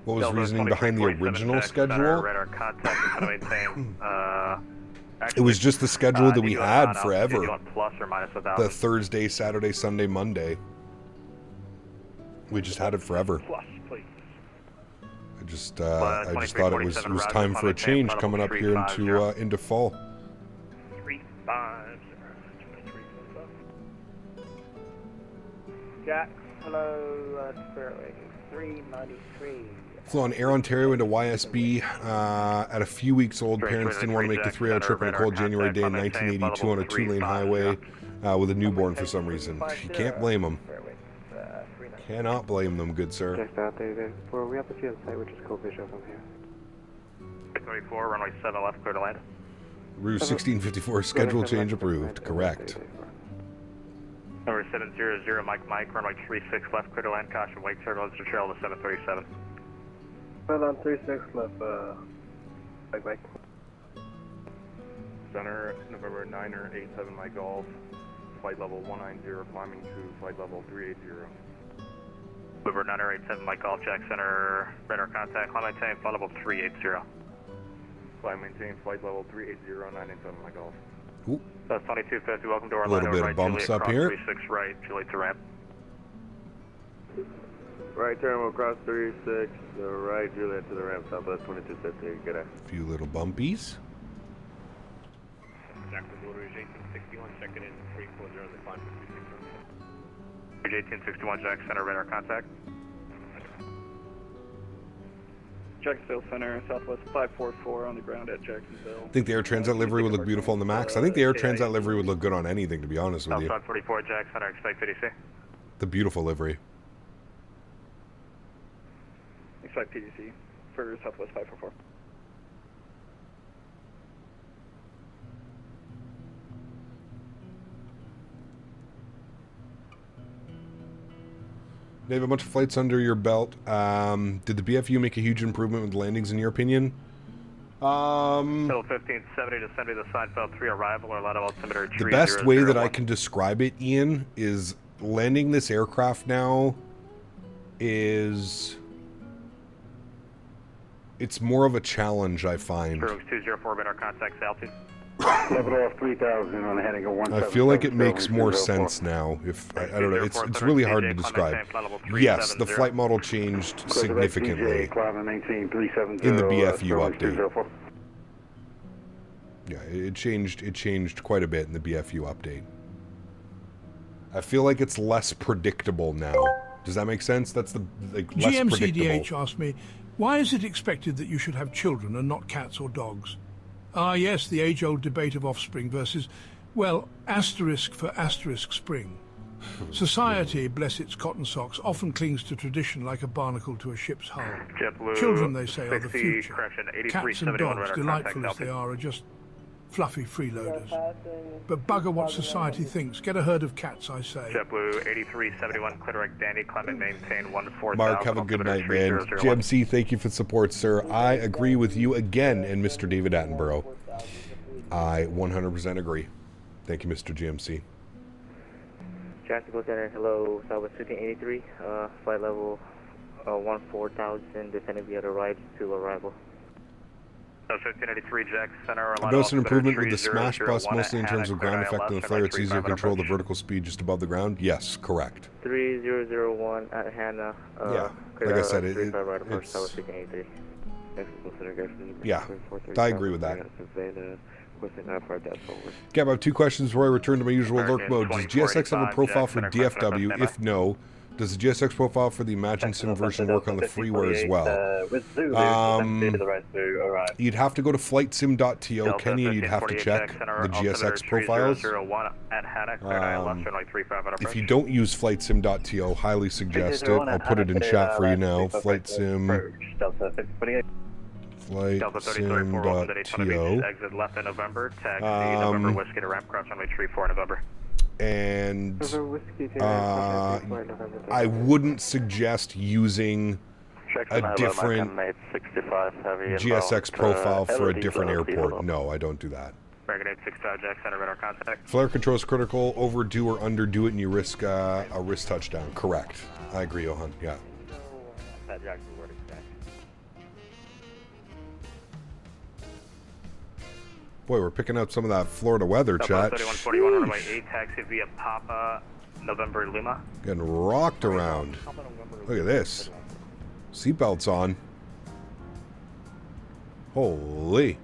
What was reasoning behind the original schedule? It was just the schedule that we had forever. The Thursday, Saturday, Sunday, Monday. We just had it forever. I just thought it was time for a change coming up here into fall. Jack, hello, Spirit 393. Flew on Air Ontario into YSB at a few weeks old. Parents didn't want to make the 3-hour trip on a cold January day in 1982 on a 2-lane highway with a newborn for some reason. You can't blame them. Cannot blame them, good sir. Checked out there. We have to see on site, which is cold visual from here. 34, runway 7 left, clear to land. Rouge 1654, schedule change approved. Correct. Number 700, Mike, runway 36 left, clear to land. Caution, wake turbulence to trail to 737. Hold on, 36 left, Mike. Center, November 9er, 87 Mike Golf, flight level 190, climbing to flight level 380. November 9er, 87 Mike Golf, Jack Center, radar contact, climb maintain, flight level 380. Climb maintain, flight level 380, 987 Mike Golf. Ooh. That's 2250, welcome to our a little bit right, of bumps Juliet, up here. 36 right, Juliet to ramp. Right turn, we'll cross 36, the right, Juliet to the ramp, southwest 2250, good day. A few little bumpies. Jacksonville Rouge 1861, checking in 340 on the climb to 261. Rouge 1861, Jack Center, radar contact. Jacksonville Center, Southwest 544 on the ground at Jacksonville. I think the Air Transat livery would look beautiful on the Max. I think the Air Transat livery would look good on anything, to be honest with you. Southside 44, Jack Center, expect PDC. The beautiful livery. Expect PDC for Southwest 544. They have a bunch of flights under your belt. Did the BFU make a huge improvement with landings, in your opinion? Middle 1570 to send me the Seinfeld 3 arrival or lateral altimeter 3001. The best way that I can describe it, Ian, is landing this aircraft now is... It's more of a challenge, I find. 204, radar contact, altitude. Level off 3000 on a heading of 177. I feel like it makes more sense now. If I don't know, it's really hard to describe. Yes, the flight model changed significantly in the BFU update. Yeah, it changed quite a bit in the BFU update. I feel like it's less predictable now. Does that make sense? That's the less predictable. GMCDH asked me, why is it expected that you should have children and not cats or dogs? Ah, yes, the age-old debate of offspring versus, well, asterisk for asterisk spring. Society, bless its cotton socks, often clings to tradition like a barnacle to a ship's hull. Children, they say, are the future. Cats and dogs, delightful as they are just fluffy freeloaders. But bugger what society thinks. Get a herd of cats, I say. JetBlue 8371, Clitoric Dandy, climb and maintain 14,000. Mark, have a good night, man. GMC, thank you for support, sir. I agree with you again and Mr. David Attenborough. I 100% agree. Thank you, Mr. GMC. Jacksonville Center, hello, Southwest 1583, flight level 14,000, descending via the right to arrival. 1583 Jack Center. I've noticed an improvement with the smash bus, mostly in terms of ground effect and the flare. It's easier to control the vertical speed just above the ground. Yes, correct. 3001 at Hannah. Yeah, like I said, it's... Yeah, I agree with that. Gab, I have two questions before I return to my usual lurk mode. Does GSX have a profile for DFW? If no, does the GSX profile for the Imagine Sim version work on the freeware as well? You'd have to go to flightsim.to, Kenny, and you'd have to check the GSX profiles. If you don't use flightsim.to, highly suggest it. I'll put it in chat for you now. Flightsim. FlightSim.to. Exit left in November, taxi November Whiskey to ramp, cross runway 34 November. And I wouldn't suggest using a different GSX profile for a different airport. No, I don't do that. American 86 Jack Center, radar contact. Flare control is critical. Overdo or underdo it, and you risk a wrist touchdown. Correct. I agree, Johan. Yeah. Boy, we're picking up some of that Florida weather, chat. 3141 runway 8, taxi via Papa, November Lima. Getting rocked around. Look at this. Seatbelts on. Holy.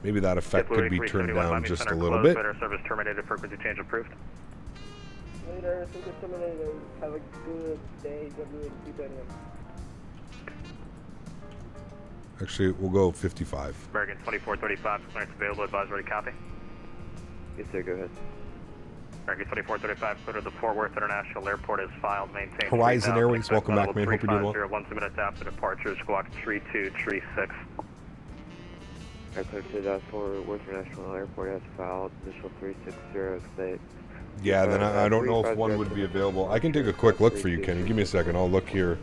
Maybe that effect could be turned down just a little bit. Service terminated, frequency change approved. Later, service terminated. Have a good day, WA231. Actually, we'll go 55. American 2435, clearance available, advise ready, copy. Yes, sir, go ahead. American 2435, clear to the Fort Worth International Airport is filed, maintained. Horizon Airways, welcome back, man. Hope you're doing well. 1 minutes after departure, squawk 3236. Aircraft to that Fort Worth International Airport has filed, initial 360 state. Yeah, then I don't know if one would be available. I can take a quick look for you, Kenny. Give me a second. I'll look here.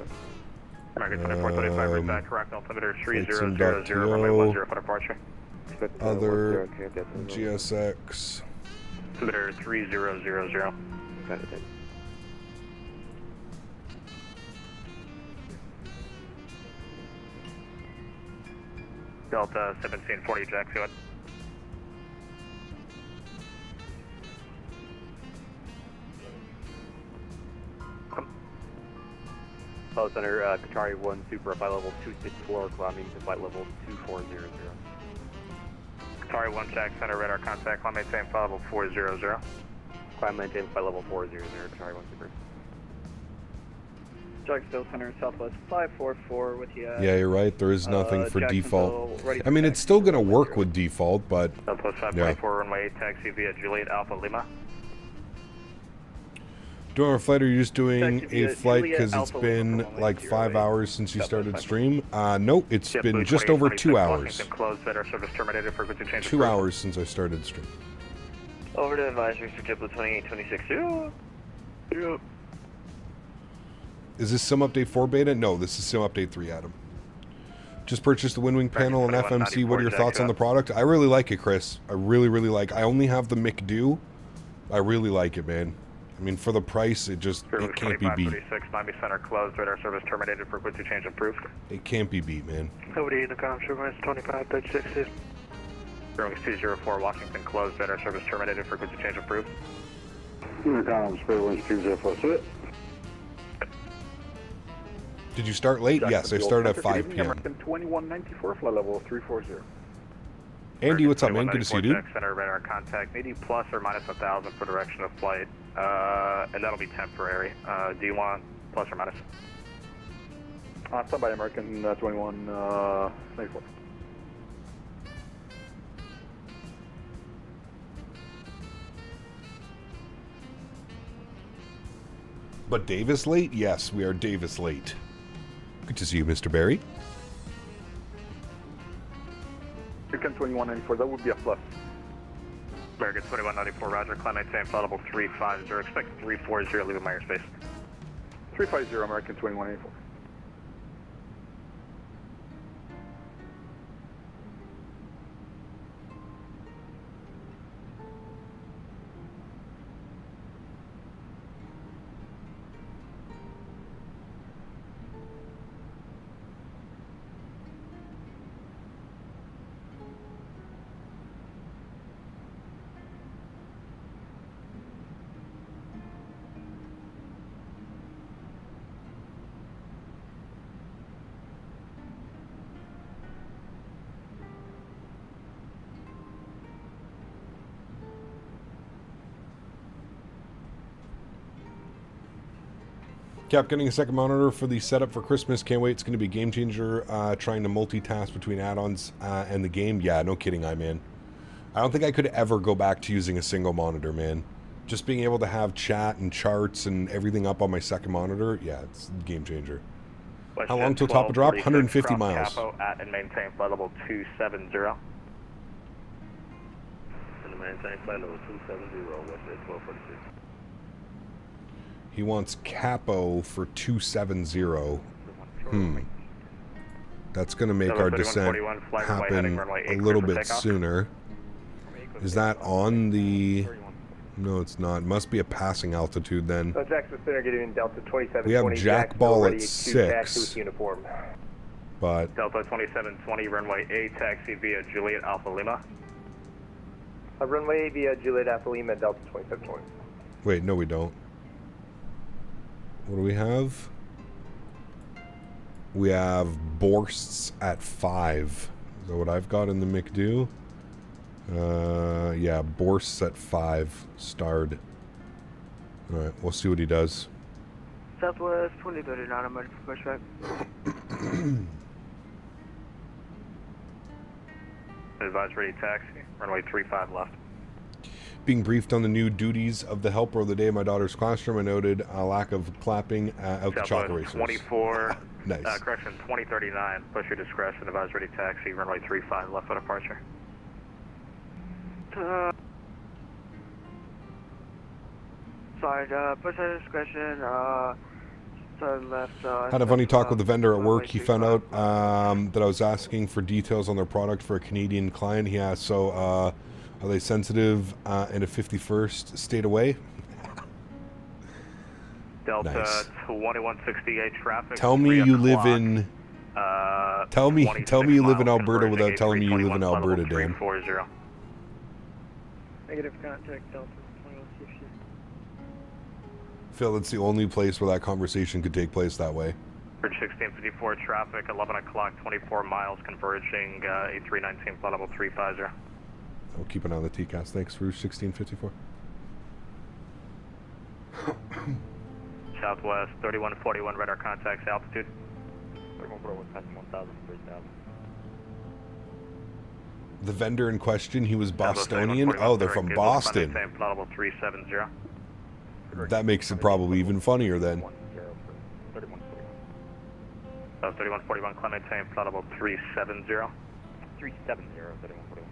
American 2435, read back, correct, altimeter 3000, runway 10 for departure. Other GSX. Altimeter 3000. Got it. Delta 1740, Jack, see what? Hello, Center, Qatari 1 Super, flight level 264, climbing to flight level 2400. Qatari 1 Jack Center, radar contact, climb maintain flight level 400. Climb maintain flight level 400, Qatari 1 Super. Jacksonville Center, Southwest 544 with you. Yeah, you're right. There is nothing for default. I mean, it's still going to work with default, but Southwest 544, runway 8, taxi via Juliet Alpha Lima. Doing a flight, or are you just doing a flight because it's been like 5 hours since you started stream? Nope, it's been just over 2 hours. 2 hours since I started stream. Over to advisory for JetBlue 2826. Yep. Is this Sim Update 4 beta? No, this is Sim Update 3, Adam. Just purchased the WinWing panel and FMC. What are your thoughts on the product? I really like it, Chris. I really, really like it. I only have the McDo. I really like it, man. I mean, for the price, it can't be beat. Miami Center closed, radar service terminated, frequency change approved. It can't be beat, man. Over to Intercom, Sherman 2536. Growing 204, Washington closed, radar service terminated, frequency change approved. Intercom, Spirit 204. Did you start late? Yes, I started at 5 p.m. American 2194, flight level 340. Andy, what's up, man? Good to see you, dude. Center radar contact, maybe plus or minus 1,000 for direction of flight, and that'll be temporary. Do you want plus or minus? Stand by American 2194. But Davis late? Yes, we are Davis late. Good to see you, Mr. Barry. American 2194, that would be a plus. American 2194, roger, climb maintain, flight level 350, expect 340, leave my airspace. 350, American 2194. Cap, getting a second monitor for the setup for Christmas. Can't wait. It's going to be a game changer. Trying to multitask between add-ons and the game. Yeah, no kidding, man. I don't think I could ever go back to using a single monitor, man. Just being able to have chat and charts and everything up on my second monitor. Yeah, it's a game changer. How long till top of drop? 150 miles. Capo at and maintain flight level 270. And maintain flight level 270, Westjet 1246. He wants capo for 270. That's going to make our descent happen a little bit sooner. Is that on the... No, it's not. It must be a passing altitude then. So Jackson Center getting in Delta 2720. We have Jack Ball at 6. Uniform. But... Delta 2720, runway A, taxi via Juliet Alpha Lima. Runway via Juliet Alpha Lima, Delta 2720. Wait, no we don't. What do we have? We have Borsts at 5. Is that what I've got in the McDo? Yeah, Borsts at 5. Starred. Alright, we'll see what he does. Southwest 2039, I'm ready for pushback. Advise ready taxi, runway 35 left. Being briefed on the new duties of the helper of the day in my daughter's classroom, I noted a lack of clapping out the chalk erasers. 24, nice. Correction, 2039, push your discretion, advise ready taxi, runway 35 left for departure. Sorry, push your discretion, left. Had a funny talk with the vendor at work. He found out that I was asking for details on their product for a Canadian client. He asked, so are they sensitive and a 51st stayed away? Delta nice. 2168 traffic. Tell me you live in. Tell me you live in Alberta without telling me you live in Alberta, Dan. Negative contact, Delta 2160. Phil, it's the only place where that conversation could take place that way. Bridge 1654 traffic, 11 o'clock, 24 miles, converging A319 flight level 350. I'll keep an eye on the TCAS. Thanks, Rouge 1654. Southwest 3141, radar contacts, altitude. 3141, passing 1,000, 3,000. The vendor in question, he was Bostonian. Oh, they're from Boston. Flight level 370. That makes it probably even funnier then. 3141, climb maintain flight level 370. 370, 3141.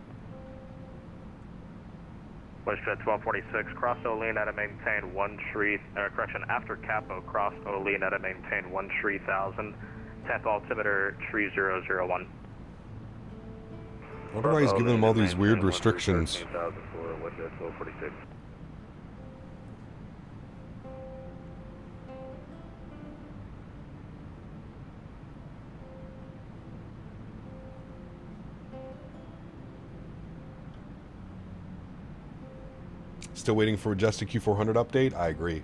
WestJet 1246, cross Olean at a maintain after Capo, cross Olean at a maintain 13,000, 10th altimeter 3001. I wonder why he's giving them all these weird restrictions. Still waiting for Majestic Q400 update? I agree.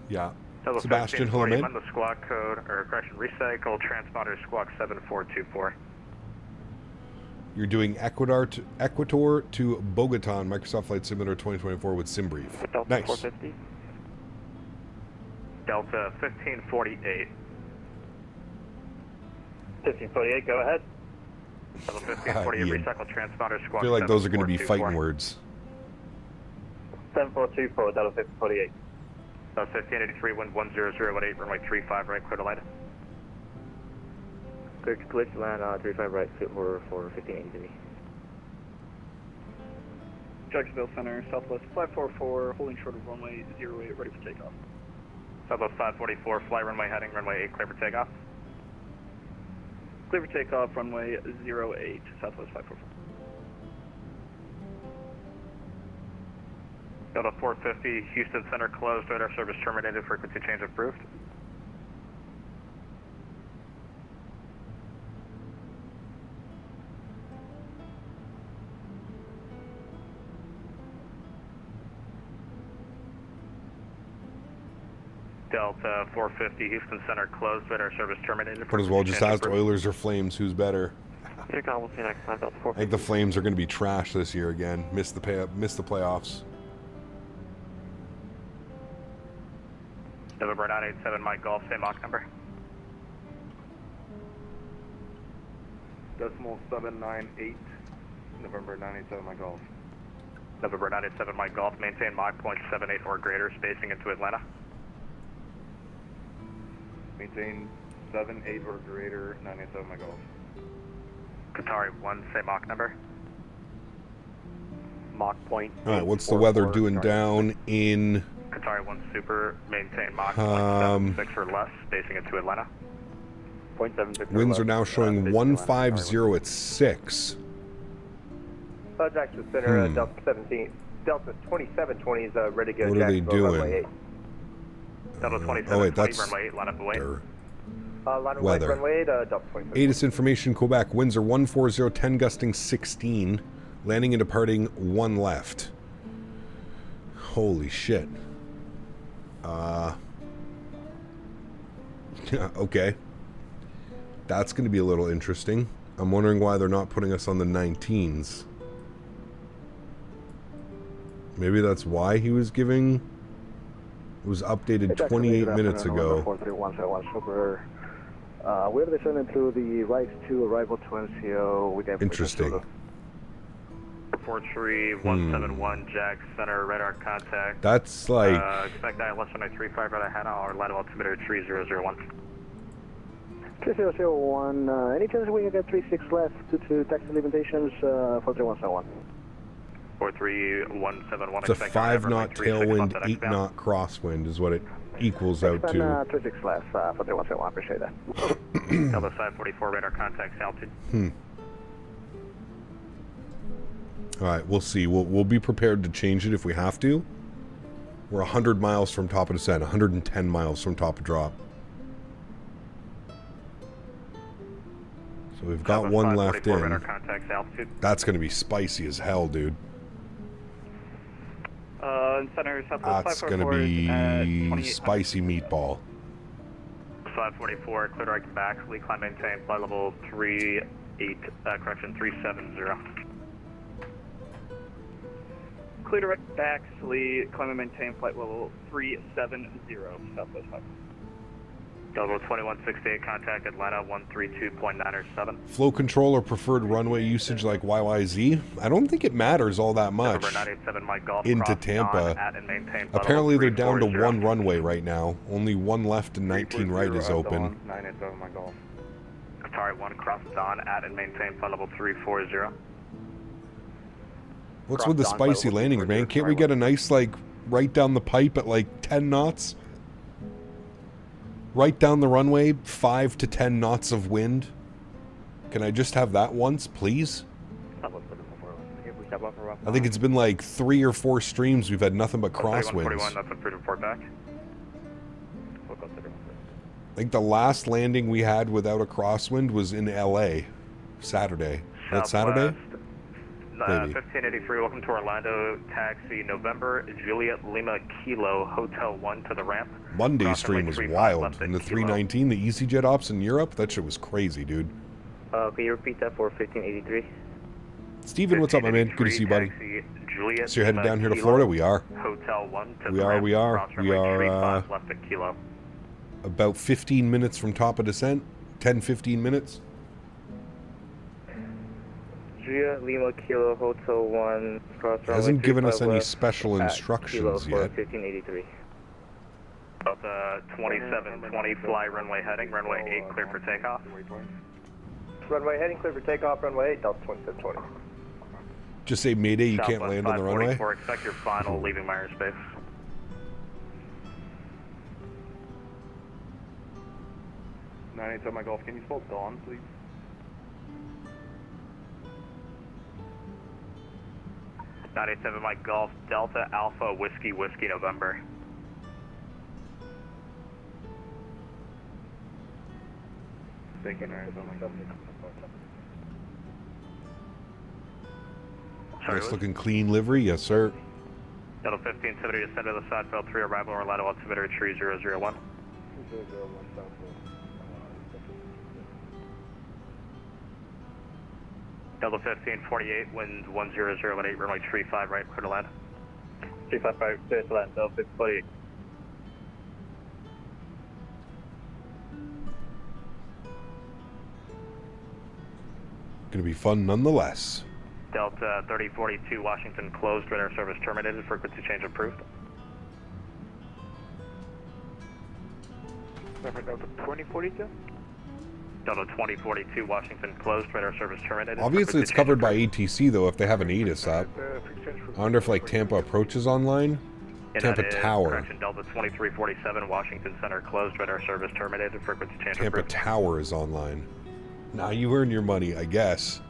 Yeah. Sebastian, hello, man. The squawk code, or correction, recycle transponder squawk 7424. You're doing Ecuador to Bogota on Microsoft Flight Simulator 2024 with SimBrief. Delta Nice. 450. Delta 1548. 1548, go ahead. Delta 1548, Ian. recycle transponder squawk. I feel like those are going to be 7424. fighting words. 7424, Delta 1548. 1583, wind 10018, runway 35 right, clear to land. Clear to glitch, land 35 right, fit for 1583. Jacksonville Center, Southwest 544, holding short of runway 08, ready for takeoff. Southwest 544, fly runway heading, runway 8, clear for takeoff. Clear for takeoff, runway 08, Southwest 544. Delta 450, Houston Center closed, radar service terminated, frequency change approved. Delta 450, Houston Center closed, radar service terminated. Might as well just ask Oilers or Flames, who's better? I think the Flames are going to be trash this year again. Missed the playoffs. November 987, Mike Golf, same Mach number. Decimal 798, November 987, Mike Golf. November 987, Mike Golf, maintain Mach .78 or greater, spacing into Atlanta. Maintain 78 or greater, 987 my Golf. Qatari 1, say Mach number. Mach point. All right, what's the weather doing down in... Qatari 1 Super, maintain Mach 0.76 or less, basing it to Atlanta. 0.76 Winds are now showing 150 at 6. Jackson Center, Delta 17. Delta 2720 is ready to go. What are they doing? Delta 2720, oh wait, that's runway 8, line up away. Line Weather. away, runway 8, Delta 27. ATIS information, Quebec. Winds are 140, 10 gusting 16. Landing and departing 1 left. Holy shit. Okay. That's going to be a little interesting. I'm wondering why they're not putting us on the 19s. Maybe that's why he was giving... It was updated 28 minutes ago. 43171 Super. We're descending through the right to arrival to NCO with the Interesting. 43171 Jack Center, radar contact. That's like... expect ILS 135 radar Hannah or line altimeter 3001. 3001, any chance we can get 36 left due to taxi limitations, 43171. 43171. It's a 5-knot tailwind, 8-knot crosswind is what it equals out to. 36 left, 43171, appreciate that. Delta 544 radar contacts altitude. Alright, we'll see. We'll be prepared to change it if we have to. We're 100 miles from top of descent, 110 miles from top of drop. So we've got one left in. That's going to be spicy as hell, dude. Center Southwest That's going to be spicy meatball. 544, clear direct back, lead climb maintain, flight level 370. Clear direct back, lead climb and maintain, flight level 370, Southwest 5. Delta 2168, contact Atlanta 132.907. Flow control or preferred runway usage like YYZ? I don't think it matters all that much into Tampa. Apparently they're down to 1 runway right now. Only 1 left and 19 right is open. 987 my Golf. Qatari 1, cross dawn at and maintain flight level 340. What's with the spicy landings, man? Can't we get a nice, like, right down the pipe at like 10 knots? Right down the runway, 5 to 10 knots of wind. Can I just have that once, please? I think it's been like 3 or 4 streams we've had nothing but crosswinds. That's approved report back. I think the last landing we had without a crosswind was in LA, Saturday. That Saturday? 1583, welcome to Orlando, taxi November, Juliet Lima Kilo, Hotel 1 to the ramp. Monday stream was wild. And the 319, the EasyJet ops in Europe, that shit was crazy, dude. Can you repeat that for 1583? Steven, what's up, my man? Good to see you, buddy. So you're headed down here to Florida? We are. Hotel 1 to we the are, ramp. we are. We are left at Kilo. About 15 minutes from top of descent. 10-15 minutes. Lima Kilo Hotel 1 cross runway. Hasn't given us any special instructions yet. 1583. Delta 2720, fly runway heading, runway 8 clear for takeoff. Runway heading, clear for takeoff, runway 8, Delta 2720. Just say Mayday, you can't land on the runway. Expect your final leaving my airspace. .987 my Golf, can you spell dawn, please? .87 Mike Golf, Delta Alpha Whiskey Whiskey November. Thank you, Arizona. Nice looking clean livery, yes sir. Delta 1570, descend to the side, field 3, arrival Orlando altimeter 3001. Delta 1548, wind 10018, runway 35 right, clear to land. 355, clear to land, Delta 1548. Gonna be fun nonetheless. Delta 3042, Washington closed, radar service terminated, frequency change approved. Delta 2042? Delta 2042, Washington closed, radar service terminated. Obviously, it's covered by ATC, though, if they haven't ate us up. I wonder if, like, Tampa Approach is online? Tampa Tower. Correction, Delta 2347, Washington Center closed, radar service terminated, frequency change Tampa approved. Tower is online. Now you earn your money, I guess.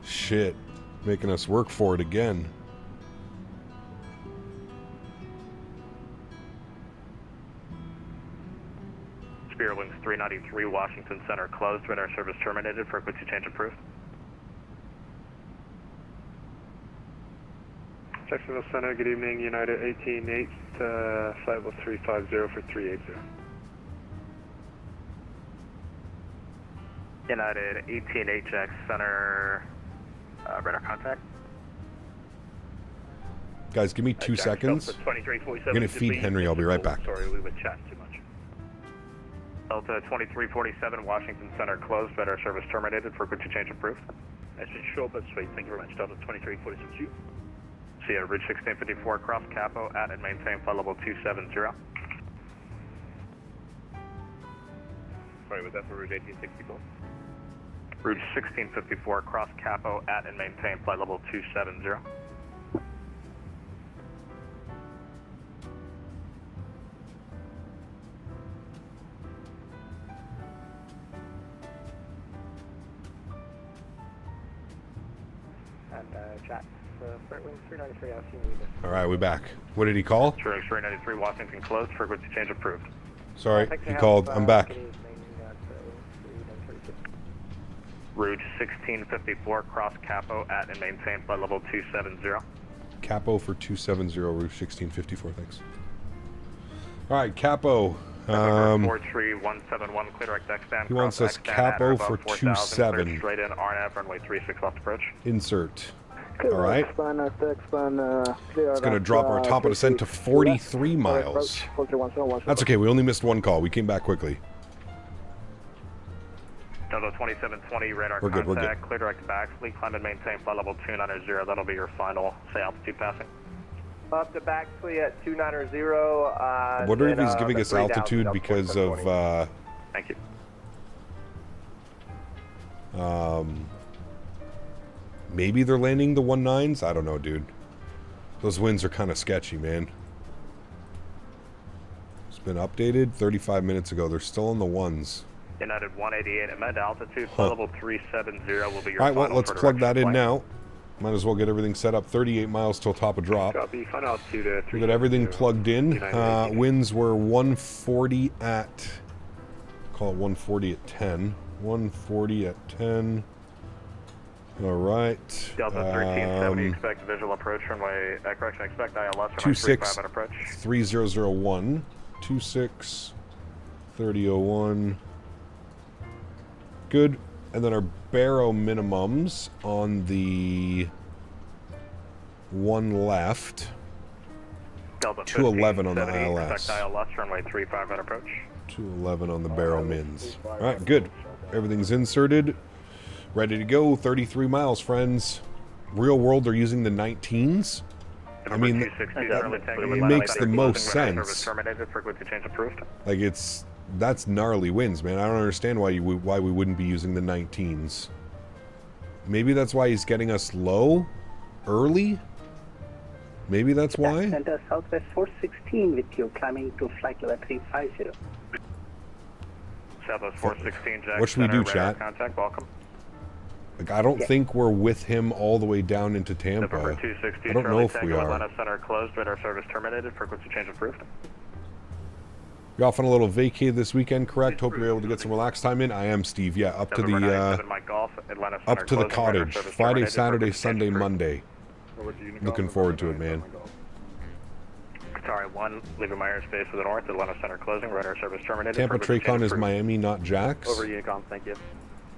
Shit. Making us work for it again. Spirit Wings 393, Washington Center closed, radar service terminated, frequency change approved. Jacksonville Center, good evening, United 188, 50350 for 380. United 18HX Center, radar contact. Guys, give me 2 seconds. I'm gonna feed Henry. I'll be right back. Sorry, we would chat too much. Delta 2347, Washington Center closed, radar service terminated, frequency change approved. I should show up, that's sweet. Thank you very much. Delta 2347. See ya, Rouge 1654, cross capo at and maintain flight level 270. Sorry, was that for Rouge 1864? Rouge 1654, cross capo at and maintain flight level 270. And Jack, Spirit Wings 393, I'll see you. Alright, we back. What did he call? True 393, Washington closed, frequency change approved. Sorry, he called. I'm back. Rouge 1654, cross capo at and maintain flight level 270. Capo for 270, Rouge 1654, thanks. Alright, Capo. 43171, clear direct deck stand. He wants us Capo for 27. Straight in, RNAV, runway 36 left approach. Insert. Alright. It's It's going to drop our top of descent to 43 miles. That's okay, we only missed one call. We came back quickly. Delta 2720, radar We're good, contact, clear direct back, fleet climb and maintain flight level 290. That'll be your final, say, altitude passing. Up to Baxley at 290. I wonder if he's giving us altitude because of, Thank you. Maybe they're landing the 19s? I don't know, dude. Those winds are kind of sketchy, man. It's been updated 35 minutes ago. They're still on the ones. United 188 at med altitude, flight level 370 will be your All right, well, final let's for plug that in flight. now. Might as well get everything set up. 38 miles till top of drop. Copy, final altitude We got everything plugged in. Winds were 140 at... Call it 140 at 10. 140 at 10. All right. Delta 1370, expect visual approach runway, correction, expect ILS runway 35 at approach. 263001. 263001. Good. And then our baro minimums on the one left. Delta 211 on the 1570, ILS. expect ILS runway 35 at approach. 211 on the baro mins. All right, good. Everything's inserted. Ready to go. 33 miles, friends. Real world, they're using the 19s. I mean, it makes the most sense. Terminated, frequency change approved. Like, that's gnarly winds, man. I don't understand why we wouldn't be using the 19s. Maybe that's why he's getting us low, early. Maybe that's why. Center Southwest 416 with you, climbing to flight level 350. Southwest 416, Jack. What should we do, chat? Contact, welcome. Like, I don't think we're with him all the way down into Tampa. November 260, I don't know if we Tango, are. Atlanta Center closed, radar service terminated, frequency change approved. You're off on a little vacay this weekend, correct? Hope you're able to get some relaxed time in. I am, Steve. Yeah, up to the up to the cottage. Friday, Saturday, Sunday, Monday. Looking forward to it, man. Qatari 1, leaving my airspace to the north. Atlanta Center closing, radar service terminated. Tampa Tracon is Miami, not Jax. Over Unicom, thank you.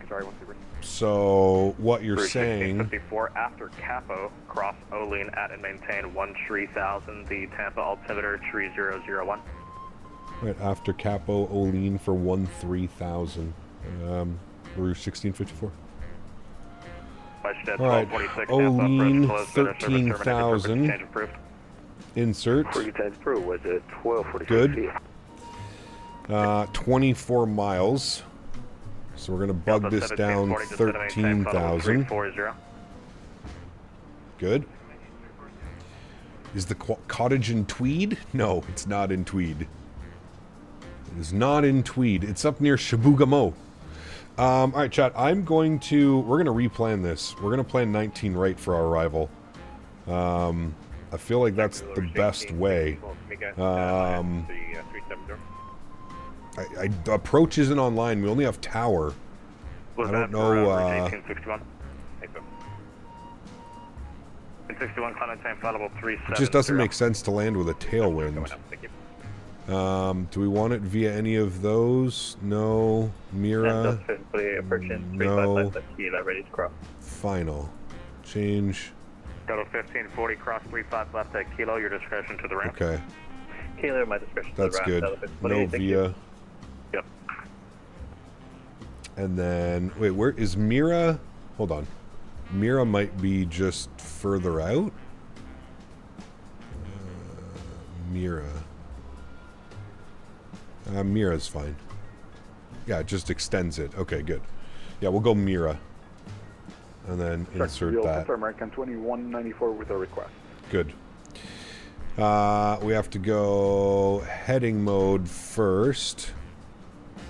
Qatari 1 Super. So what you're Rouge saying? 1654 after Capo, cross Olean at and maintain 13000. The Tampa altimeter 3001. Right after Capo, Olean for 13,000. Rouge 1654. All right, Olean 13,000. Insert. Was it 12:45? Good. 24 miles. So we're going to bug this down 13,000. Good. Is the cottage in Tweed? No, it's not in Tweed. It is not in Tweed. It's up near Chibougamau. All right, chat. We're going to replan this. We're going to plan 19 right for our arrival. I feel like that's the best way. Approach isn't online. We only have tower. I don't know. 1861. 61 Clementine, flight level 370. It just doesn't make sense to land with a tailwind. Do we want it via any of those? No. Mira. No. Final. Change. Go to 1540, cross 35 left at Kilo, your discretion to the ramp. Okay. Kilo, my discretion to That's the ramp. good. No via. Yep. And then, wait, where is Mira? Hold on. Mira might be just further out. Mira. Mira's fine. Yeah, it just extends it. Okay, good. Yeah, we'll go Mira. And then insert that. American 2194 with a request. Good. We have to go heading mode first.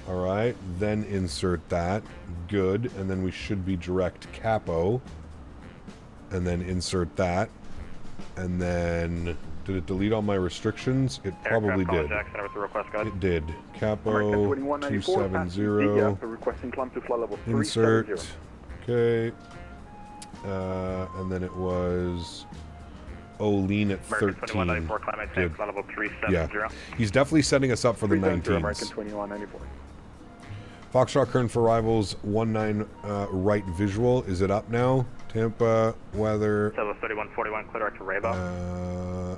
Alright, then insert that. Good. And then we should be direct capo. And then insert that. And then... Did it delete all my restrictions? It probably did. It did. Capo 270. Requesting climb to flight level 370. Insert. Okay. And then it was... lean at 13. Good. Yeah. He's definitely setting us up for the 19s. American 2194. Foxtrot current for arrivals 19 right visual. Is it up now? Tampa weather. 3141 clear direct to Raybo.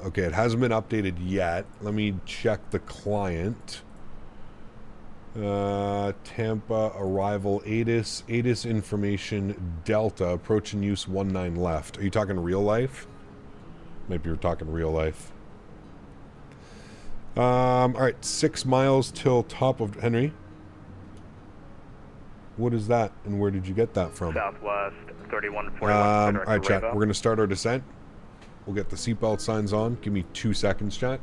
Okay, it hasn't been updated yet. Let me check the client. Tampa arrival ATIS information Delta approach and use 19 left. Are you talking real life? Maybe you're talking real life. All right, 6 miles till top of Henry. What is that, and where did you get that from? Southwest 3141. All right, chat. We're going to start our descent. We'll get the seatbelt signs on. Give me 2 seconds, chat.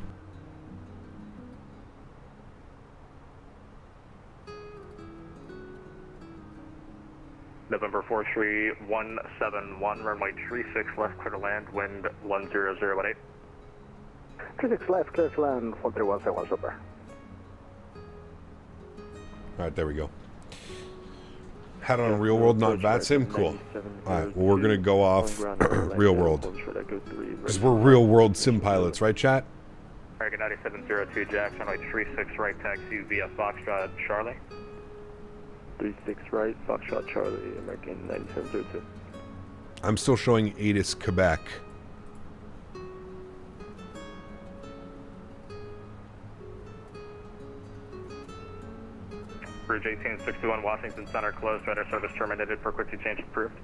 November 43171, runway 36 left, clear to land, wind 10018. 36 left, clear to land, 4317 super. All right, there we go. Had on real world, not VATSIM? Cool. Alright, well, we're going to go off real world. Because we're real world sim pilots, right, chat? American 9702 Jackson, runway 36 right, taxi via Foxtrot Charlie. 36 right, Foxtrot Charlie, American 9702. I'm still showing ATIS Quebec. Rouge 1861 Washington Center closed, radar service terminated for quickly change approved.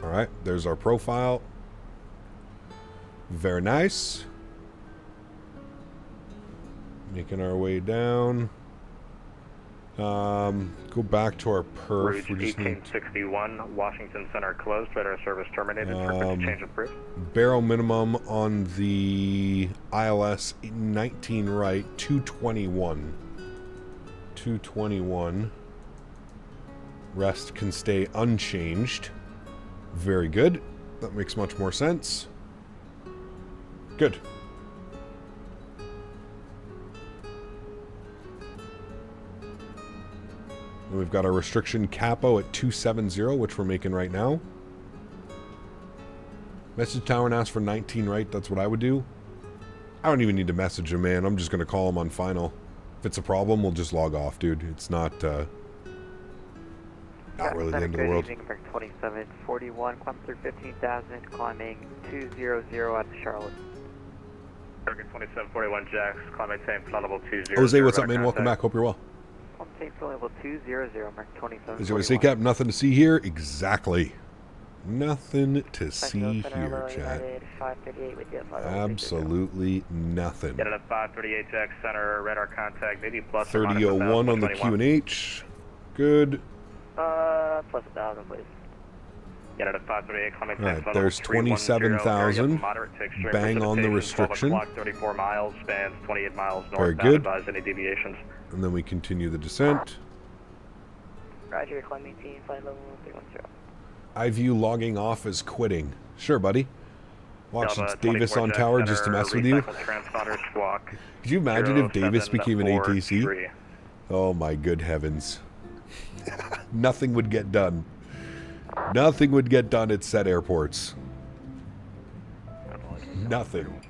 Alright, there's our profile. Very nice. Making our way down. Go back to our perf. Rouge 1861 Washington Center closed, radar service terminated for quickly change approved. Barrel minimum on the ILS 19 right, 221. 221. Rest can stay unchanged. Very good. That makes much more sense. Good. And we've got our restriction capo at 270, which we're making right now. Message tower and ask for 19 right. That's what I would do. I don't even need to message him, man. I'm just going to call him on final. If it's a problem, we'll just log off, dude. It's not really the end of the world. 2741, climb through 15,000, climbing 200 out to Charlotte. American 2741 Jacks, climb maintain flight level 20. Jose, what's up, man? Welcome back. Hope you're well. Maintain flight level 200, American 2741. Is it a Cap? Nothing to see here? Exactly. Nothing to see here, chat. Absolutely nothing. Get it at 538 Jack Center, radar contact, maybe plus or minus 3001 on the QNH. Good. Plus 1,000, please. Get it at 538 Clemente. Alright, there's 27,000. Bang on the restriction. 34 miles, spans 28 miles north. Very good. Advise any deviations. And then we continue the descent. Roger, Clemente, flight level 310. I view logging off as quitting. Sure, buddy. Watch, it's Davis on tower Center, just to mess with you. Could you imagine if Davis became an ATC? Oh my good heavens. Nothing would get done. Nothing would get done at set airports. Nothing.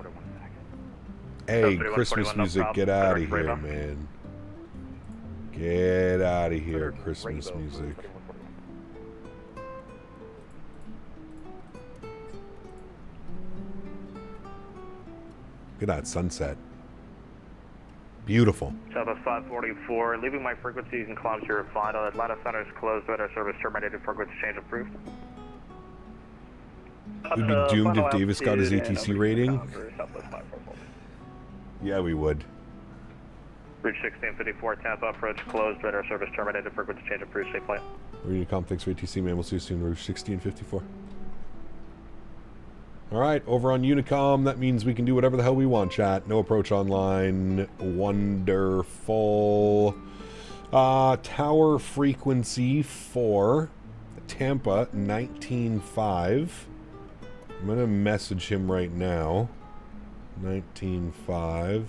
Hey, Christmas music, get out of here, man. Get out of here, Christmas music. Look at that sunset. Beautiful. Southwest 544, leaving my frequencies and kilometers your flight. Atlanta Center is closed, radar service terminated, frequency change approved. We'd be doomed if Davis got his ATC rating. Yeah, we would. Rouge 1654, Tampa, approach closed, radar service terminated, frequency change approved, safe flight. We're going to come fix for ATC, man. We'll see you soon, Rouge 1654. Alright, over on Unicom, that means we can do whatever the hell we want, chat. No approach online. Wonderful. Tower frequency for Tampa, 19.5. I'm going to message him right now. 19.5.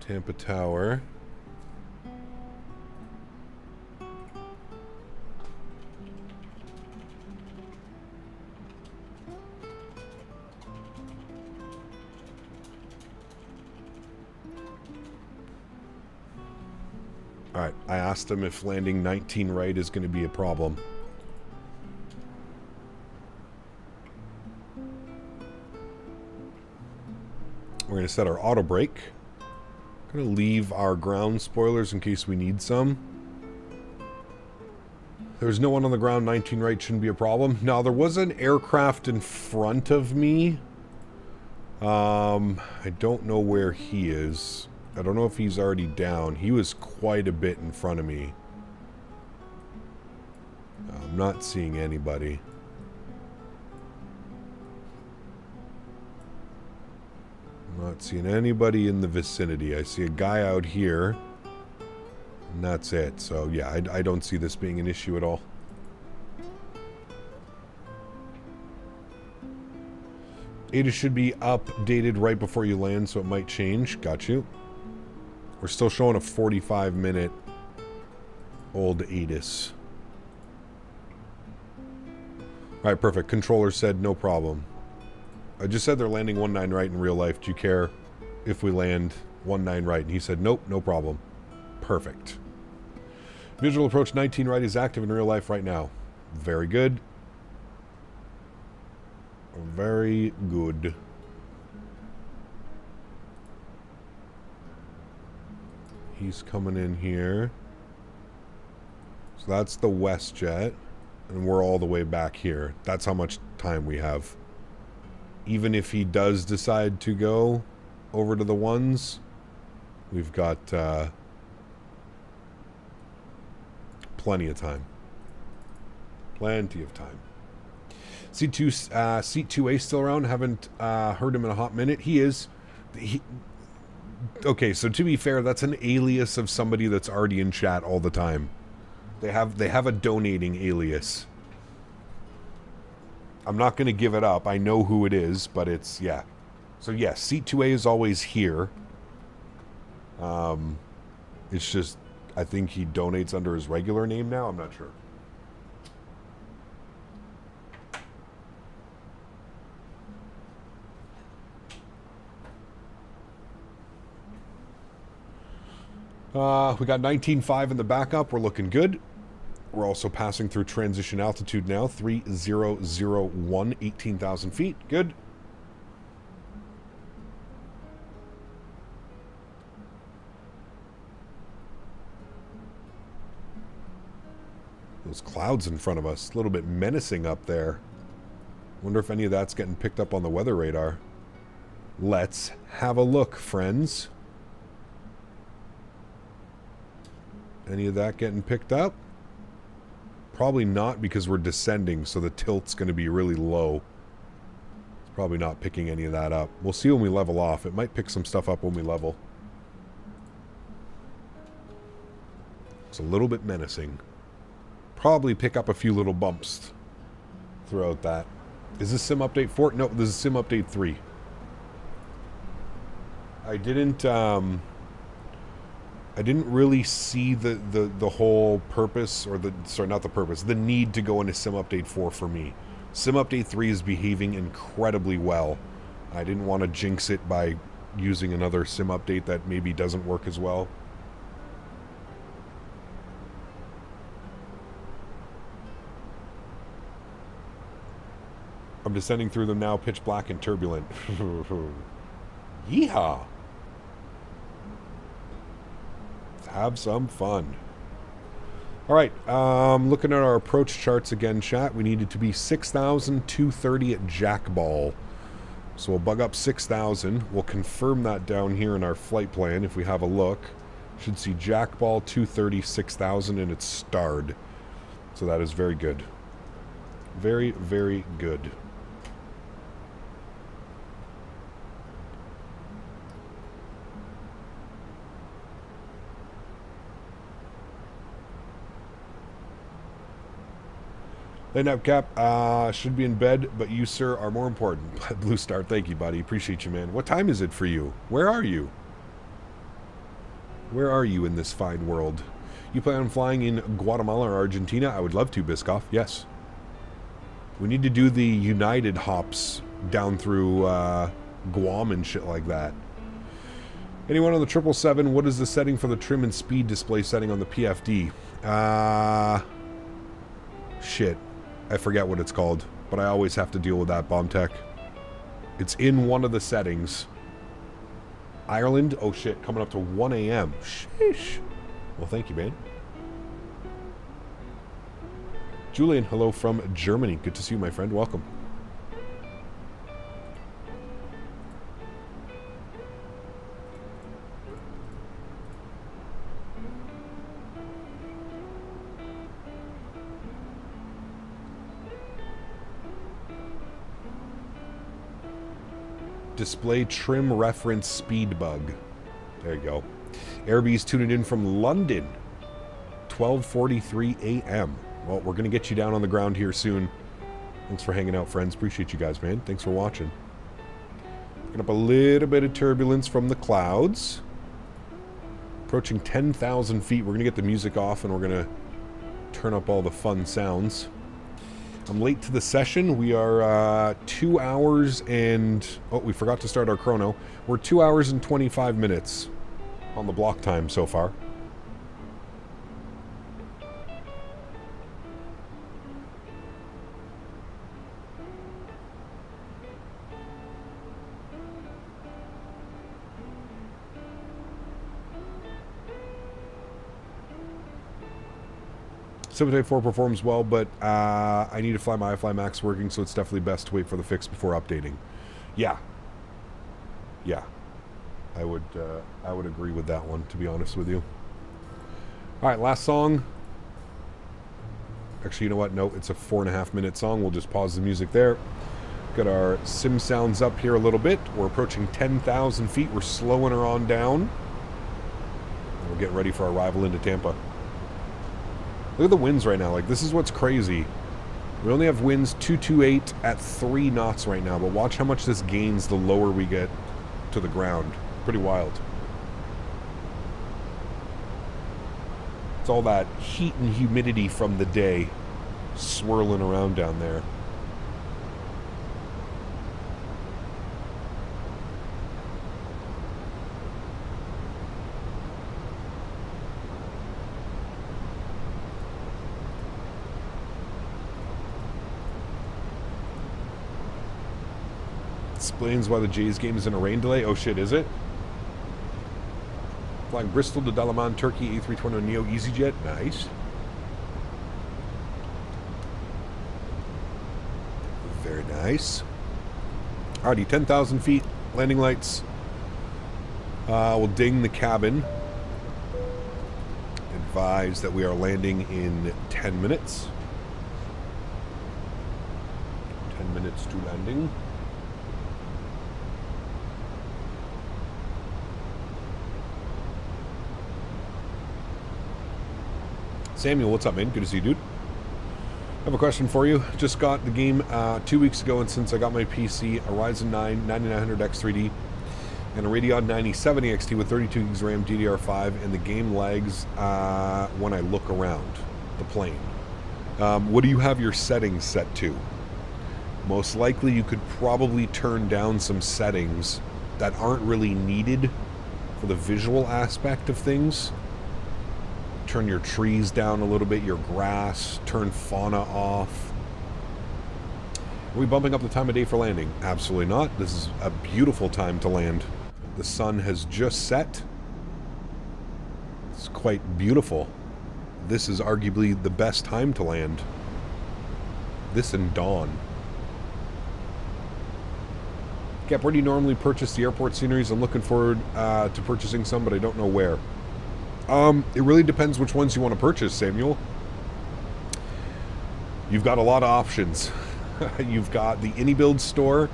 Tampa Tower. Alright, I asked him if landing 19 right is going to be a problem. We're going to set our auto brake. Going to leave our ground spoilers in case we need some. There's no one on the ground, 19 right shouldn't be a problem. Now, there was an aircraft in front of me. I don't know where he is. I don't know if he's already down. He was quite a bit in front of me. I'm not seeing anybody. I'm not seeing anybody in the vicinity. I see a guy out here. And that's it. So, yeah, I don't see this being an issue at all. ADA should be updated right before you land, so it might change. Got you. We're still showing a 45-minute old ATIS. Alright, perfect. Controller said no problem. I just said they're landing 19 right in real life. Do you care if we land 19 right? And he said, nope, no problem. Perfect. Visual approach 19 right is active in real life right now. Very good. Very good. He's coming in here. So that's the WestJet. And we're all the way back here. That's how much time we have. Even if he does decide to go over to the ones, we've got plenty of time. Plenty of time. C2A still around? Haven't heard him in a hot minute. He is. Okay, so to be fair, that's an alias of somebody that's already in chat all the time. They have a donating alias. I'm not going to give it up. I know who it is, but it's, yeah. So, yeah, C2A is always here. It's just, I think he donates under his regular name now. I'm not sure. We got 19.5 in the backup. We're looking good. We're also passing through transition altitude now. 3001, 18,000 feet. Good. Those clouds in front of us, a little bit menacing up there. Wonder if any of that's getting picked up on the weather radar. Let's have a look, friends. Any of that getting picked up? Probably not, because we're descending, so the tilt's going to be really low. It's probably not picking any of that up. We'll see when we level off. It might pick some stuff up when we level. It's a little bit menacing. Probably pick up a few little bumps throughout that. Is this sim update 4? No, this is sim update 3. I didn't really see the whole purpose, or not the purpose, the need to go into sim update 4 for me. Sim update 3 is behaving incredibly well. I didn't want to jinx it by using another sim update that maybe doesn't work as well. I'm descending through them now, pitch black and turbulent. Yeehaw! Let's have some fun. Alright, looking at our approach charts again, chat. We needed to be 6,230 at Jackball. So we'll bug up 6,000. We'll confirm that down here in our flight plan if we have a look. Should see Jackball 230, 6,000, and it's starred. So that is very good. Very, very good. Late up cap, should be in bed, but you, sir, are more important. Blue Star, thank you, buddy. Appreciate you, man. What time is it for you? Where are you? Where are you in this fine world? You plan on flying in Guatemala or Argentina? I would love to, Biscoff. Yes. We need to do the United hops down through Guam and shit like that. Anyone on the 777, what is the setting for the trim and speed display setting on the PFD? Shit. I forget what it's called, but I always have to deal with that, Bomb Tech. It's in one of the settings. Ireland? Oh shit, coming up to 1 a.m. Sheesh. Well, thank you, man. Julian, hello from Germany. Good to see you, my friend. Welcome. Display trim reference speed bug. There you go. Airbus tuning in from London. 12:43 a.m. Well, we're going to get you down on the ground here soon. Thanks for hanging out, friends. Appreciate you guys, man. Thanks for watching. Picking up a little bit of turbulence from the clouds. Approaching 10,000 feet. We're going to get the music off and we're going to turn up all the fun sounds. I'm late to the session. We are 2 hours and... Oh, we forgot to start our chrono. We're 2 hours and 25 minutes on the block time so far. Subtype 4 performs well, but I need to fly my iFly Max working, so it's definitely best to wait for the fix before updating. Yeah. Yeah. I would agree with that one, to be honest with you. Alright, last song. Actually, you know what? No, it's a 4.5 minute song. We'll just pause the music there. Got our sim sounds up here a little bit. We're approaching 10,000 feet. We're slowing her on down. We're getting ready for our arrival into Tampa. Look at the winds right now. Like, this is what's crazy. We only have winds 228 at 3 knots right now, but watch how much this gains the lower we get to the ground. Pretty wild. It's all that heat and humidity from the day swirling around down there. Explains why the Jays game is in a rain delay. Oh shit, is it? Flying Bristol to Dalaman, Turkey, A321 Neo EasyJet. Nice. Very nice. Alrighty, 10,000 feet. Landing lights. We'll ding the cabin. Advise that we are landing in 10 minutes. 10 minutes to landing. Samuel, what's up, man? Good to see you, dude. I have a question for you. Just got the game 2 weeks ago, and since I got my PC, a Ryzen 9 9900X3D and a Radeon 9070 XT with 32 gigs RAM DDR5, and the game lags when I look around the plane. What do you have your settings set to? Most likely you could probably turn down some settings that aren't really needed for the visual aspect of things. Turn your trees down a little bit, your grass, turn fauna off. Are we bumping up the time of day for landing? Absolutely not. This is a beautiful time to land. The sun has just set. It's quite beautiful. This is arguably the best time to land. This and dawn. Cap, where do you normally purchase the airport sceneries? I'm looking forward to purchasing some, but I don't know where. It really depends which ones you want to purchase, Samuel. You've got a lot of options. You've got the AnyBuild store.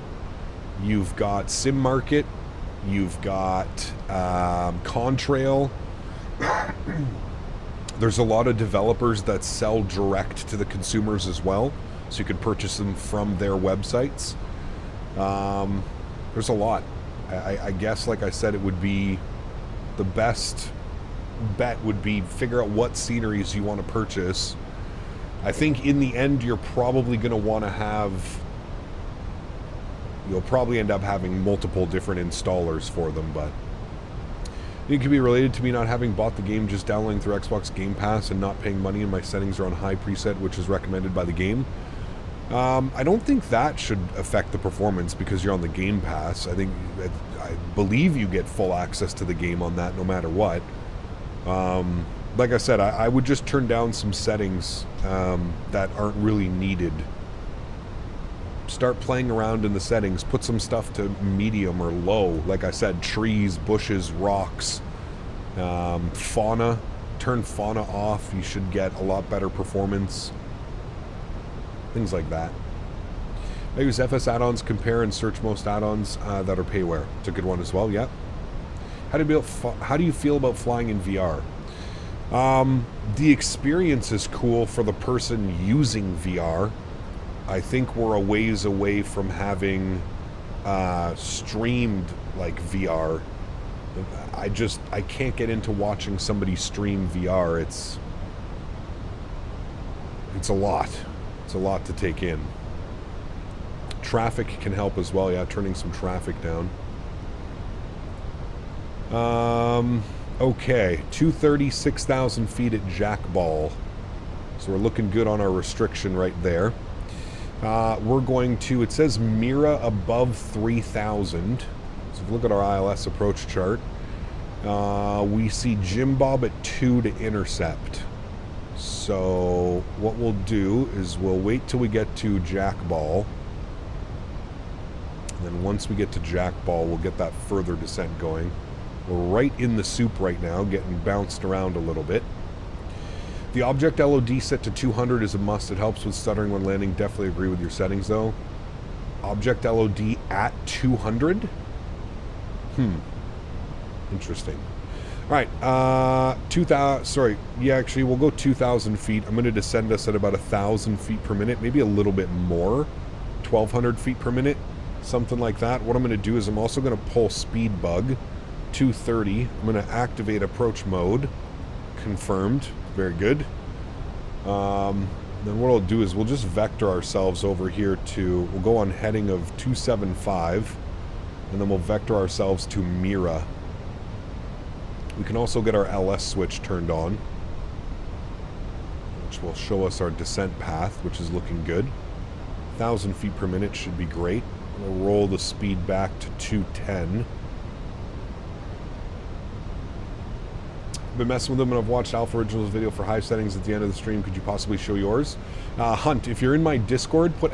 You've got Sim Market. You've got Contrail. There's a lot of developers that sell direct to the consumers as well, so you can purchase them from their websites. There's a lot. I guess, like I said, it would be the best bet would be figure out what sceneries you want to purchase. I think in the end you're probably going to want to have, you'll probably end up having multiple different installers for them, but it could be related to me not having bought the game, just downloading through Xbox Game Pass and not paying money, and my settings are on high preset, which is recommended by the game. I don't think that should affect the performance because you're on the Game Pass. I believe you get full access to the game on that no matter what. Like I said, I would just turn down some settings that aren't really needed. Start playing around in the settings. Put some stuff to medium or low. Like I said, trees, bushes, rocks, fauna. Turn fauna off. You should get a lot better performance. Things like that. I use FS add-ons, compare and search most add-ons that are payware. It's a good one as well, yeah. How do you feel about flying in VR? The experience is cool for the person using VR. I think we're a ways away from having streamed like VR. I can't get into watching somebody stream VR. It's a lot. It's a lot to take in. Traffic can help as well, yeah, turning some traffic down. Okay, 236,000 feet at Jack Ball. So we're looking good on our restriction right there. We're going to, it says Mira above 3,000. So if we look at our ILS approach chart, we see Jim Bob at 2 to intercept. So what we'll do is we'll wait till we get to Jack Ball. And then once we get to Jack Ball, we'll get that further descent going. We're right in the soup right now, getting bounced around a little bit. The object LOD set to 200 is a must. It helps with stuttering when landing. Definitely agree with your settings, though. Object LOD at 200? Interesting. All right, 2,000, sorry. Yeah, actually, we'll go 2,000 feet. I'm going to descend us at about 1,000 feet per minute, maybe a little bit more. 1,200 feet per minute, something like that. What I'm going to do is I'm also going to pull speed bug. 230. I'm going to activate approach mode. Confirmed. Very good. Then what I'll do is we'll just vector ourselves over here to, we'll go on heading of 275, and then we'll vector ourselves to Mira. We can also get our LS switch turned on, which will show us our descent path, which is looking good. 1,000 feet per minute should be great. We'll roll the speed back to 210. been messing with them, and I've watched Alpha Original's video for high settings at the end of the stream. Could you possibly show yours? Hunt, if you're in my Discord, put !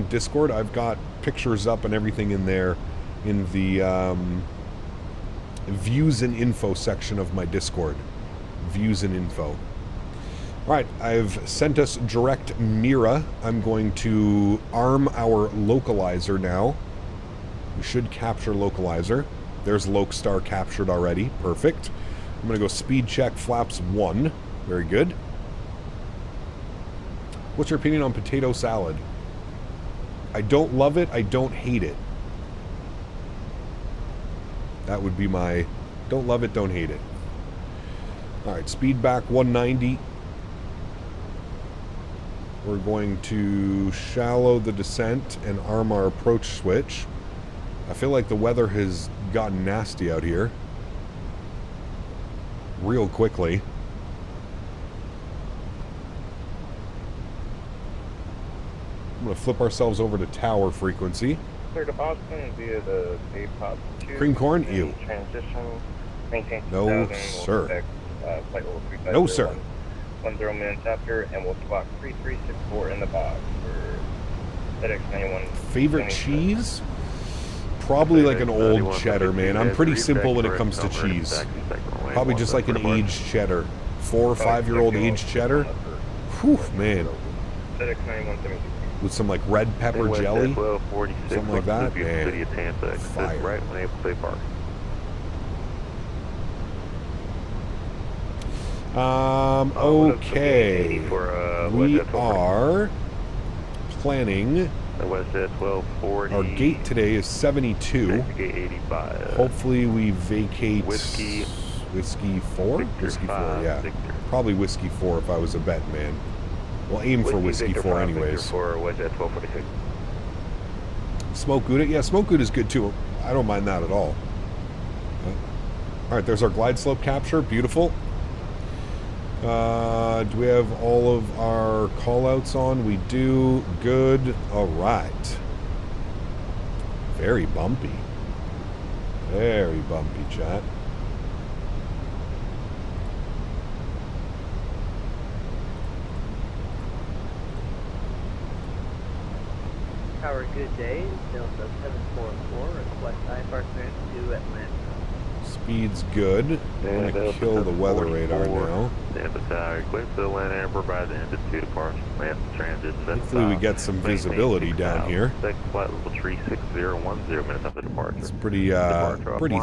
Discord. I've got pictures up and everything in there in the views and info section of my Discord. Views and info. Alright, I've sent us direct Mira. I'm going to arm our localizer now. We should capture localizer. There's Lokestar captured already. Perfect. I'm going to go speed check flaps 1. Very good. What's your opinion on potato salad? I don't love it. I don't hate it. That would be my don't love it, don't hate it. Alright, speed back 190. We're going to shallow the descent and arm our approach switch. I feel like the weather has gotten nasty out here. Real quickly. I'm going to flip ourselves over to tower frequency. Clear to Boston via the Takeoff 2. Cream corn? Ew. Transition. Maintain No, 2000. sir. Flight level 350. No, sir. 10 minutes after, and we'll squawk 3364 in the box for FedEx 91. Favorite cheese? Probably like an old cheddar, man. I'm pretty simple when it comes to cheese. Probably just like an aged cheddar. 4 or 5 year old aged cheddar. Whew, man. FedEx 9172. With some like red pepper jelly. Something like that. Man. City of Tampa. Fire. Right when Able Play Park. Okay. We are planning. WestJet 1240. Our gate today is 72. Gate 85. Hopefully we vacate Whiskey 4? Whiskey 4, yeah. Victor. Probably Whiskey 4 if I was a betting man. We'll aim for Whiskey 4 anyways. For WestJet 1246. Smoke Gouda? Yeah, Smoke Gouda is good too. I don't mind that at all. Alright, there's our glide slope capture. Beautiful. Do we have all of our call-outs on? We do. Good. Alright. Very bumpy. Very bumpy, chat. Tower, good day. Delta 744, request IFR clearance to Atlanta. Speed's good. I'm going to kill the weather radar now. Tampa Tower, clear to Atlanta and provide the engine to depart. Land transit. Hopefully we get some visibility down here. Flight level 36010 minutes after departure. It's pretty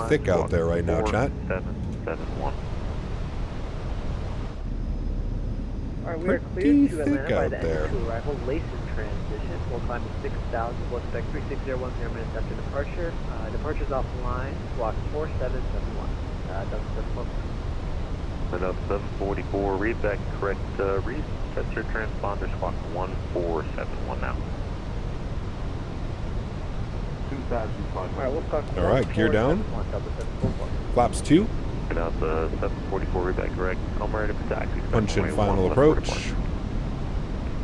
thick out there right now, chat. 771. Alright, we are cleared to Atlanta by the end arrival. Lace in transition. We'll climb to 6,000. We'll expect 36010 minutes after departure. Departure's offline. Squawk 4771. Enough 744. Read back correct read. Test your transponder. Squawk 1471 now. 2000. Alright, gear down. Flaps 2. Out the 744, read back correct. Honorary to taxi. Punch in final approach.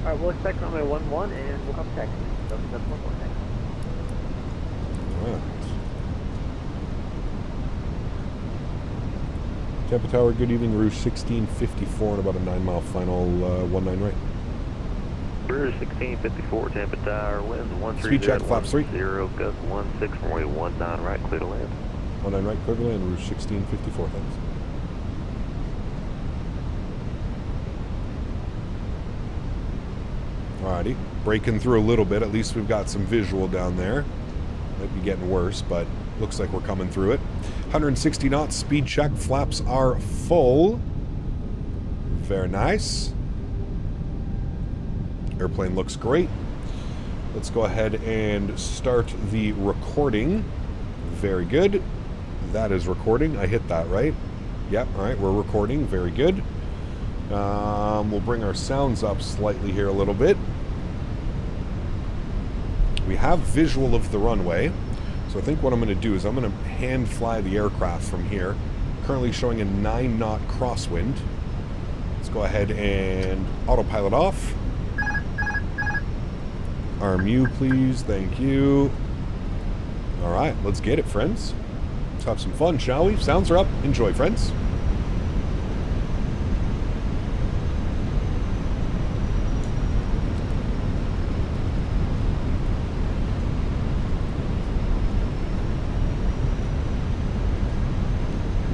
Alright, we'll expect runway 11 and we'll come taxi. 711 next. Alright. Tampa Tower, good evening. Rouge 1654 and about a 9-mile final 19 right. Rouge 1654, Tampa Tower, winds 13. Speed check, flaps 3. 0, gust 16, runway 19 right, clear to land. 19 right, clear to land, Rouge 1654, thanks. Alrighty, breaking through a little bit. At least we've got some visual down there. Might be getting worse, but looks like we're coming through it. 160 knots, speed check, flaps are full. Very nice. Airplane looks great. Let's go ahead and start the recording. Very good. That is recording. I hit that, right? Yep, alright, we're recording. Very good. We'll bring our sounds up slightly here a little bit. We have visual of the runway. So I think what I'm going to do is I'm going to hand fly the aircraft from here. Currently showing a 9-knot crosswind. Let's go ahead and autopilot off. RMU, please. Thank you. Alright, let's get it, friends. Let's have some fun, shall we? Sounds are up. Enjoy, friends.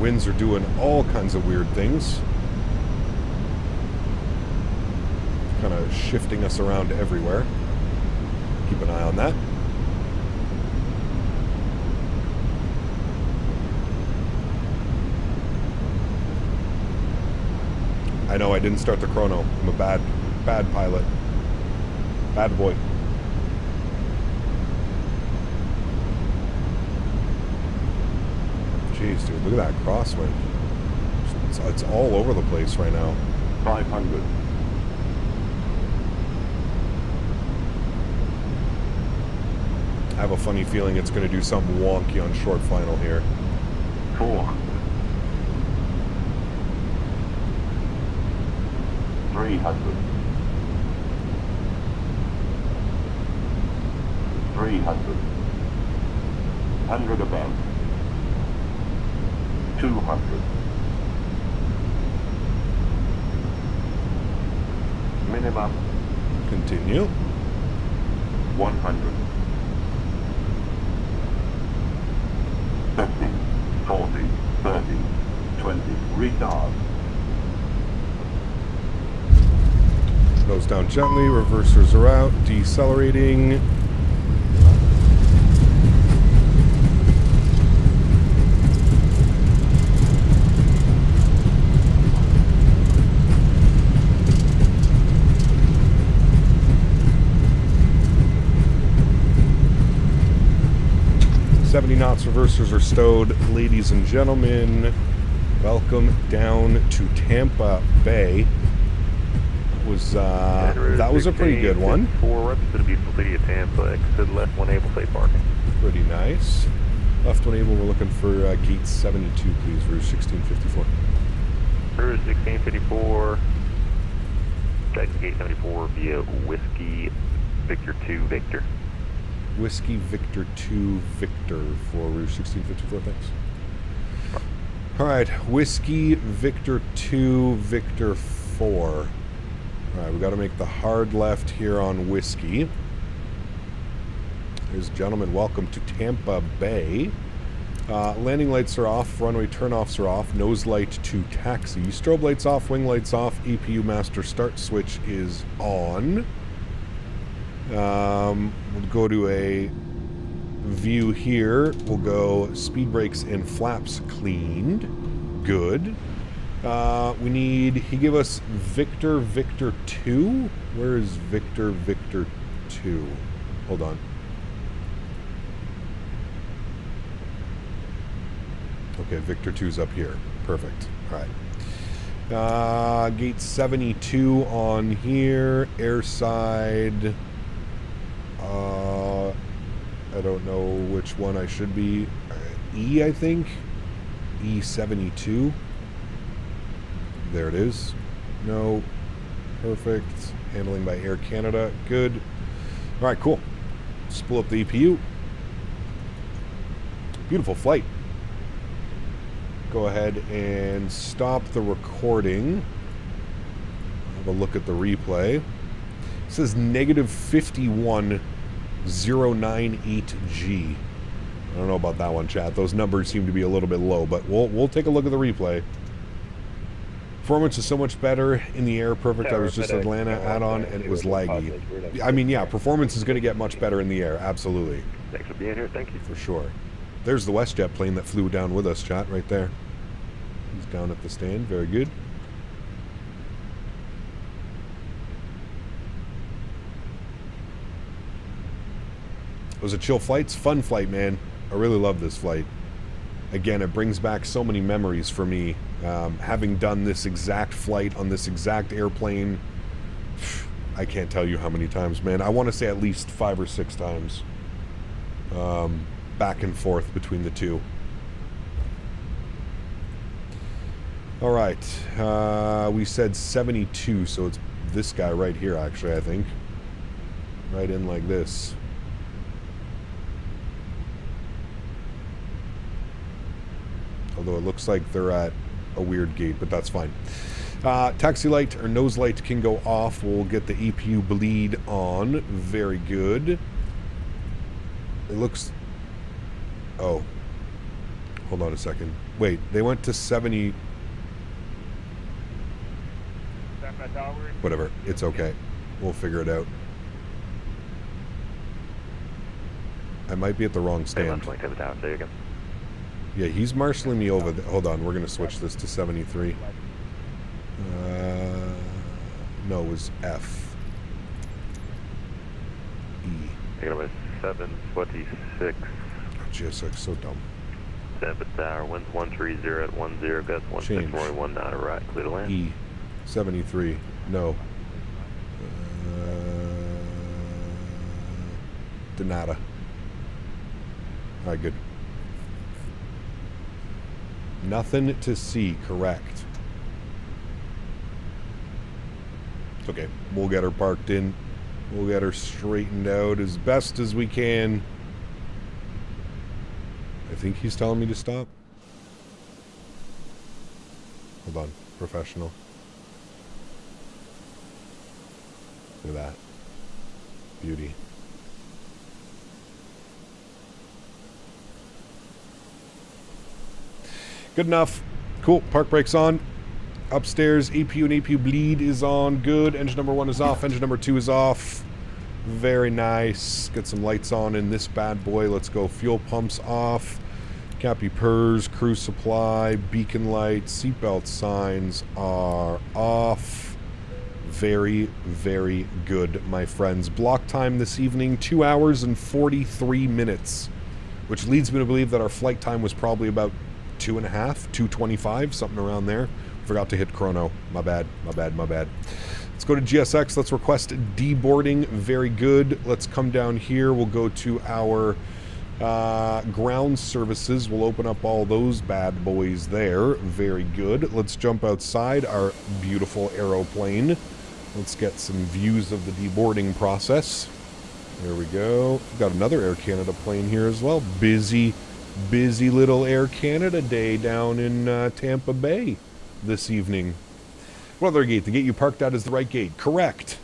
Winds are doing all kinds of weird things. Kind of shifting us around everywhere. Keep an eye on that. I know I didn't start the chrono. I'm a bad pilot. Bad boy. Jeez, dude, look at that crosswind. It's all over the place right now. 500. I have a funny feeling it's going to do something wonky on short final here. 400. 300. 300. 100 above. 200. Minimum. Continue. 100. 50, 40, 30, 20. Retard. Nose down gently. Reversers are out. Decelerating. Reversers are stowed. Ladies and gentlemen, welcome down to Tampa Bay. That was a pretty good one. 4 reps to the beautiful city of Tampa. Exit left one able, safe parking. Pretty nice. Left one able, we're looking for gate 72, please. Rouge 1654. Rouge 1654. Guiding gate 74 via Whiskey Victor 2 Victor. Whiskey Victor 2 Victor for Rouge 1654, thanks. Alright, Whiskey Victor 2 Victor 4. Alright, we got to make the hard left here on Whiskey. Ladies and gentlemen, welcome to Tampa Bay. Landing lights are off, runway turnoffs are off, nose light to taxi. Strobe lights off, wing lights off, EPU master start switch is on. We'll go to a view here. We'll go speed brakes and flaps cleaned. Good. We need, he gave us Victor 2. Where is Victor 2? Hold on. Okay, Victor 2's up here. Perfect. All right. Gate 72 on here. Airside. I don't know which one I should be. E, I think. E72. There it is. No. Perfect. Handling by Air Canada. Good. All right, cool. Let's pull up the EPU. Beautiful flight. Go ahead and stop the recording. Have a look at the replay. It says negative 51098G. I don't know about that one, chat. Those numbers seem to be a little bit low, but we'll take a look at the replay. Performance is so much better in the air. Perfect. I was just Atlanta add-on, and it was laggy. I mean, yeah, performance is going to get much better in the air. Absolutely. Thanks for being here. Thank you. For sure. There's the WestJet plane that flew down with us, chat, right there. He's down at the stand. Very good. It was a chill flight. It's a fun flight, man. I really love this flight. Again, it brings back so many memories for me. Having done this exact flight on this exact airplane, I can't tell you how many times, man. I want to say at least 5 or 6 times. Back and forth between the two. All right. We said 72, so it's this guy right here, actually, I think. Right in like this. Although it looks like they're at a weird gate, but that's fine. Taxi light or nose light can go off. We'll get the EPU bleed on. Very good. It looks... Oh. Hold on a second. Wait, they went to 70. Whatever. It's okay. We'll figure it out. I might be at the wrong stand. Yeah, he's marshalling me over. Hold on, we're going to switch this to 73. No, it was F. E. Taking up 726. Oh, GSX, so dumb. Tampa Tower, winds 130 at 10, gusts 1641 down to right, clear to land. E. 73. No. Donata. Alright, good. Nothing to see, correct. It's okay. We'll get her parked in. We'll get her straightened out as best as we can. I think he's telling me to stop. Hold on. Professional. Look at that. Beauty. Good enough. Cool. Park brake's on. Upstairs, APU and APU bleed is on. Good. Engine number 1 is off. Engine number 2 is off. Very nice. Get some lights on in this bad boy. Let's go. Fuel pumps off. Cappy purrs. Cruise supply. Beacon lights. Seatbelt signs are off. Very, very good, my friends. Block time this evening, 2 hours and 43 minutes. Which leads me to believe that our flight time was probably about 2.5, 2:25, something around there. Forgot to hit chrono. My bad, my bad, my bad. Let's go to GSX. Let's request deboarding. Very good. Let's come down here. We'll go to our ground services. We'll open up all those bad boys there. Very good. Let's jump outside our beautiful aeroplane. Let's get some views of the deboarding process. There we go. We've got another Air Canada plane here as well. Busy little Air Canada day down in Tampa Bay this evening. What other gate? The gate you parked at is the right gate. Correct.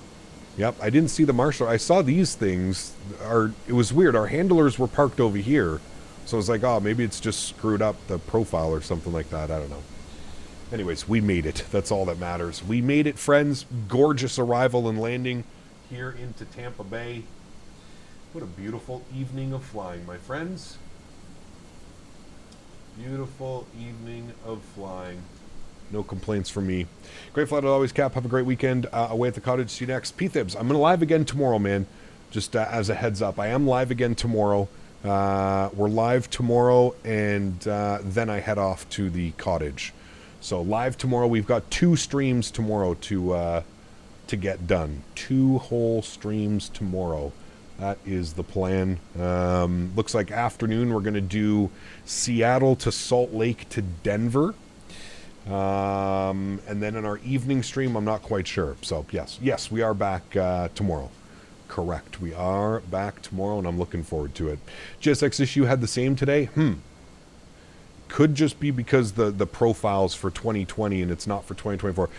Yep, I didn't see the marshal. I saw these things. It was weird. Our handlers were parked over here. So I was like, oh, maybe it's just screwed up the profile or something like that. I don't know. Anyways, we made it. That's all that matters. We made it, friends. Gorgeous arrival and landing here into Tampa Bay. What a beautiful evening of flying, my friends. Beautiful evening of flying. No complaints from me. Great flight as always, Cap. Have a great weekend. Away at the cottage. See you next. P-Thibs, I'm going to live again tomorrow, man. Just as a heads up. I am live again tomorrow. We're live tomorrow, and then I head off to the cottage. So live tomorrow. We've got 2 streams tomorrow to get done. 2 whole streams tomorrow. That is the plan. Looks like afternoon we're going to do Seattle to Salt Lake to Denver. And then in our evening stream, I'm not quite sure. So, yes, we are back tomorrow. Correct. We are back tomorrow, and I'm looking forward to it. GSX issue had the same today? Could just be because the profile's for 2020 and it's not for 2024.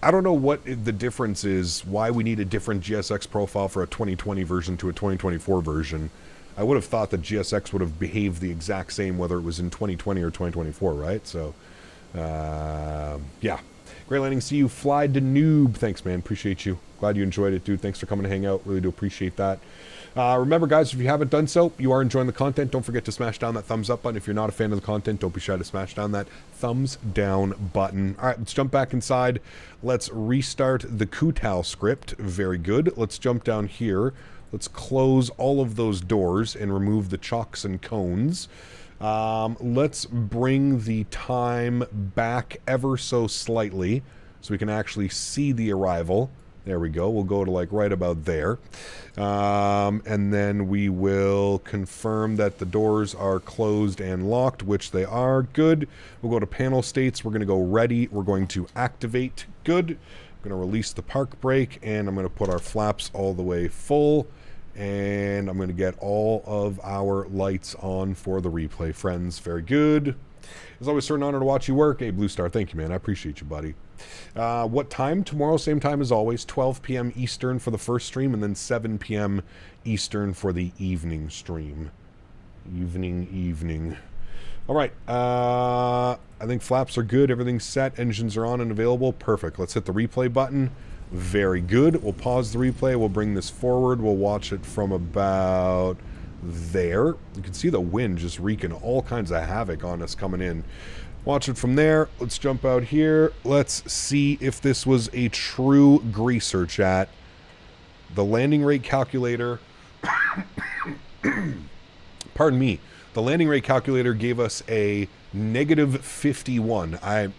I don't know what the difference is, why we need a different GSX profile for a 2020 version to a 2024 version. I would have thought that GSX would have behaved the exact same whether it was in 2020 or 2024, right? So, yeah. Great landing. See you. Fly to noob. Thanks, man. Appreciate you. Glad you enjoyed it, dude. Thanks for coming to hang out. Really do appreciate that. Remember, guys, if you haven't done so, you are enjoying the content, don't forget to smash down that thumbs up button. If you're not a fan of the content, don't be shy to smash down that thumbs down button. All right, let's jump back inside. Let's restart the Kutal script. Very good. Let's jump down here. Let's close all of those doors and remove the chocks and cones. Let's bring the time back ever so slightly so we can actually see the arrival. There we go. We'll go to like right about there. And then we will confirm that the doors are closed and locked, which they are. Good. We'll go to panel states. We're going to go ready. We're going to activate. Good. I'm going to release the park brake, and I'm going to put our flaps all the way full. And I'm going to get all of our lights on for the replay, friends. Very good. It's always an honor to watch you work. Hey, Blue Star, thank you, man. I appreciate you, buddy. What time? Tomorrow, same time as always, 12 p.m. Eastern for the first stream, and then 7 p.m. Eastern for the evening stream. Evening. All right. I think flaps are good. Everything's set. Engines are on and available. Perfect. Let's hit the replay button. Very good. We'll pause the replay. We'll bring this forward. We'll watch it from about there. You can see the wind just wreaking all kinds of havoc on us coming in. Watch it from there. Let's jump out here. Let's see if this was a true greaser, chat. The landing rate calculator... Pardon me. The landing rate calculator gave us a negative 51. I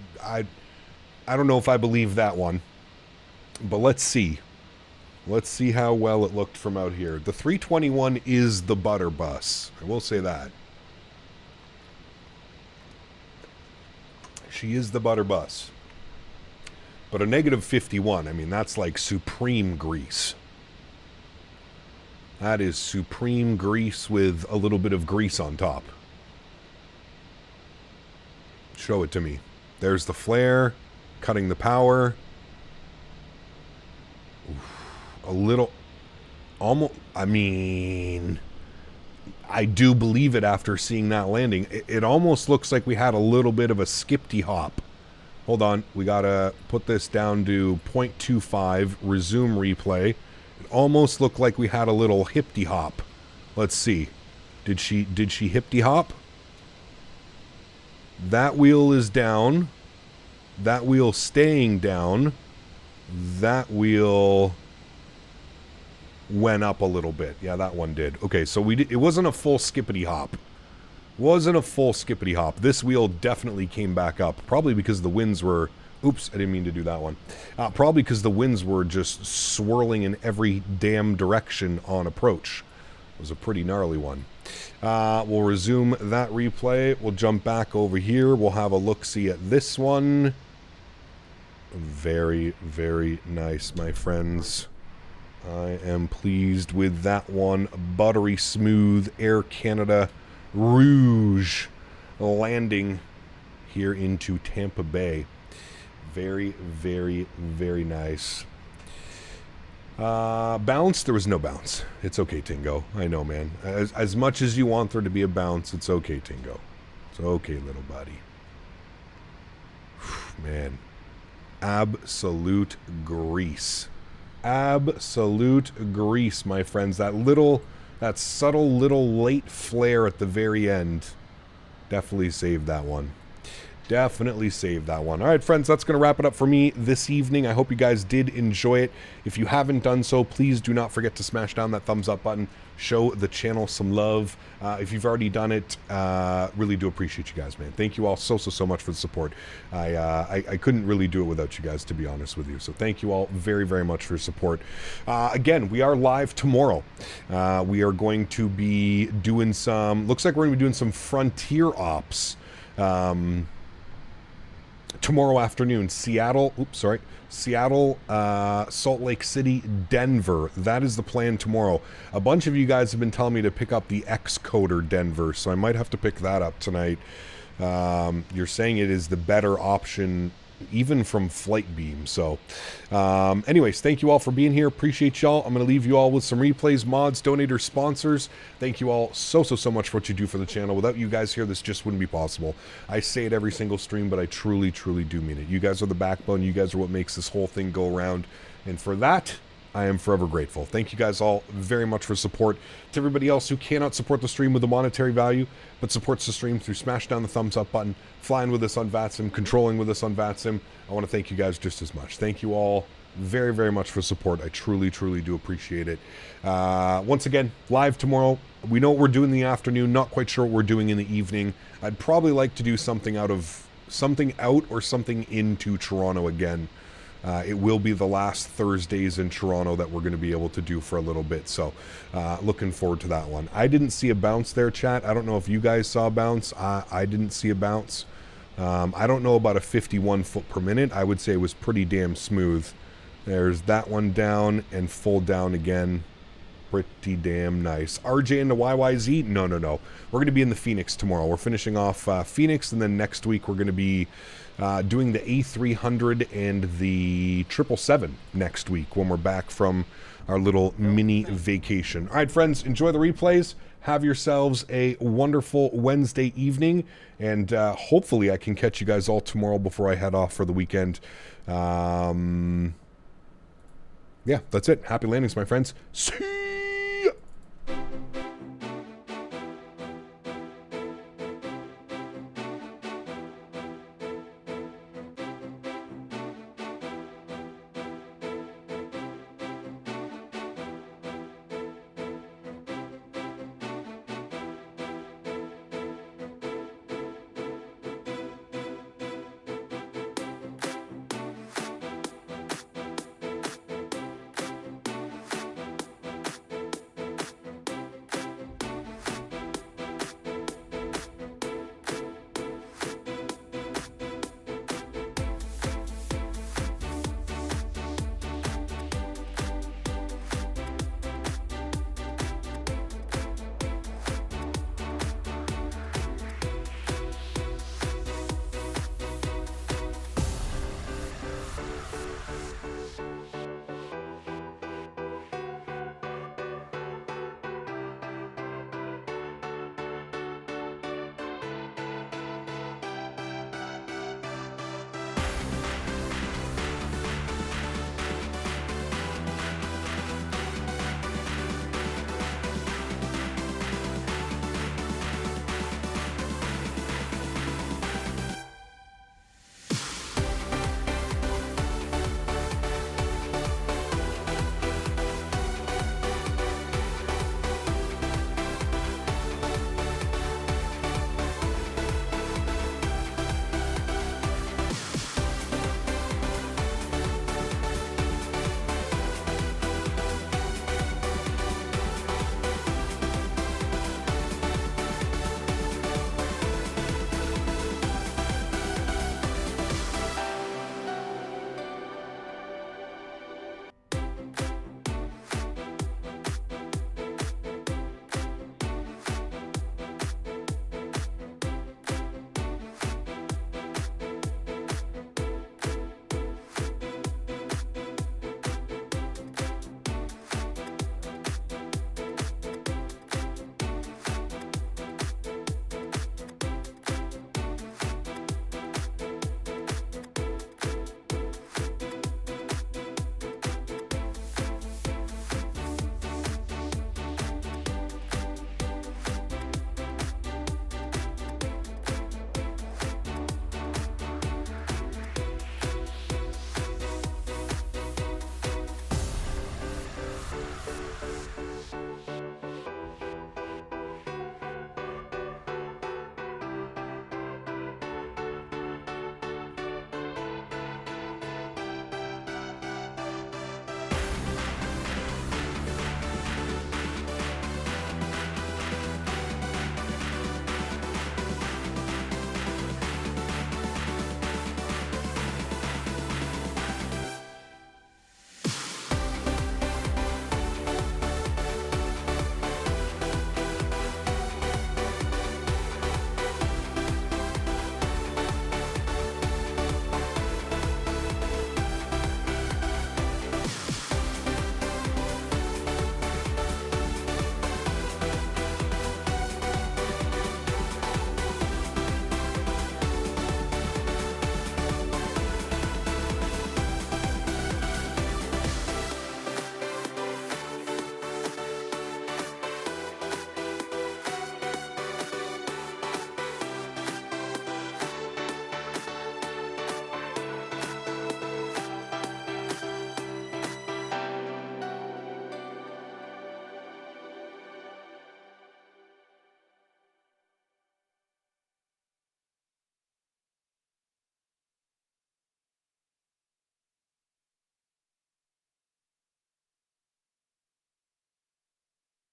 don't know if I believe that one, but let's see. Let's see how well it looked from out here. The 321 is the butter bus. I will say that. She is the butter bus. But a negative 51, I mean, that's like supreme grease. That is supreme grease with a little bit of grease on top. Show it to me. There's the flare, cutting the power. Oof, a little, almost, I mean, I do believe it after seeing that landing. It almost looks like we had a little bit of a skippy hop. Hold on, we gotta put this down to 0.25, resume replay. Almost looked like we had a little hippity hop. Let's see. Did she hippity hop? That wheel is down. That wheel staying down. That wheel went up a little bit. Yeah, that one did. Okay, so it wasn't a full skippity hop. Wasn't a full skippity hop. This wheel definitely came back up. Probably because the winds were... Oops, I didn't mean to do that one. Probably because the winds were just swirling in every damn direction on approach. It was a pretty gnarly one. We'll resume that replay. We'll jump back over here. We'll have a look-see at this one. Very, very nice, my friends. I am pleased with that one. Buttery smooth Air Canada Rouge landing here into Tampa Bay. Very, very, very nice. Bounce? There was no bounce. It's okay, Tingo. I know, man. As much as you want there to be a bounce, it's okay, Tingo. It's okay, little buddy. Man. Absolute grease. Absolute grease, my friends. That subtle little late flare at the very end. Definitely saved that one. Definitely saved that one. All right, friends, that's going to wrap it up for me this evening. I hope you guys did enjoy it. If you haven't done so, please do not forget to smash down that thumbs up button. Show the channel some love. If you've already done it, really do appreciate you guys, man. Thank you all so much for the support. I couldn't really do it without you guys, to be honest with you. So thank you all very, very much for your support. Again, we are live tomorrow. We are going to be doing some, looks like we're going to be doing some frontier ops. Tomorrow afternoon, Seattle, Salt Lake City, Denver. That is the plan tomorrow. A bunch of you guys have been telling me to pick up the Xcoder Denver, so I might have to pick that up tonight. You're saying it is the better option, even from Flight Beam. So, anyways, thank you all for being here. Appreciate y'all. I'm going to leave you all with some replays, mods, donators, sponsors. Thank you all so much for what you do for the channel. Without you guys here, this just wouldn't be possible. I say it every single stream, but I truly do mean it. You guys are the backbone. You guys are what makes this whole thing go around. And for that, I am forever grateful. Thank you guys all very much for support. To everybody else who cannot support the stream with a monetary value, but supports the stream through smash down the thumbs up button, flying with us on VATSIM, controlling with us on VATSIM, I want to thank you guys just as much. Thank you all very, very much for support. I truly do appreciate it. Once again, live tomorrow. We know what we're doing in the afternoon. Not quite sure what we're doing in the evening. I'd probably like to do something out or something into Toronto again. It will be the last Thursdays in Toronto that we're going to be able to do for a little bit. So looking forward to that one. I didn't see a bounce there, chat. I don't know if you guys saw a bounce. I didn't see a bounce. I don't know about a 51 foot per minute. I would say it was pretty damn smooth. There's that one down and full down again. pretty damn nice. RJ and the YYZ? No. We're going to be in the Fenix tomorrow. We're finishing off Fenix, and then next week we're going to be doing the A300 and the 777 next week when we're back from our little mini vacation. All right, friends, enjoy the replays. Have yourselves a wonderful Wednesday evening, and hopefully I can catch you guys all tomorrow before I head off for the weekend. Yeah, that's it. Happy landings, my friends. See